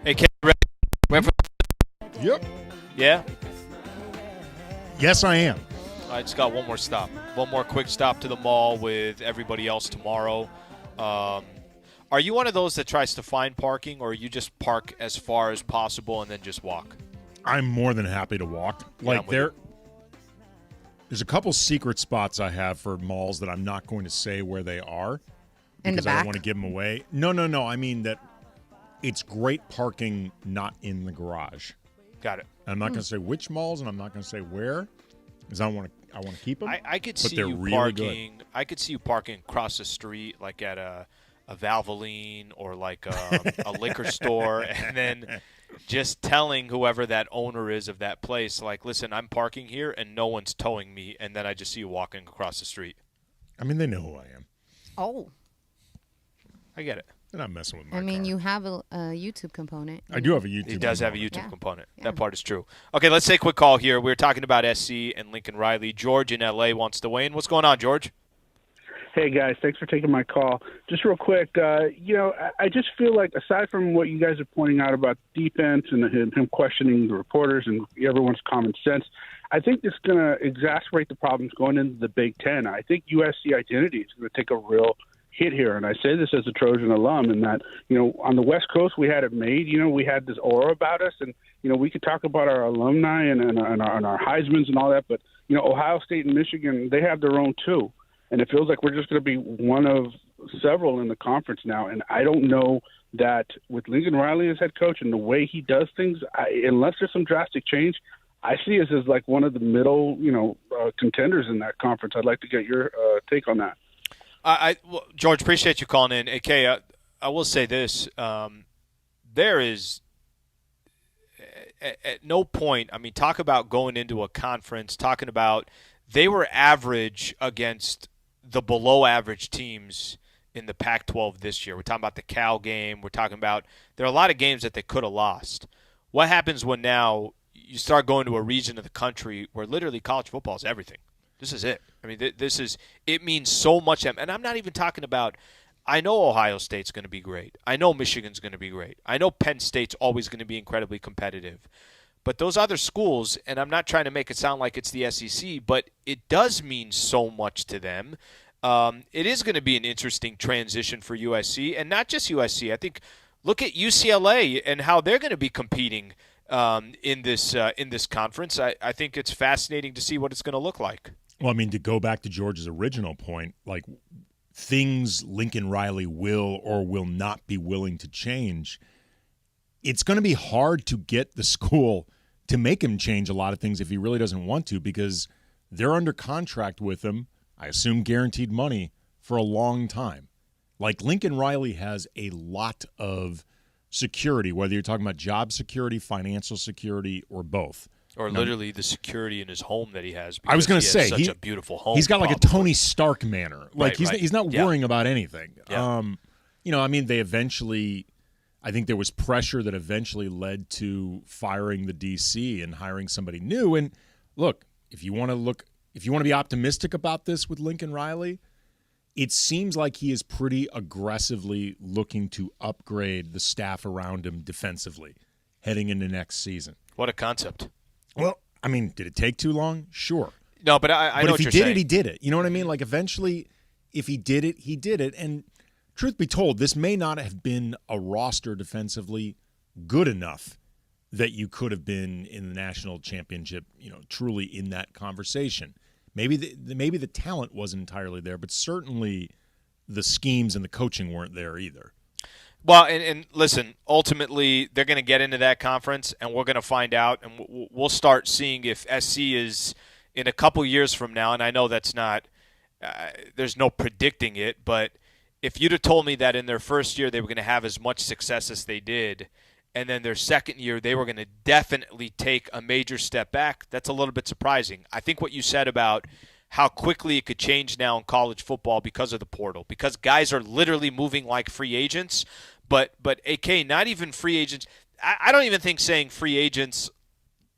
Speaker 5: Hey, Ken, ready for?
Speaker 7: Yep.
Speaker 5: Yeah?
Speaker 7: Yes, I am.
Speaker 5: I just got one more stop. One more quick stop to the mall with everybody else tomorrow. Are you one of those that tries to find parking, or you just park as far as possible and then just walk?
Speaker 7: I'm more than happy to walk. Like there's a couple secret spots I have for malls that I'm not going to say where they are
Speaker 6: In the
Speaker 7: because I
Speaker 6: back?
Speaker 7: don't want to give them away. No. I mean that it's great parking not in the garage.
Speaker 5: Got it.
Speaker 7: I'm not going to say which malls, and I'm not going to say where because I want to keep them.
Speaker 5: I could
Speaker 7: but
Speaker 5: see
Speaker 7: they're
Speaker 5: you
Speaker 7: really
Speaker 5: parking. I could see you parking across the street, like at a Valvoline or like a liquor store, and then just telling whoever that owner is of that place, like, listen, I'm parking here and no one's towing me, and then I just see you walking across the street.
Speaker 7: I mean, they know who I am.
Speaker 6: Oh.
Speaker 5: I get it.
Speaker 7: They're not messing with my
Speaker 6: I mean,
Speaker 7: car.
Speaker 6: you have a YouTube component.
Speaker 7: I do have a YouTube.
Speaker 5: He does have a
Speaker 7: component.
Speaker 5: YouTube component. That part is true. Okay, let's take a quick call here. We're talking about SC and Lincoln Riley. George in L.A. wants to weigh in. What's going on, George?
Speaker 2: Hey, guys. Thanks for taking my call. Just real quick, I just feel like aside from what you guys are pointing out about defense and him questioning the reporters and everyone's common sense, I think this is going to exacerbate the problems going into the Big Ten. I think USC identity is going to take a real hit here. And I say this as a Trojan alum in that, on the West Coast, we had it made. We had this aura about us. And, we could talk about our alumni and our Heismans and all that. But, Ohio State and Michigan, they have their own too. And it feels like we're just going to be one of several in the conference now. And I don't know that with Lincoln Riley as head coach and the way he does things, unless there's some drastic change, I see us as like one of the middle, contenders in that conference. I'd like to get your take on that.
Speaker 5: Well, George, appreciate you calling in. AK, I will say this. There is at no point, talk about going into a conference, talking about they were average against the below-average teams in the Pac-12 this year. We're talking about the Cal game. We're talking about there are a lot of games that they could have lost. What happens when now you start going to a region of the country where literally college football is everything? This is it. It means so much. And I'm not even talking about, I know Ohio State's going to be great. I know Michigan's going to be great. I know Penn State's always going to be incredibly competitive. But those other schools, and I'm not trying to make it sound like it's the SEC, but it does mean so much to them. It is going to be an interesting transition for USC, and not just USC. I think look at UCLA and how they're going to be competing in this conference. I think it's fascinating to see what it's going to look like.
Speaker 7: Well, to go back to George's original point, like things Lincoln Riley will or will not be willing to change, it's going to be hard to get the school to make him change a lot of things if he really doesn't want to, because they're under contract with him, I assume guaranteed money, for a long time. Like Lincoln Riley has a lot of security, whether you're talking about job security, financial security, or both.
Speaker 5: Or literally the security in his home that he has.
Speaker 7: I was going to say,
Speaker 5: such a beautiful home.
Speaker 7: He's got like
Speaker 5: probably.
Speaker 7: a Tony Stark manner. Like he's not worrying about anything.
Speaker 5: Yeah.
Speaker 7: They eventually, I think there was pressure that eventually led to firing the DC and hiring somebody new. And look, if you want to be optimistic about this with Lincoln Riley, it seems like he is pretty aggressively looking to upgrade the staff around him defensively heading into next season.
Speaker 5: What a concept.
Speaker 7: Well, did it take too long? Sure.
Speaker 5: No, but I know what you're saying.
Speaker 7: But if he did it, he did it. You know what I mean? Like eventually, if he did it, he did it. And truth be told, this may not have been a roster defensively good enough that you could have been in the national championship, truly in that conversation. Maybe the talent wasn't entirely there, but certainly the schemes and the coaching weren't there either.
Speaker 5: Well, and listen, ultimately they're going to get into that conference, and we're going to find out, and we'll start seeing if SC is in a couple years from now, and I know that's not there's no predicting it, but if you'd have told me that in their first year they were going to have as much success as they did, and then their second year they were going to definitely take a major step back, that's a little bit surprising. I think what you said about how quickly it could change now in college football because of the portal, because guys are literally moving like free agents, but AK, not even free agents. I don't even think saying free agents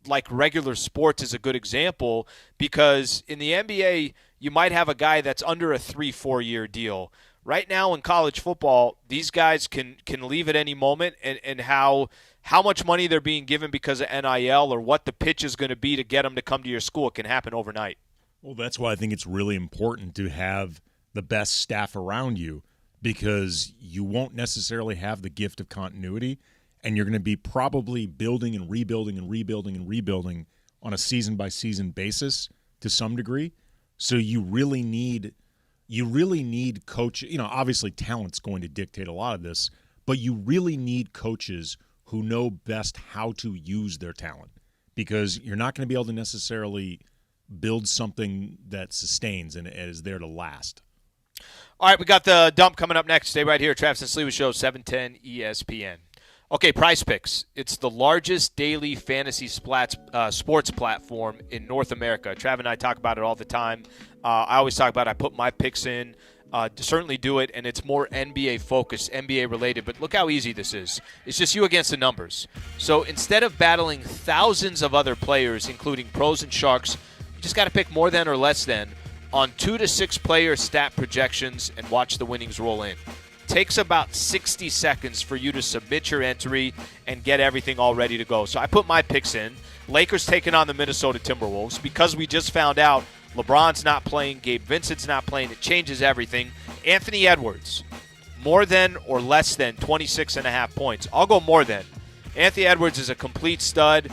Speaker 5: like regular sports is a good example, because in the NBA you might have a guy that's under a 3-4 year deal. Right now in college football, these guys can leave at any moment, and how much money they're being given because of NIL or what the pitch is going to be to get them to come to your school, it can happen overnight.
Speaker 7: Well, that's why I think it's really important to have the best staff around you, because you won't necessarily have the gift of continuity, and you're going to be probably building and rebuilding and rebuilding and rebuilding on a season-by-season basis to some degree. So you really need coach. Obviously talent's going to dictate a lot of this, but you really need coaches who know best how to use their talent, because you're not going to be able to necessarily build something that sustains and is there to last.
Speaker 5: All right, we got the dump coming up next. Stay right here. Travis and Sliwa Show, 710 ESPN. Okay, Prize Picks. It's the largest daily fantasy sports platform in North America. Trav and I talk about it all the time. I always talk about it. I put my picks in certainly do it, and it's more NBA focused, NBA related. But look how easy this is. It's just you against the numbers. So instead of battling thousands of other players, including pros and sharks, you just got to pick more than or less than on 2 to 6 player stat projections and watch the winnings roll in. Takes about 60 seconds for you to submit your entry and get everything all ready to go. So I put my picks in. Lakers taking on the Minnesota Timberwolves because we just found out LeBron's not playing, Gabe Vincent's not playing. It changes everything. Anthony Edwards, more than or less than 26.5 points. I'll go more than. Anthony Edwards is a complete stud,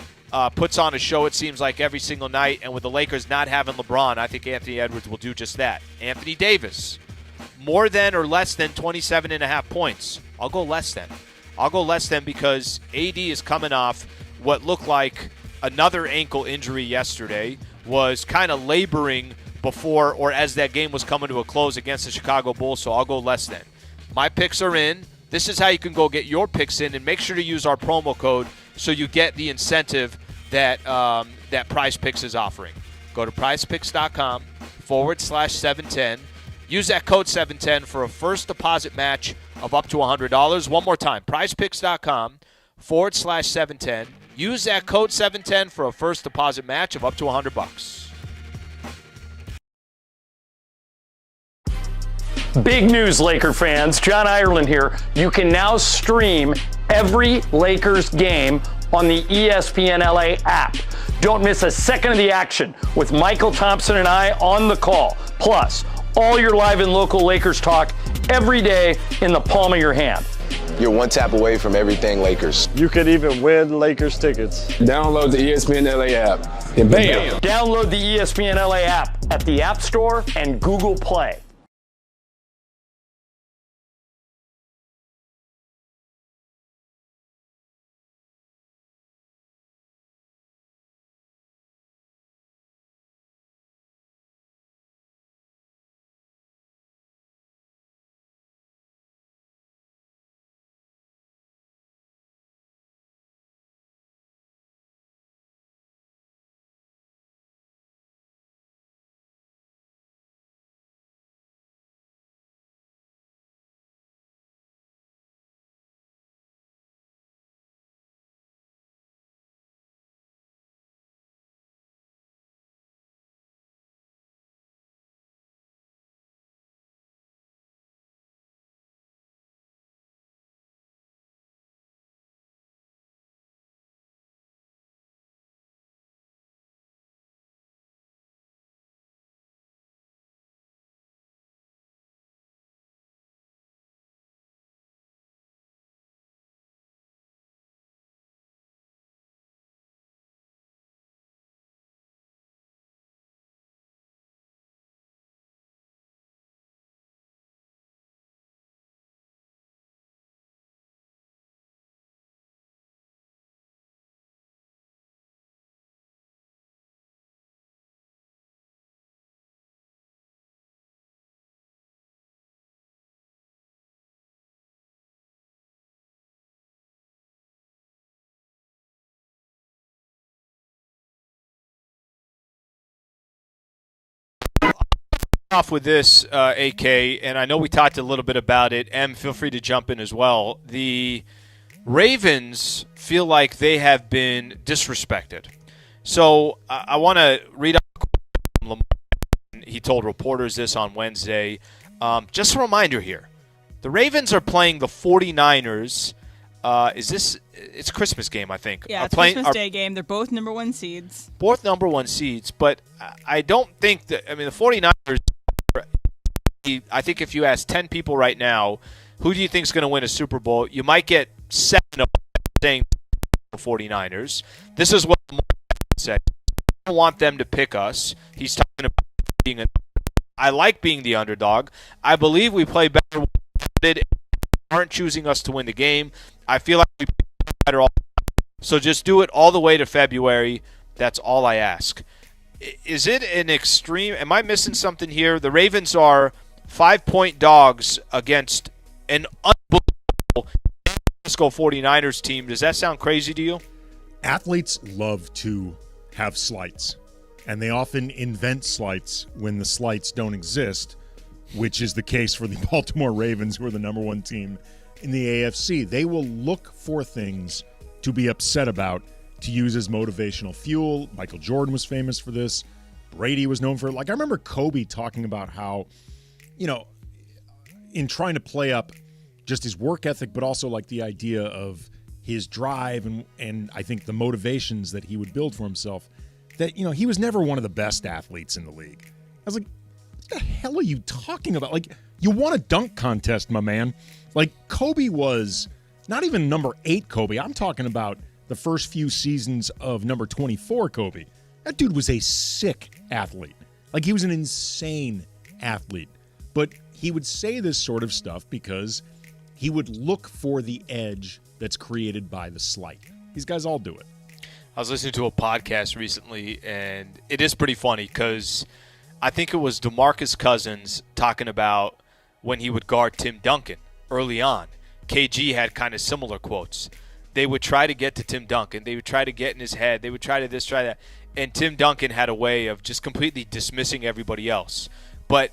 Speaker 5: puts on a show, it seems like, every single night. And with the Lakers not having LeBron, I think Anthony Edwards will do just that. Anthony Davis, more than or less than 27.5 points. I'll go less than. I'll go less than because AD is coming off what looked like another ankle injury yesterday, was kind of laboring before or as that game was coming to a close against the Chicago Bulls, so I'll go less than. My picks are in. This is how you can go get your picks in, and make sure to use our promo code so you get the incentive that that Prize Picks is offering. Go to prizepicks.com/710. Use that code 710 for a first deposit match of up to $100. One more time, prizepicks.com/710. Use that code 710 for a first deposit match of up to $100.
Speaker 10: Big news, Laker fans. John Ireland here. You can now stream every Lakers game on the ESPN LA app. Don't miss a second of the action with Michael Thompson and I on the call. Plus, all your live and local Lakers talk every day in the palm of your hand.
Speaker 11: You're one tap away from everything Lakers.
Speaker 21: You could even win Lakers tickets.
Speaker 11: Download the ESPN LA app. And bam!
Speaker 10: Download the ESPN LA app at the App Store and Google Play.
Speaker 5: Off with this, AK, and I know we talked a little bit about it. Em, feel free to jump in as well. The Ravens feel like they have been disrespected. So I want to read out Lamar. He told reporters this on Wednesday. Just a reminder here. The Ravens are playing the 49ers. It's Christmas game, I think.
Speaker 8: Yeah, it's Christmas Day game. They're both number 1 seeds.
Speaker 5: Both number 1 seeds, but I don't think that, the 49ers, I think if you ask 10 people right now, who do you think is going to win a Super Bowl, you might get 7 of them saying the 49ers. This is what Lamar said. I don't want them to pick us. He's talking about being I like being the underdog. I believe we play better when we aren't choosing us to win the game. I feel like we play better all the time. So just do it all the way to February. That's all I ask. Is it an extreme? Am I missing something here? The Ravens are 5-point dogs against an unbelievable San Francisco 49ers team. Does that sound crazy to you?
Speaker 7: Athletes love to have slights, and they often invent slights when the slights don't exist which is the case for the Baltimore Ravens, who are the number one team in the AFC. They will look for things to be upset about to use as motivational fuel. Michael Jordan was famous for this. Brady was known for it. Like, I remember Kobe talking about how, in trying to play up just his work ethic, but also like the idea of his drive and I think the motivations that he would build for himself, that, he was never one of the best athletes in the league. I was like, what the hell are you talking about? Like, you won a dunk contest, my man. Like, Kobe was not even number 8 Kobe. I'm talking about the first few seasons of number 24 Kobe. That dude was a sick athlete. Like, he was an insane athlete. But he would say this sort of stuff because he would look for the edge that's created by the slight. These guys all do it.
Speaker 5: I was listening to a podcast recently, and it is pretty funny because I think it was DeMarcus Cousins talking about when he would guard Tim Duncan early on. KG had kind of similar quotes. They would try to get to Tim Duncan. They would try to get in his head. They would try to this, try that. And Tim Duncan had a way of just completely dismissing everybody else. But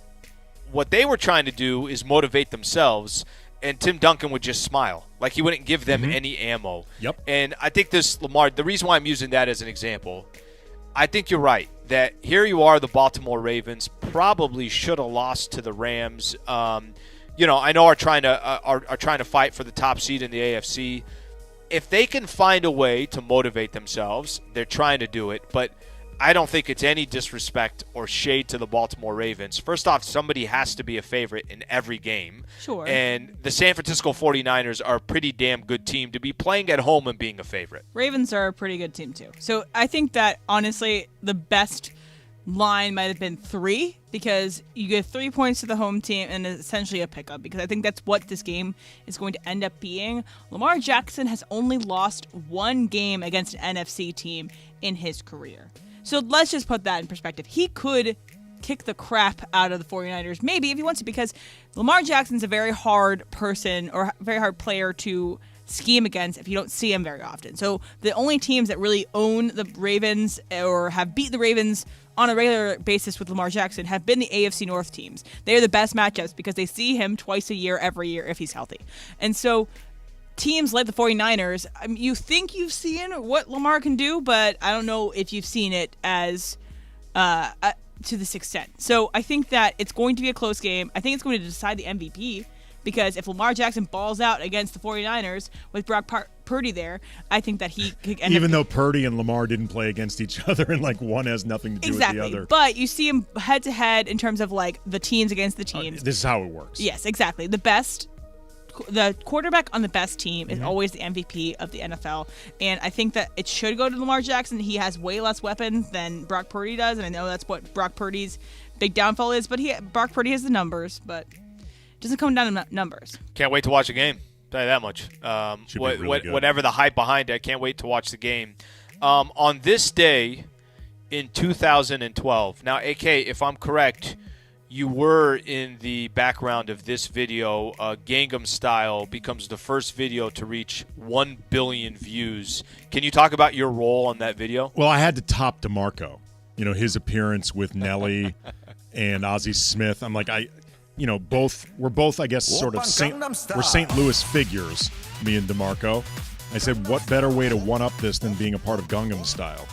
Speaker 5: what they were trying to do is motivate themselves, and Tim Duncan would just smile. Like, he wouldn't give them any ammo.
Speaker 7: Yep.
Speaker 5: And I think this, Lamar, the reason why I'm using that as an example, I think you're right, that here you are, the Baltimore Ravens, probably should have lost to the Rams. I know are trying to fight for the top seed in the AFC. If they can find a way to motivate themselves, they're trying to do it, but I don't think it's any disrespect or shade to the Baltimore Ravens. First off, somebody has to be a favorite in every game.
Speaker 8: Sure.
Speaker 5: And the San Francisco 49ers are a pretty damn good team to be playing at home and being a favorite.
Speaker 8: Ravens are a pretty good team, too. So I think that, honestly, the best line might have been 3 because you get 3 points to the home team and essentially a pickup, because I think that's what this game is going to end up being. Lamar Jackson has only lost 1 game against an NFC team in his career. So let's just put that in perspective. He could kick the crap out of the 49ers, maybe, if he wants to, because Lamar Jackson's a very hard person or very hard player to scheme against if you don't see him very often. So the only teams that really own the Ravens or have beat the Ravens on a regular basis with Lamar Jackson have been the AFC North teams. They are the best matchups because they see him twice a year, every year, if he's healthy. And so teams like the 49ers, you think you've seen what Lamar can do, but I don't know if you've seen it as to this extent. So I think that it's going to be a close game. I think it's going to decide the MVP, because if Lamar Jackson balls out against the 49ers with Brock Purdy there, I think that he could end
Speaker 7: Even though Purdy and Lamar didn't play against each other, and like one has nothing to do with the other.
Speaker 8: But you see him head to head in terms of like the teams against the teams.
Speaker 7: This is how it works.
Speaker 8: Yes, exactly. The quarterback on the best team is always the MVP of the NFL, and I think that it should go to Lamar Jackson. He has way less weapons than Brock Purdy does, and I know that's what Brock Purdy's big downfall is, but Brock Purdy has the numbers, but it doesn't come down to numbers.
Speaker 5: Can't wait to watch the game. Tell you that much. Whatever the hype behind it, I can't wait to watch the game. On this day in 2012, now, AK, if I'm correct, you were in the background of this video. Gangnam Style becomes the first video to reach 1 billion views. Can you talk about your role on that video?
Speaker 7: Well, I had to top DeMarco. His appearance with Nelly and Ozzie Smith. I'm like, we're both, I guess, sort of we're St. Louis figures, me and DeMarco. I said, what better way to one-up this than being a part of Gangnam Style?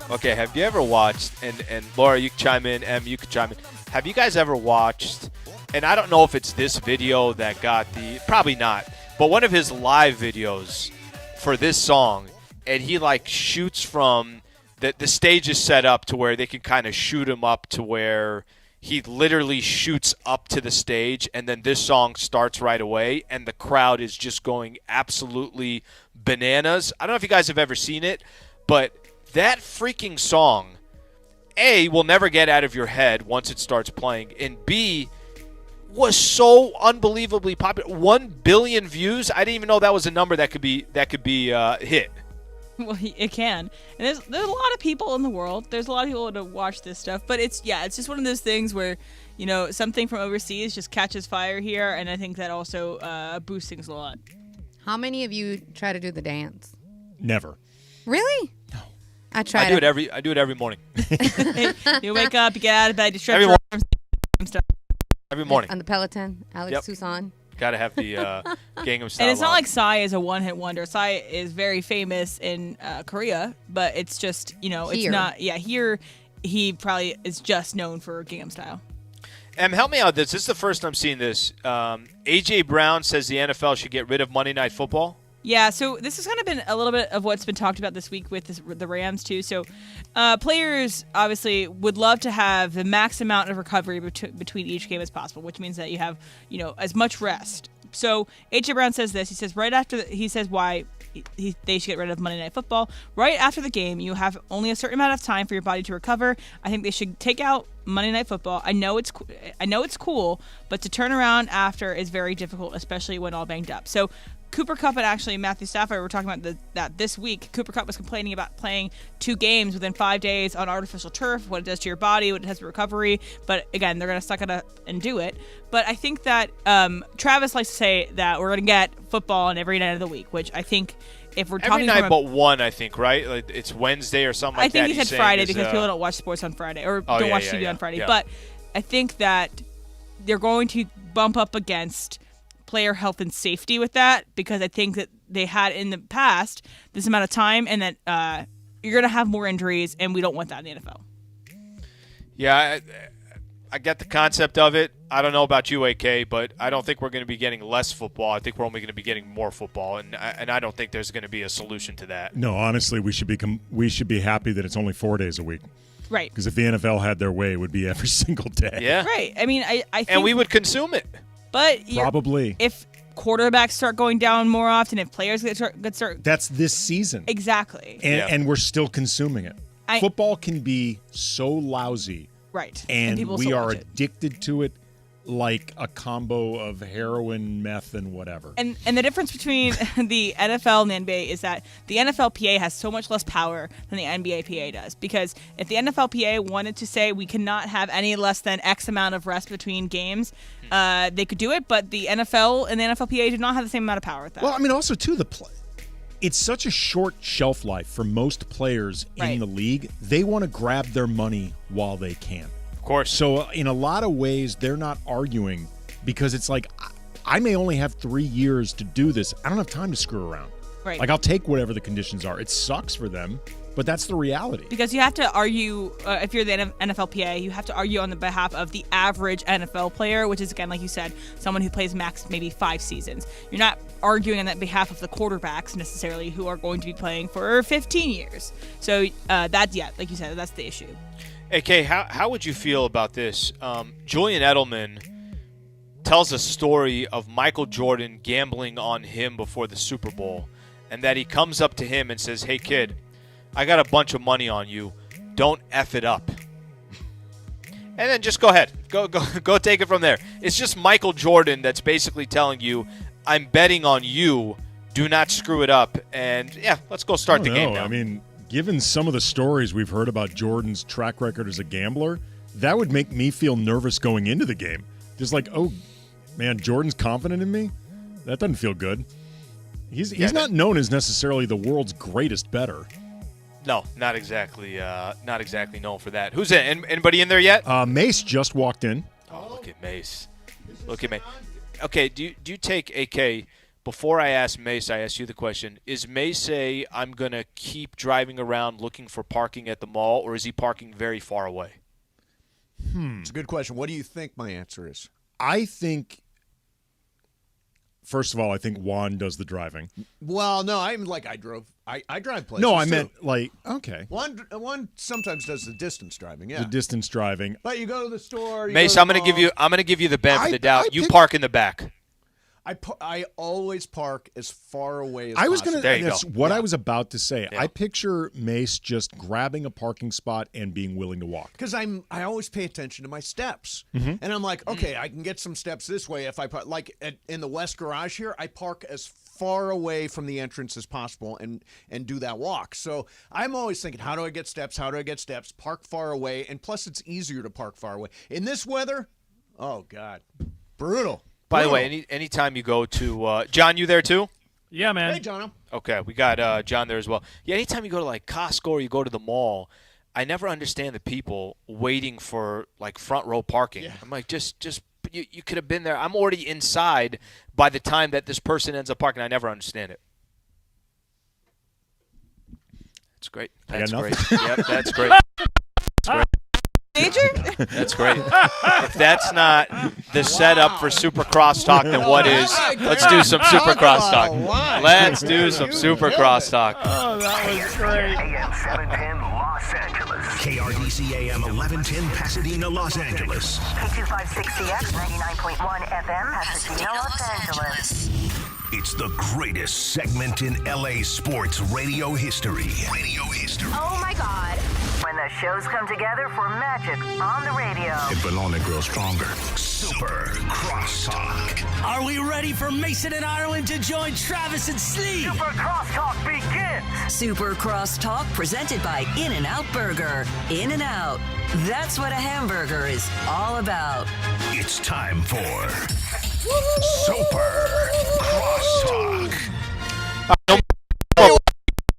Speaker 5: Okay, have you ever watched, and Laura, you can chime in, Em, you can chime in. Have you guys ever watched, and I don't know if it's this video that got probably not, but one of his live videos for this song, and he like shoots from, the stage is set up to where they can kind of shoot him up to where he literally shoots up to the stage, and then this song starts right away, and the crowd is just going absolutely bananas. I don't know if you guys have ever seen it, but that freaking song, A, will never get out of your head once it starts playing, and B, was so unbelievably popular. 1 billion views. I didn't even know that was a number that could be hit.
Speaker 8: Well, it can. And there's a lot of people in the world. There's a lot of people to watch this stuff. But it's just one of those things where, something from overseas just catches fire here, and I think that also boosts things a lot.
Speaker 6: How many of you try to do the dance?
Speaker 7: Never.
Speaker 6: Really?
Speaker 7: No.
Speaker 6: I try.
Speaker 5: I do it every morning.
Speaker 8: You wake up, you get out of bed, you stretch your arms, stuff.
Speaker 5: Every morning.
Speaker 6: On the Peloton, Alex
Speaker 5: Yep.
Speaker 6: Tucson.
Speaker 5: Got to have the Gangnam Style.
Speaker 8: And it's not
Speaker 5: on.
Speaker 8: like Psy is a one-hit wonder. Psy is very famous in Korea, but it's just, it's
Speaker 6: Here.
Speaker 8: not. Yeah, here he probably is just known for Gangnam Style.
Speaker 5: Help me out with this. This is the first time I'm seeing this. A.J. Brown says the NFL should get rid of Monday Night Football.
Speaker 8: Yeah, so this has kind of been a little bit of what's been talked about this week with the Rams, too. So players, obviously, would love to have the max amount of recovery between each game as possible, which means that you have, as much rest. So A.J. Brown says this. He says he says why they should get rid of Monday Night Football. Right after the game, you have only a certain amount of time for your body to recover. I think they should take out Monday Night Football. I know it's cool, but to turn around after is very difficult, especially when all banged up. So Cooper Kupp and actually Matthew Stafford were talking about that this week. Cooper Kupp was complaining about playing 2 games within 5 days on artificial turf, what it does to your body, what it does to recovery. But again, they're going to suck it up and do it. But I think that Travis likes to say that we're going to get football on every night of the week, which I think if we're talking
Speaker 5: every night but one, I think, right? Like it's Wednesday or something like that.
Speaker 8: I think he said Friday because people don't watch sports on Friday or don't watch TV on Friday.
Speaker 5: Yeah.
Speaker 8: But I think that they're going to bump up against player health and safety with that, because I think that they had in the past this amount of time, and that you're going to have more injuries, and we don't want that in the NFL.
Speaker 5: Yeah, I get the concept of it. I don't know about you, AK, but I don't think we're going to be getting less football. I think we're only going to be getting more football, and I don't think there's going to be a solution to that.
Speaker 7: No, honestly, we should be happy that it's only 4 days a week.
Speaker 8: Right.
Speaker 7: Because if the NFL had their way, it would be every single day.
Speaker 5: Yeah.
Speaker 8: Right. I mean, I think,
Speaker 5: and we would consume it.
Speaker 8: But
Speaker 7: probably
Speaker 8: if quarterbacks start going down more often, if players start
Speaker 7: that's this season
Speaker 8: exactly,
Speaker 7: and we're still consuming it. Football can be so lousy,
Speaker 8: right?
Speaker 7: And
Speaker 8: people
Speaker 7: we
Speaker 8: still
Speaker 7: are
Speaker 8: watch it.
Speaker 7: addicted to it like a combo of heroin, meth, and whatever.
Speaker 8: And the difference between the NFL and the NBA is that the NFLPA has so much less power than the NBAPA does. Because if the NFLPA wanted to say we cannot have any less than X amount of rest between games, they could do it. But the NFL and the NFLPA do not have the same amount of power with that.
Speaker 7: Well, I mean, also too it's such a short shelf life for most players in the league. They want to grab their money while they can.
Speaker 5: Of course.
Speaker 7: So in a lot of ways, they're not arguing because it's like, I may only have 3 years to do this. I don't have time to screw around.
Speaker 8: Right.
Speaker 7: Like, I'll take whatever the conditions are. It sucks for them, but that's the reality.
Speaker 8: Because you have to argue, if you're the NFLPA, you have to argue on the behalf of the average NFL player, which is, again, like you said, someone who plays max maybe 5 seasons. You're not arguing on that behalf of the quarterbacks necessarily, who are going to be playing for 15 years. So that's, like you said, that's the issue.
Speaker 5: AK, how would you feel about this? Julian Edelman tells a story of Michael Jordan gambling on him before the Super Bowl, and that he comes up to him and says, "Hey, kid, I got a bunch of money on you. Don't F it up." And then just go ahead. Go take it from there. It's just Michael Jordan that's basically telling you, I'm betting on you. Do not screw it up. And, yeah, let's go start the game now.
Speaker 7: I mean, given some of the stories we've heard about Jordan's track record as a gambler, that would make me feel nervous going into the game. Just like, oh, man, Jordan's confident in me? That doesn't feel good. He's not known as necessarily the world's greatest bettor.
Speaker 5: No, not exactly. Not exactly known for that. Who's in? Anybody in there yet?
Speaker 7: Mace just walked in.
Speaker 5: Oh, look at Mace. Look at Mace. Okay, do you take AK? Before I ask Mace, I ask you the question: is Mace I'm gonna keep driving around looking for parking at the mall, or is he parking very far away?
Speaker 4: It's a good question. What do you think my answer is?
Speaker 7: I think. First of all, I think Juan does the driving.
Speaker 4: Well, no, I drive places.
Speaker 7: No, I
Speaker 4: too.
Speaker 7: meant okay.
Speaker 4: One sometimes does the distance driving. Yeah,
Speaker 7: The distance driving.
Speaker 4: But you go to the store.
Speaker 5: Mace, I'm gonna give you the benefit of the doubt. You park in the back.
Speaker 4: I always park as far away as
Speaker 7: I was
Speaker 4: possible.
Speaker 7: gonna. That's what I was about to say. Yeah. I picture Mace just grabbing a parking spot and being willing to walk.
Speaker 4: Because I always pay attention to my steps, and I'm like, okay, I can get some steps this way if I park. Like in the West Garage here, I park as far away from the entrance as possible and do that walk. So I'm always thinking, how do I get steps? How do I get steps? Park far away, and plus it's easier to park far away. In this weather, oh God, brutal.
Speaker 5: By the way, anytime you go to John, you there too?
Speaker 22: Yeah, man.
Speaker 4: Hey, John.
Speaker 5: Okay, we got John there as well. Yeah, anytime you go to like Costco or you go to the mall, I never understand the people waiting for like front row parking. Yeah. I'm like, just you could have been there. I'm already inside by the time that this person ends up parking. I never understand it. That's great. That's great. Yep, that's great. That's great.
Speaker 8: Major?
Speaker 5: That's great. If that's not the setup for Super Crosstalk, then what is? Let's do some Super Crosstalk. Let's do some Super Crosstalk.
Speaker 3: Oh, that was great.
Speaker 1: AM 710 Los Angeles. KRDC AM 1110 Pasadena, Los Angeles.
Speaker 13: K256CX 99.1 FM Pasadena, Los Angeles.
Speaker 1: It's the greatest segment in LA sports radio history.
Speaker 13: Oh my God. When the shows come together for magic on the radio.
Speaker 1: It will only grow stronger. Super Crosstalk.
Speaker 3: Are we ready for Mason and Ireland to join Travis and Slee?
Speaker 13: Super Crosstalk begins. Super Crosstalk presented by In-N-Out Burger. In-N-Out. That's what a hamburger is all about.
Speaker 1: It's time for Super Crosstalk.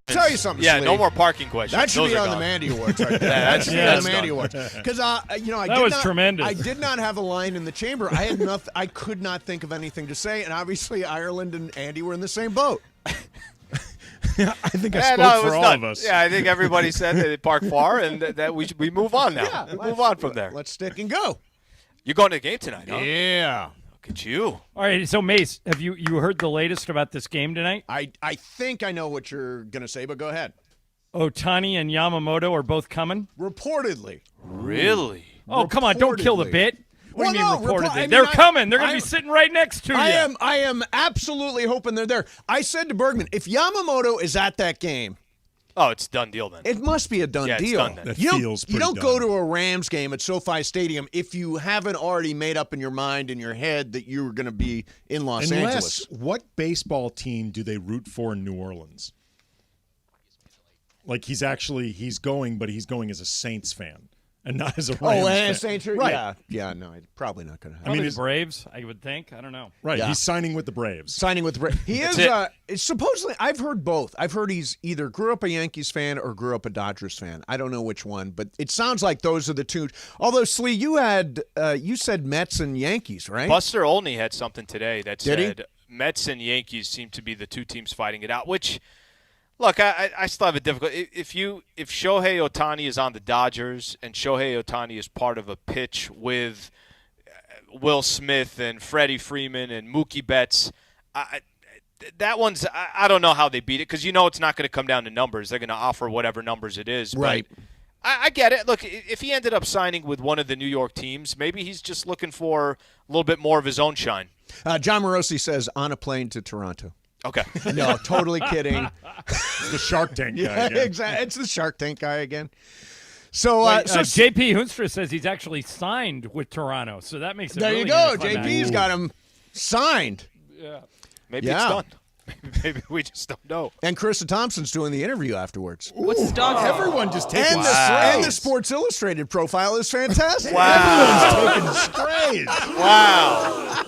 Speaker 4: Tell you something.
Speaker 5: Yeah,
Speaker 4: Slee.
Speaker 5: no more parking questions.
Speaker 4: That should
Speaker 5: Those
Speaker 4: be
Speaker 5: are
Speaker 4: on the
Speaker 5: gone.
Speaker 4: Mandy Awards. Right there.
Speaker 5: Yeah,
Speaker 4: that should be on
Speaker 5: that's
Speaker 4: the Mandy
Speaker 5: done.
Speaker 4: Awards. Because
Speaker 22: That was tremendous.
Speaker 4: I did not have a line in the chamber. I had nothing. I could not think of anything to say, and obviously Ireland and Andy were in the same boat.
Speaker 7: I think I spoke for all of us.
Speaker 5: Yeah, I think everybody said that they park far, and that we move on now.
Speaker 4: Yeah,
Speaker 5: we move on from there.
Speaker 4: Let's stick and go.
Speaker 5: You're going to the game tonight, huh?
Speaker 4: Yeah.
Speaker 5: Look at you.
Speaker 22: All right, so Mace, have you heard the latest about this game tonight?
Speaker 4: I think I know what you're going to say, but go ahead.
Speaker 22: Otani and Yamamoto are both coming?
Speaker 4: Reportedly.
Speaker 5: Really?
Speaker 22: Oh, come on, don't kill the bit. What do you mean reportedly?
Speaker 4: I mean,
Speaker 22: They're coming. They're going to be sitting right next to you.
Speaker 4: I am absolutely hoping they're there. I said to Bergman, if Yamamoto is at that game,
Speaker 5: oh, it's a done deal then.
Speaker 4: it must be a done
Speaker 5: Yeah, it's
Speaker 4: deal.
Speaker 5: done then.
Speaker 7: That
Speaker 4: You
Speaker 7: feels
Speaker 4: don't
Speaker 7: pretty
Speaker 4: go
Speaker 7: done.
Speaker 4: to a Rams game at SoFi Stadium if you haven't already made up in your mind, in your head, that you were going to be in Los Angeles.
Speaker 7: What baseball team do they root for in New Orleans? Like he's going, but he's going as a Saints fan and not as a Rams fan.
Speaker 4: Saints,
Speaker 7: right?
Speaker 4: Yeah, no, probably not going to happen.
Speaker 22: Probably the Braves, I would think. I don't know.
Speaker 7: Right,
Speaker 4: Yeah.
Speaker 7: he's signing with the Braves.
Speaker 4: Signing with the Braves. He is supposedly. I've heard both. I've heard he's either grew up a Yankees fan or grew up a Dodgers fan. I don't know which one, but it sounds like those are the two. Although Slee, you said Mets and Yankees, right?
Speaker 5: Buster Olney had something today that
Speaker 4: Did he?
Speaker 5: said Mets and Yankees seem to be the two teams fighting it out, which – look, I still have a difficult. If Shohei Ohtani is on the Dodgers and Shohei Ohtani is part of a pitch with Will Smith and Freddie Freeman and Mookie Betts, that one's I don't know how they beat it because it's not going to come down to numbers. They're going to offer whatever numbers it is.
Speaker 4: Right.
Speaker 5: But I get it. Look, if he ended up signing with one of the New York teams, maybe he's just looking for a little bit more of his own shine.
Speaker 4: John Morosi says on a plane to Toronto.
Speaker 5: Okay.
Speaker 4: No, totally kidding.
Speaker 7: It's the Shark Tank guy
Speaker 4: Yeah,
Speaker 7: again.
Speaker 4: exactly. It's the Shark Tank guy again. So,
Speaker 22: JP Hoonstra says he's actually signed with Toronto, so that makes it
Speaker 4: there
Speaker 22: really
Speaker 4: you go.
Speaker 22: a fun
Speaker 4: JP's
Speaker 22: match.
Speaker 4: got him signed.
Speaker 22: Yeah.
Speaker 5: Maybe it's done. Maybe we just don't know.
Speaker 4: And Carissa Thompson's doing the interview afterwards.
Speaker 8: What's the dog?
Speaker 7: Everyone just taking
Speaker 4: And the Sports Illustrated profile is fantastic.
Speaker 5: Wow.
Speaker 7: Everyone's taking strays.
Speaker 5: Wow.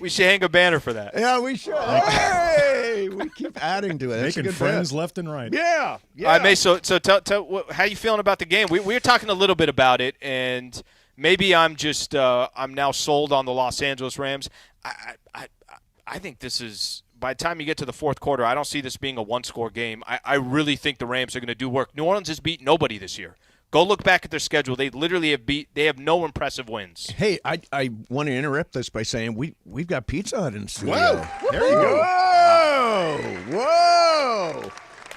Speaker 5: We should hang a banner for that.
Speaker 4: Yeah, we should. Hey, we keep adding to it. That's a
Speaker 7: Making
Speaker 4: good
Speaker 7: friends
Speaker 4: bit.
Speaker 7: left and right.
Speaker 4: Yeah.
Speaker 5: All right, May, so tell how you feeling about the game? We were talking a little bit about it, and maybe I'm just I'm now sold on the Los Angeles Rams. I think this is – by the time you get to the fourth quarter, I don't see this being a one-score game. I really think the Rams are going to do work. New Orleans has beat nobody this year. Go look back at their schedule. They literally have no impressive wins.
Speaker 4: Hey, I want to interrupt this by saying we've got Pizza Hut in the studio.
Speaker 7: Whoa. There you go.
Speaker 4: Whoa.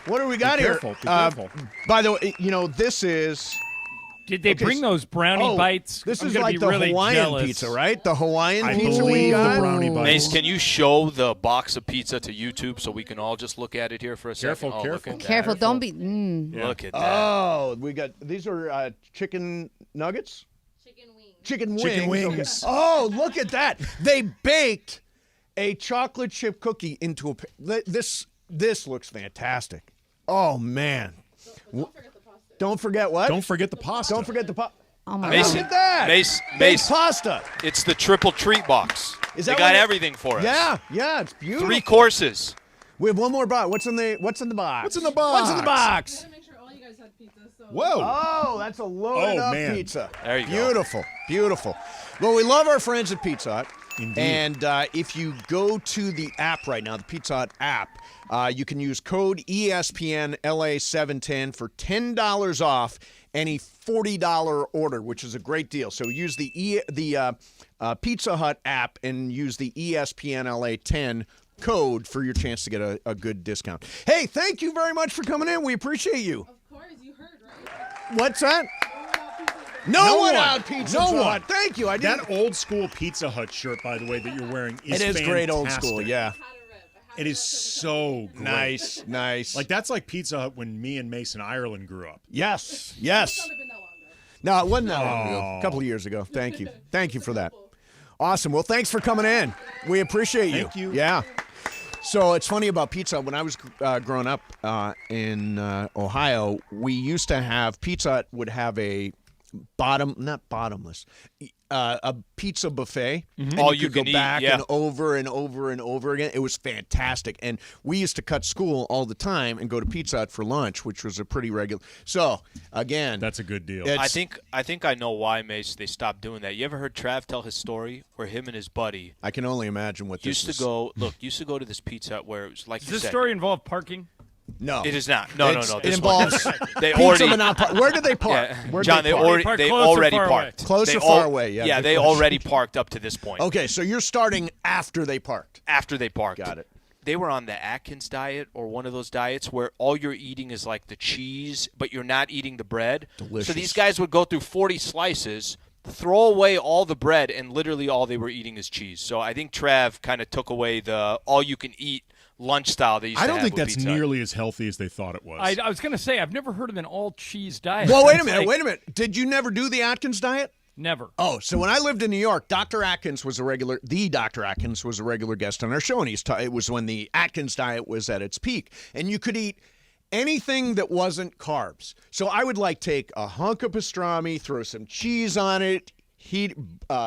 Speaker 4: What do we got
Speaker 7: Be
Speaker 4: here?
Speaker 7: careful. Be careful.
Speaker 4: By the way, this is –
Speaker 22: Did they bring those brownie bites?
Speaker 4: This
Speaker 22: I'm
Speaker 4: is
Speaker 22: gonna
Speaker 4: like
Speaker 22: be
Speaker 4: the
Speaker 22: really
Speaker 4: Hawaiian
Speaker 22: jealous.
Speaker 4: pizza, right? The Hawaiian
Speaker 7: I
Speaker 4: pizza we
Speaker 7: believe
Speaker 4: got.
Speaker 7: the brownie bites.
Speaker 5: Mace, can you show the box of pizza to YouTube so we can all just look at it here for a second?
Speaker 7: Careful,
Speaker 5: Look at that.
Speaker 6: Careful, don't be.
Speaker 5: Look at that.
Speaker 4: Oh, we got these are chicken nuggets. Chicken wings. Okay. Oh, look at that! They baked a chocolate chip cookie into a. This looks fantastic. Oh man! Don't forget what?
Speaker 7: Don't forget the pasta.
Speaker 4: Don't forget the pasta.
Speaker 6: Oh my
Speaker 5: Mace,
Speaker 6: God.
Speaker 4: Look at that!
Speaker 5: Mace,
Speaker 4: Baked pasta.
Speaker 5: It's the triple treat box.
Speaker 4: Is
Speaker 5: They
Speaker 4: that
Speaker 5: got
Speaker 4: what it-
Speaker 5: everything for us.
Speaker 4: Yeah, it's beautiful.
Speaker 5: 3 courses.
Speaker 4: We have one more box. What's in the box?
Speaker 7: What's in the box?
Speaker 4: What's in the box?
Speaker 7: Whoa.
Speaker 4: Oh, that's a loaded up
Speaker 7: man.
Speaker 4: pizza.
Speaker 5: There you go.
Speaker 4: Beautiful, beautiful. Well, we love our friends at Pizza Hut.
Speaker 7: Indeed.
Speaker 4: And if you go to the app right now, the Pizza Hut app, you can use code ESPN LA710 for $10 off any $40 order, which is a great deal. So use the Pizza Hut app and use the ESPN LA10 code for your chance to get a good discount. Hey, thank you very much for coming in. We appreciate you.
Speaker 8: Of course, you heard, right?
Speaker 4: What's that? No one out pizza.
Speaker 7: No
Speaker 4: Hut.
Speaker 7: one.
Speaker 4: Thank you. I did.
Speaker 7: That old school Pizza Hut shirt, by the way, that you're wearing is
Speaker 4: It is
Speaker 7: fantastic.
Speaker 4: great old school. Yeah.
Speaker 7: It is so great.
Speaker 4: Nice, nice.
Speaker 7: Like, that's like Pizza Hut when me and Mason Ireland grew up.
Speaker 4: Yes, yes. No, it wasn't that long ago. A couple of years ago. Thank you. Thank you for that. Awesome. Well, thanks for coming in. We appreciate you.
Speaker 7: Thank you.
Speaker 4: Yeah. So it's funny about pizza. When I was growing up in Ohio, we used to have Pizza Hut would have a a pizza buffet. And
Speaker 5: All
Speaker 4: you
Speaker 5: you
Speaker 4: could
Speaker 5: can
Speaker 4: go
Speaker 5: eat,
Speaker 4: back
Speaker 5: yeah.
Speaker 4: and over and over and over again. It was fantastic. And we used to cut school all the time and go to Pizza Hut for lunch, which was a pretty regular. So, again.
Speaker 7: That's a good deal.
Speaker 5: I think I know why, Mace, they stopped doing that. You ever heard Trav tell his story where him and his buddy
Speaker 4: I can only imagine what this
Speaker 5: used to go to this Pizza Hut where it was like
Speaker 22: Does
Speaker 5: you
Speaker 22: this
Speaker 5: said.
Speaker 22: story involve parking?
Speaker 4: No.
Speaker 5: It is not. No.
Speaker 4: It
Speaker 5: This
Speaker 4: involves
Speaker 5: one, they
Speaker 4: pizza
Speaker 5: already.
Speaker 4: but not park. Where did they park?
Speaker 5: Yeah.
Speaker 4: Where'd
Speaker 5: John,
Speaker 4: they park?
Speaker 5: they
Speaker 22: Close or
Speaker 5: already
Speaker 22: far
Speaker 5: parked.
Speaker 22: away?
Speaker 4: Close
Speaker 5: They
Speaker 4: or far away? Yeah,
Speaker 5: Yeah,
Speaker 4: good
Speaker 5: they
Speaker 4: question.
Speaker 5: already parked up to this point.
Speaker 4: Okay, so you're starting after they parked.
Speaker 5: After they parked.
Speaker 4: Got it.
Speaker 5: They were on the Atkins diet or one of those diets where all you're eating is like the cheese, but you're not eating the bread.
Speaker 4: Delicious.
Speaker 5: So these guys would go through 40 slices, throw away all the bread, and literally all they were eating is cheese. So I think Trav kind of took away the all-you-can-eat lunch style they used
Speaker 7: I
Speaker 5: to
Speaker 7: don't
Speaker 5: have
Speaker 7: think
Speaker 5: with
Speaker 7: that's
Speaker 5: Pizza Hut.
Speaker 7: nearly as healthy as they thought it was.
Speaker 22: I was going to say, I've never heard of an all-cheese diet.
Speaker 4: Well, wait a
Speaker 22: It's like-
Speaker 4: minute. Did you never do the Atkins diet?
Speaker 22: Never.
Speaker 4: Oh, so when I lived in New York, Dr. Atkins was a regular guest on our show, and it was when the Atkins diet was at its peak, and you could eat anything that wasn't carbs. So I would take a hunk of pastrami, throw some cheese on it,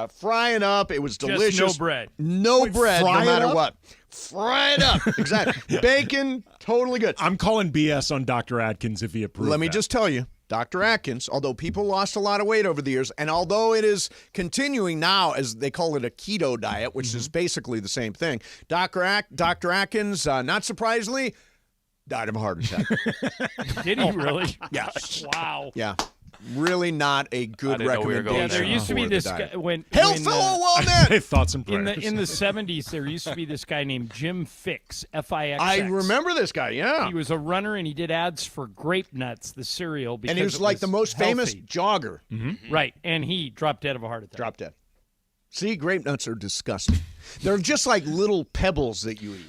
Speaker 4: fry it up. It was delicious.
Speaker 22: Just no bread.
Speaker 4: No bread, no
Speaker 7: fry it
Speaker 4: matter
Speaker 7: up?
Speaker 4: what. Fry it up. Exactly. Bacon, totally good.
Speaker 7: I'm calling BS on Dr. Atkins if he approves.
Speaker 4: Let me
Speaker 7: that.
Speaker 4: just tell you, Dr. Atkins, although people lost a lot of weight over the years, and although it is continuing now, as they call it a keto diet, which is basically the same thing, Dr. Atkins, not surprisingly, died of a heart attack.
Speaker 22: Did he really?
Speaker 4: Yeah.
Speaker 22: Wow.
Speaker 4: Yeah. Really not a good
Speaker 5: didn't know we were going
Speaker 4: recommendation.
Speaker 22: Yeah, there used to be
Speaker 4: for the
Speaker 22: this
Speaker 4: diet.
Speaker 22: guy when
Speaker 4: Hail
Speaker 22: when,
Speaker 4: fellow Walnut!
Speaker 7: Thoughts and prayers.
Speaker 22: in the 70s, there used to be this guy named Jim Fix, F-I-X.
Speaker 4: I remember this guy, yeah.
Speaker 22: He was a runner, and he did ads for Grape Nuts, the cereal. Because
Speaker 4: And he was
Speaker 22: it
Speaker 4: like the most famous
Speaker 22: healthy.
Speaker 4: jogger.
Speaker 22: Right, and he dropped dead of a heart attack.
Speaker 4: Dropped dead. See, grape nuts are disgusting. They're just like little pebbles that you eat.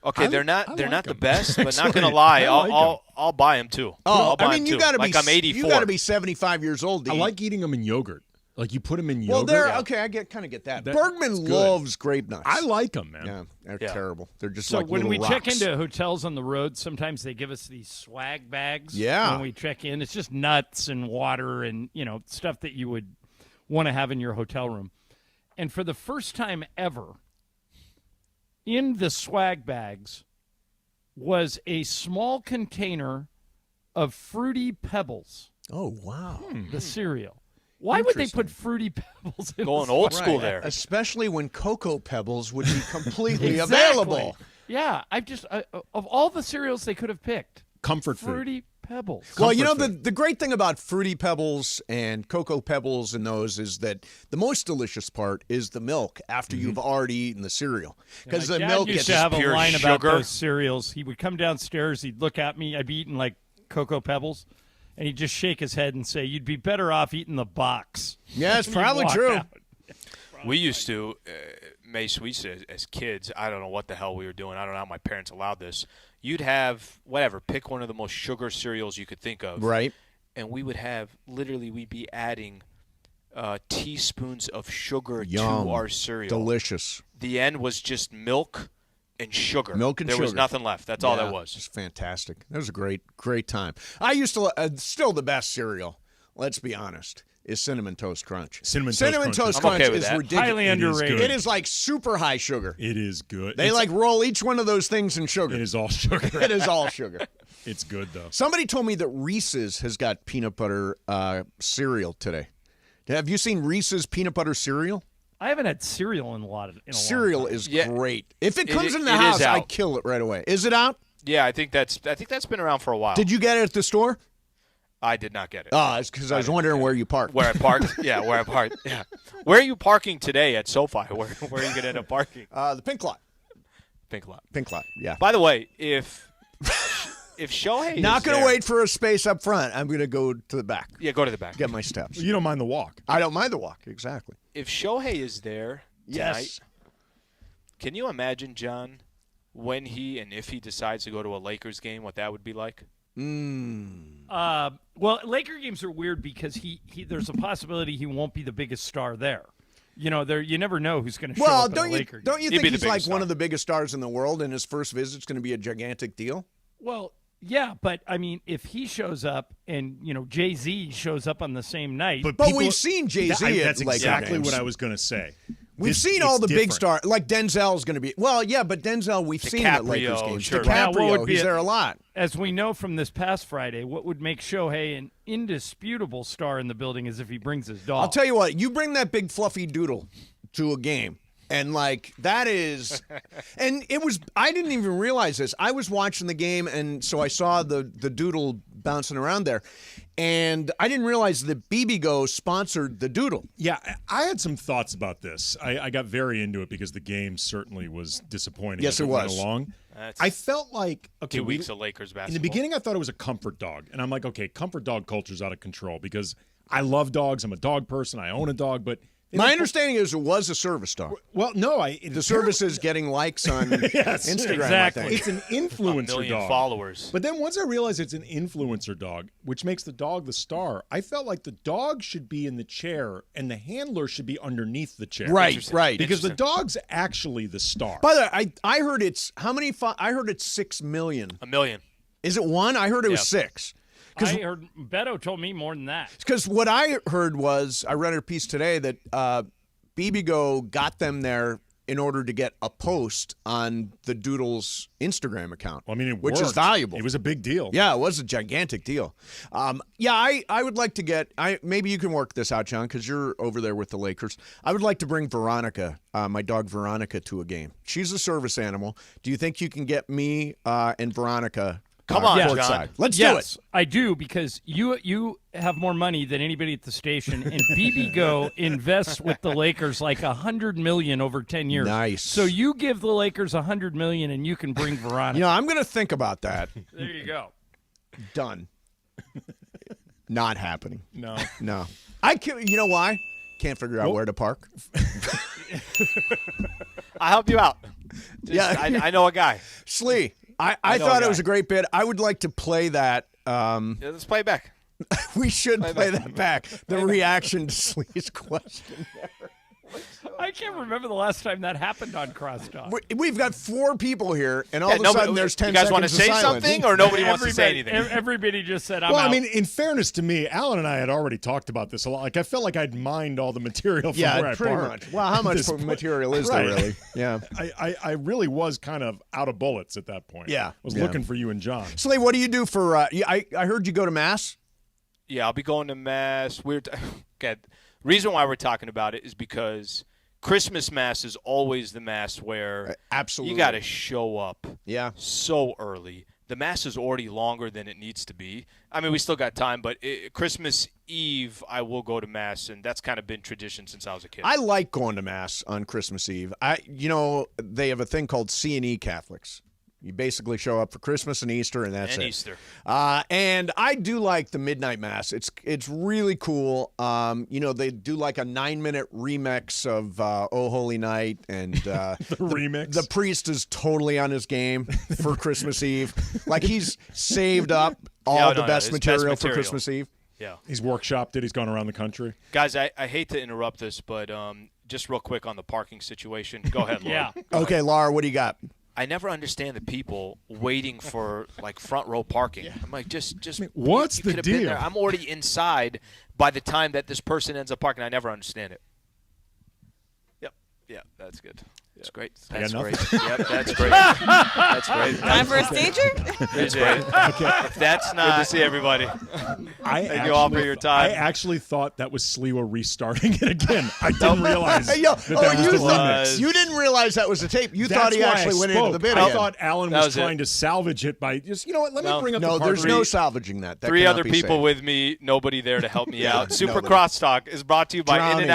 Speaker 5: Okay, they're not
Speaker 7: like
Speaker 5: the
Speaker 7: them.
Speaker 5: best, but not
Speaker 7: Actually,
Speaker 5: gonna lie,
Speaker 7: I like
Speaker 5: I'll buy them too.
Speaker 4: Oh,
Speaker 5: I'll buy
Speaker 4: I mean,
Speaker 5: 'em
Speaker 4: you
Speaker 5: too.
Speaker 4: got to be.
Speaker 5: I'm 84.
Speaker 4: You got to be 75 years old. To
Speaker 7: I
Speaker 4: eat.
Speaker 7: like eating them in yogurt. Like you put them in
Speaker 4: Well,
Speaker 7: yogurt.
Speaker 4: they're okay. I kind of get that. Bergman
Speaker 7: it's good.
Speaker 4: loves grape nuts.
Speaker 7: I like them, man.
Speaker 4: Yeah, they're
Speaker 5: Yeah.
Speaker 4: terrible. They're just
Speaker 22: So
Speaker 4: like
Speaker 22: when
Speaker 4: little
Speaker 22: we check
Speaker 4: rocks.
Speaker 22: into hotels on the road, sometimes they give us these swag bags.
Speaker 4: Yeah.
Speaker 22: When we check in, it's just nuts and water and stuff that you would want to have in your hotel room. And for the first time ever, in the swag bags was a small container of Fruity Pebbles,
Speaker 4: Oh wow!
Speaker 22: the cereal. Why would they put Fruity Pebbles in
Speaker 5: Going
Speaker 22: the
Speaker 5: old
Speaker 22: swag
Speaker 5: school
Speaker 22: bag?
Speaker 5: there.
Speaker 4: Especially when Cocoa Pebbles would be completely
Speaker 22: Exactly.
Speaker 4: available.
Speaker 22: Yeah, I just of all the cereals they could have picked,
Speaker 7: Comfort food.
Speaker 22: Fruity Pebbles.
Speaker 4: Well, you know,
Speaker 7: Comfort
Speaker 4: the great thing about Fruity Pebbles and Cocoa Pebbles and those is that the most delicious part is the milk after you've already eaten the cereal. Because
Speaker 22: My
Speaker 4: the
Speaker 22: dad
Speaker 4: milk
Speaker 22: used
Speaker 4: gets
Speaker 22: to have a
Speaker 5: pure
Speaker 22: line about
Speaker 5: sugar.
Speaker 22: those cereals. He would come downstairs, he'd look at me, I'd be eating like Cocoa Pebbles, and he'd just shake his head and say, "You'd be better off eating the box."
Speaker 4: Yeah, it's
Speaker 22: And he'd
Speaker 4: probably
Speaker 22: walk
Speaker 4: true.
Speaker 22: out.
Speaker 5: We used to, Mace, we used to, as kids, I don't know what the hell we were doing. I don't know how my parents allowed this. You'd have, pick one of the most sugar cereals you could think of.
Speaker 4: Right.
Speaker 5: And we would have, we'd be adding teaspoons of sugar
Speaker 4: Yum.
Speaker 5: to our cereal.
Speaker 4: Delicious.
Speaker 5: The end was just milk and sugar.
Speaker 4: Milk and
Speaker 5: there
Speaker 4: sugar.
Speaker 5: was nothing left. That's all that was.
Speaker 4: It's fantastic. That was a great time. I used to still the best cereal. Let's be honest. Is Cinnamon Toast Crunch.
Speaker 7: Cinnamon
Speaker 4: Toast
Speaker 5: I'm
Speaker 4: Crunch
Speaker 5: okay with
Speaker 4: is
Speaker 5: that.
Speaker 4: ridiculous.
Speaker 22: Highly underrated.
Speaker 4: It is like super high sugar.
Speaker 7: It is good.
Speaker 4: They roll each one of those things in sugar.
Speaker 7: It is all sugar.
Speaker 4: It is all sugar.
Speaker 7: It's good, though.
Speaker 4: Somebody told me that Reese's has got peanut butter cereal today. Have you seen Reese's peanut butter cereal?
Speaker 22: I haven't had cereal in a long time.
Speaker 4: Cereal is great. If it comes in the house, I kill it right away. Is it out?
Speaker 5: Yeah, I think that's been around for a while.
Speaker 4: Did you get it at the store?
Speaker 5: I did not get it.
Speaker 4: Oh, it's because I was wondering where you parked.
Speaker 5: Where I parked? Yeah, where I parked. Yeah. Where are you parking today at SoFi? Where are you going to end up parking?
Speaker 4: The pink lot.
Speaker 5: Pink lot.
Speaker 4: Pink lot, yeah.
Speaker 5: By the way, if Shohei
Speaker 4: not going to
Speaker 5: there,
Speaker 4: wait for a space up front, I'm going to go to the back.
Speaker 5: Yeah, go to the back.
Speaker 4: Get my steps.
Speaker 7: You don't mind the walk.
Speaker 4: I don't mind the walk, exactly.
Speaker 5: If Shohei is there tonight,
Speaker 4: Yes.
Speaker 5: can you imagine, John, when he and if he decides to go to a Lakers game, what that would be like?
Speaker 22: Well, Laker games are weird because he there's a possibility he won't be the biggest star there. You know, you never know who's going to show up at a Laker game.
Speaker 4: Don't you think he's like one of the biggest stars in the world, and his first visit's going to be a gigantic deal?
Speaker 22: Well, yeah, but I mean, if he shows up and Jay-Z shows up on the same night,
Speaker 4: But we've seen Jay-Z.
Speaker 7: That's
Speaker 4: at Laker
Speaker 7: exactly
Speaker 4: games.
Speaker 7: what I was going to say.
Speaker 4: We've seen all the big stars, like Denzel's going to be. Well, yeah, but Denzel, we've seen him at Lakers games.
Speaker 5: sure.
Speaker 22: Now, what
Speaker 4: DiCaprio,
Speaker 22: would be
Speaker 4: he's there a lot.
Speaker 22: As we know from this past Friday, what would make Shohei an indisputable star in the building is if he brings his dog.
Speaker 4: I'll tell you what, you bring that big fluffy doodle to a game, and like that is, and it was. I didn't even realize this. I was watching the game, and so I saw the doodle bouncing around there, and I didn't realize that BBGO sponsored the doodle.
Speaker 7: Yeah, I had some thoughts about this. I got very into it because the game certainly was disappointing.
Speaker 4: Yes,
Speaker 7: as
Speaker 4: it
Speaker 7: went
Speaker 4: was.
Speaker 7: along.
Speaker 5: That's
Speaker 7: I felt like
Speaker 5: 2 weeks of Lakers basketball.
Speaker 7: In the beginning, I thought it was a comfort dog, and I'm like, okay, comfort dog culture's out of control because I love dogs. I'm a dog person. I own a dog, but
Speaker 4: my understanding is it was a service dog.
Speaker 7: Well, no,
Speaker 4: the service is getting likes on
Speaker 7: yes,
Speaker 4: Instagram.
Speaker 7: Exactly.
Speaker 4: I think.
Speaker 7: It's an influencer
Speaker 5: 1 million
Speaker 7: dog.
Speaker 5: followers.
Speaker 7: But then once I realized it's an influencer dog, which makes the dog the star, I felt like the dog should be in the chair and the handler should be underneath the chair.
Speaker 4: Right, right.
Speaker 7: Because the dog's actually the star.
Speaker 4: By the way, I heard it's how many? I heard it's 6 million.
Speaker 5: 1 million.
Speaker 4: Is it one? I heard it was 6.
Speaker 22: I heard Beto told me more than that.
Speaker 4: Because what I heard was, I read a piece today that BBGO got them there in order to get a post on the Doodles Instagram account.
Speaker 7: Well, I mean,
Speaker 4: which is valuable.
Speaker 7: It was a big deal.
Speaker 4: Yeah, it was a gigantic deal. I would like to get. Maybe you can work this out, John, because you're over there with the Lakers. I would like to bring Veronica, my dog Veronica, to a game. She's a service animal. Do you think you can get me and Veronica?
Speaker 5: Come on,
Speaker 4: courtside?
Speaker 5: John.
Speaker 4: Let's do
Speaker 22: Yes,
Speaker 4: it.
Speaker 22: I do, because you have more money than anybody at the station, and BBGO invests with the Lakers like $100 million over 10 years.
Speaker 4: Nice.
Speaker 22: So you give the Lakers $100 million, and you can bring Veronica.
Speaker 4: I'm going to think about that.
Speaker 22: There you go.
Speaker 4: Done. Not happening.
Speaker 7: No.
Speaker 4: You know why? Can't figure out where to park.
Speaker 5: I'll help you out. I know a guy.
Speaker 4: Slee. I thought it was a great bit. I would like to play that.
Speaker 5: Let's play it back.
Speaker 4: We should play that back. The reaction to Slee's question.
Speaker 22: I can't remember the last time that happened on Crosstalk.
Speaker 4: We've got 4 people here, and all of a sudden there's 10
Speaker 5: seconds. You guys want to
Speaker 4: seconds
Speaker 5: say
Speaker 4: of silence.
Speaker 5: something, or nobody wants to say anything?
Speaker 22: Everybody just said, I'm
Speaker 7: well,
Speaker 22: out.
Speaker 7: I mean, in fairness to me, Alan and I had already talked about this a lot. Like, I felt like I'd mined all the material from where I
Speaker 4: pretty
Speaker 7: parked.
Speaker 4: much. Well, how much material is there, really? Yeah.
Speaker 7: I really was kind of out of bullets at that point.
Speaker 4: Yeah.
Speaker 7: I was looking for you and John.
Speaker 4: Slee, what do you do for I heard you go to Mass?
Speaker 5: Yeah, I'll be going to Mass. Okay. Reason why we're talking about it is because Christmas Mass is always the Mass where
Speaker 4: absolutely
Speaker 5: you got to show up
Speaker 4: so
Speaker 5: early. The Mass is already longer than it needs to be. I mean, we still got time, but Christmas Eve I will go to Mass, and that's kind of been tradition since I was a kid.
Speaker 4: I like going to Mass on Christmas Eve. They have a thing called C&E Catholics. You basically show up for Christmas and Easter, and that's it.
Speaker 5: Easter.
Speaker 4: And I do like the midnight mass. It's really cool. They do like a 9-minute remix of "Oh Holy Night," and the
Speaker 7: remix.
Speaker 4: The priest is totally on his game for Christmas Eve. Like he's saved up all the best material for Christmas Eve.
Speaker 5: Yeah,
Speaker 7: he's workshopped it. He's gone around the country.
Speaker 5: Guys, I hate to interrupt this, but just real quick on the parking situation. Go ahead, Laura.
Speaker 4: Okay, Laura, what do you got?
Speaker 5: I never understand the people waiting for like front row parking. Yeah. I'm like, just
Speaker 7: what's
Speaker 5: you
Speaker 7: the deal?
Speaker 5: Been there. I'm already inside by the time that this person ends up parking. I never understand it. Yep. Yeah. That's good. That's great.
Speaker 7: I
Speaker 5: That's
Speaker 7: got
Speaker 5: great.
Speaker 7: nothing.
Speaker 5: Yep, that's great. That's great.
Speaker 8: Time for a stager?
Speaker 5: That's great.
Speaker 7: Okay.
Speaker 5: If that's not. Good to see everybody. Thank you all for your time.
Speaker 7: I actually thought that was Sliwa restarting it again. I didn't realize
Speaker 4: Hey, yo,
Speaker 7: that was the remix.
Speaker 4: you didn't realize that was the tape. You
Speaker 7: That's
Speaker 4: thought he
Speaker 7: why
Speaker 4: actually
Speaker 7: I
Speaker 4: went
Speaker 7: spoke.
Speaker 4: into the bid.
Speaker 7: I thought Alan
Speaker 5: That
Speaker 7: was
Speaker 5: was
Speaker 7: trying to salvage it by just, let me bring up the
Speaker 4: No,
Speaker 7: part
Speaker 4: there's
Speaker 7: where
Speaker 4: no
Speaker 7: he-
Speaker 4: salvaging that. That
Speaker 5: Three
Speaker 4: cannot
Speaker 5: other
Speaker 4: be
Speaker 5: people
Speaker 4: saved.
Speaker 5: with me, nobody there to help me out. Super
Speaker 4: nobody.
Speaker 5: Crosstalk is brought to you by
Speaker 7: Drowning.
Speaker 5: In-N-Out.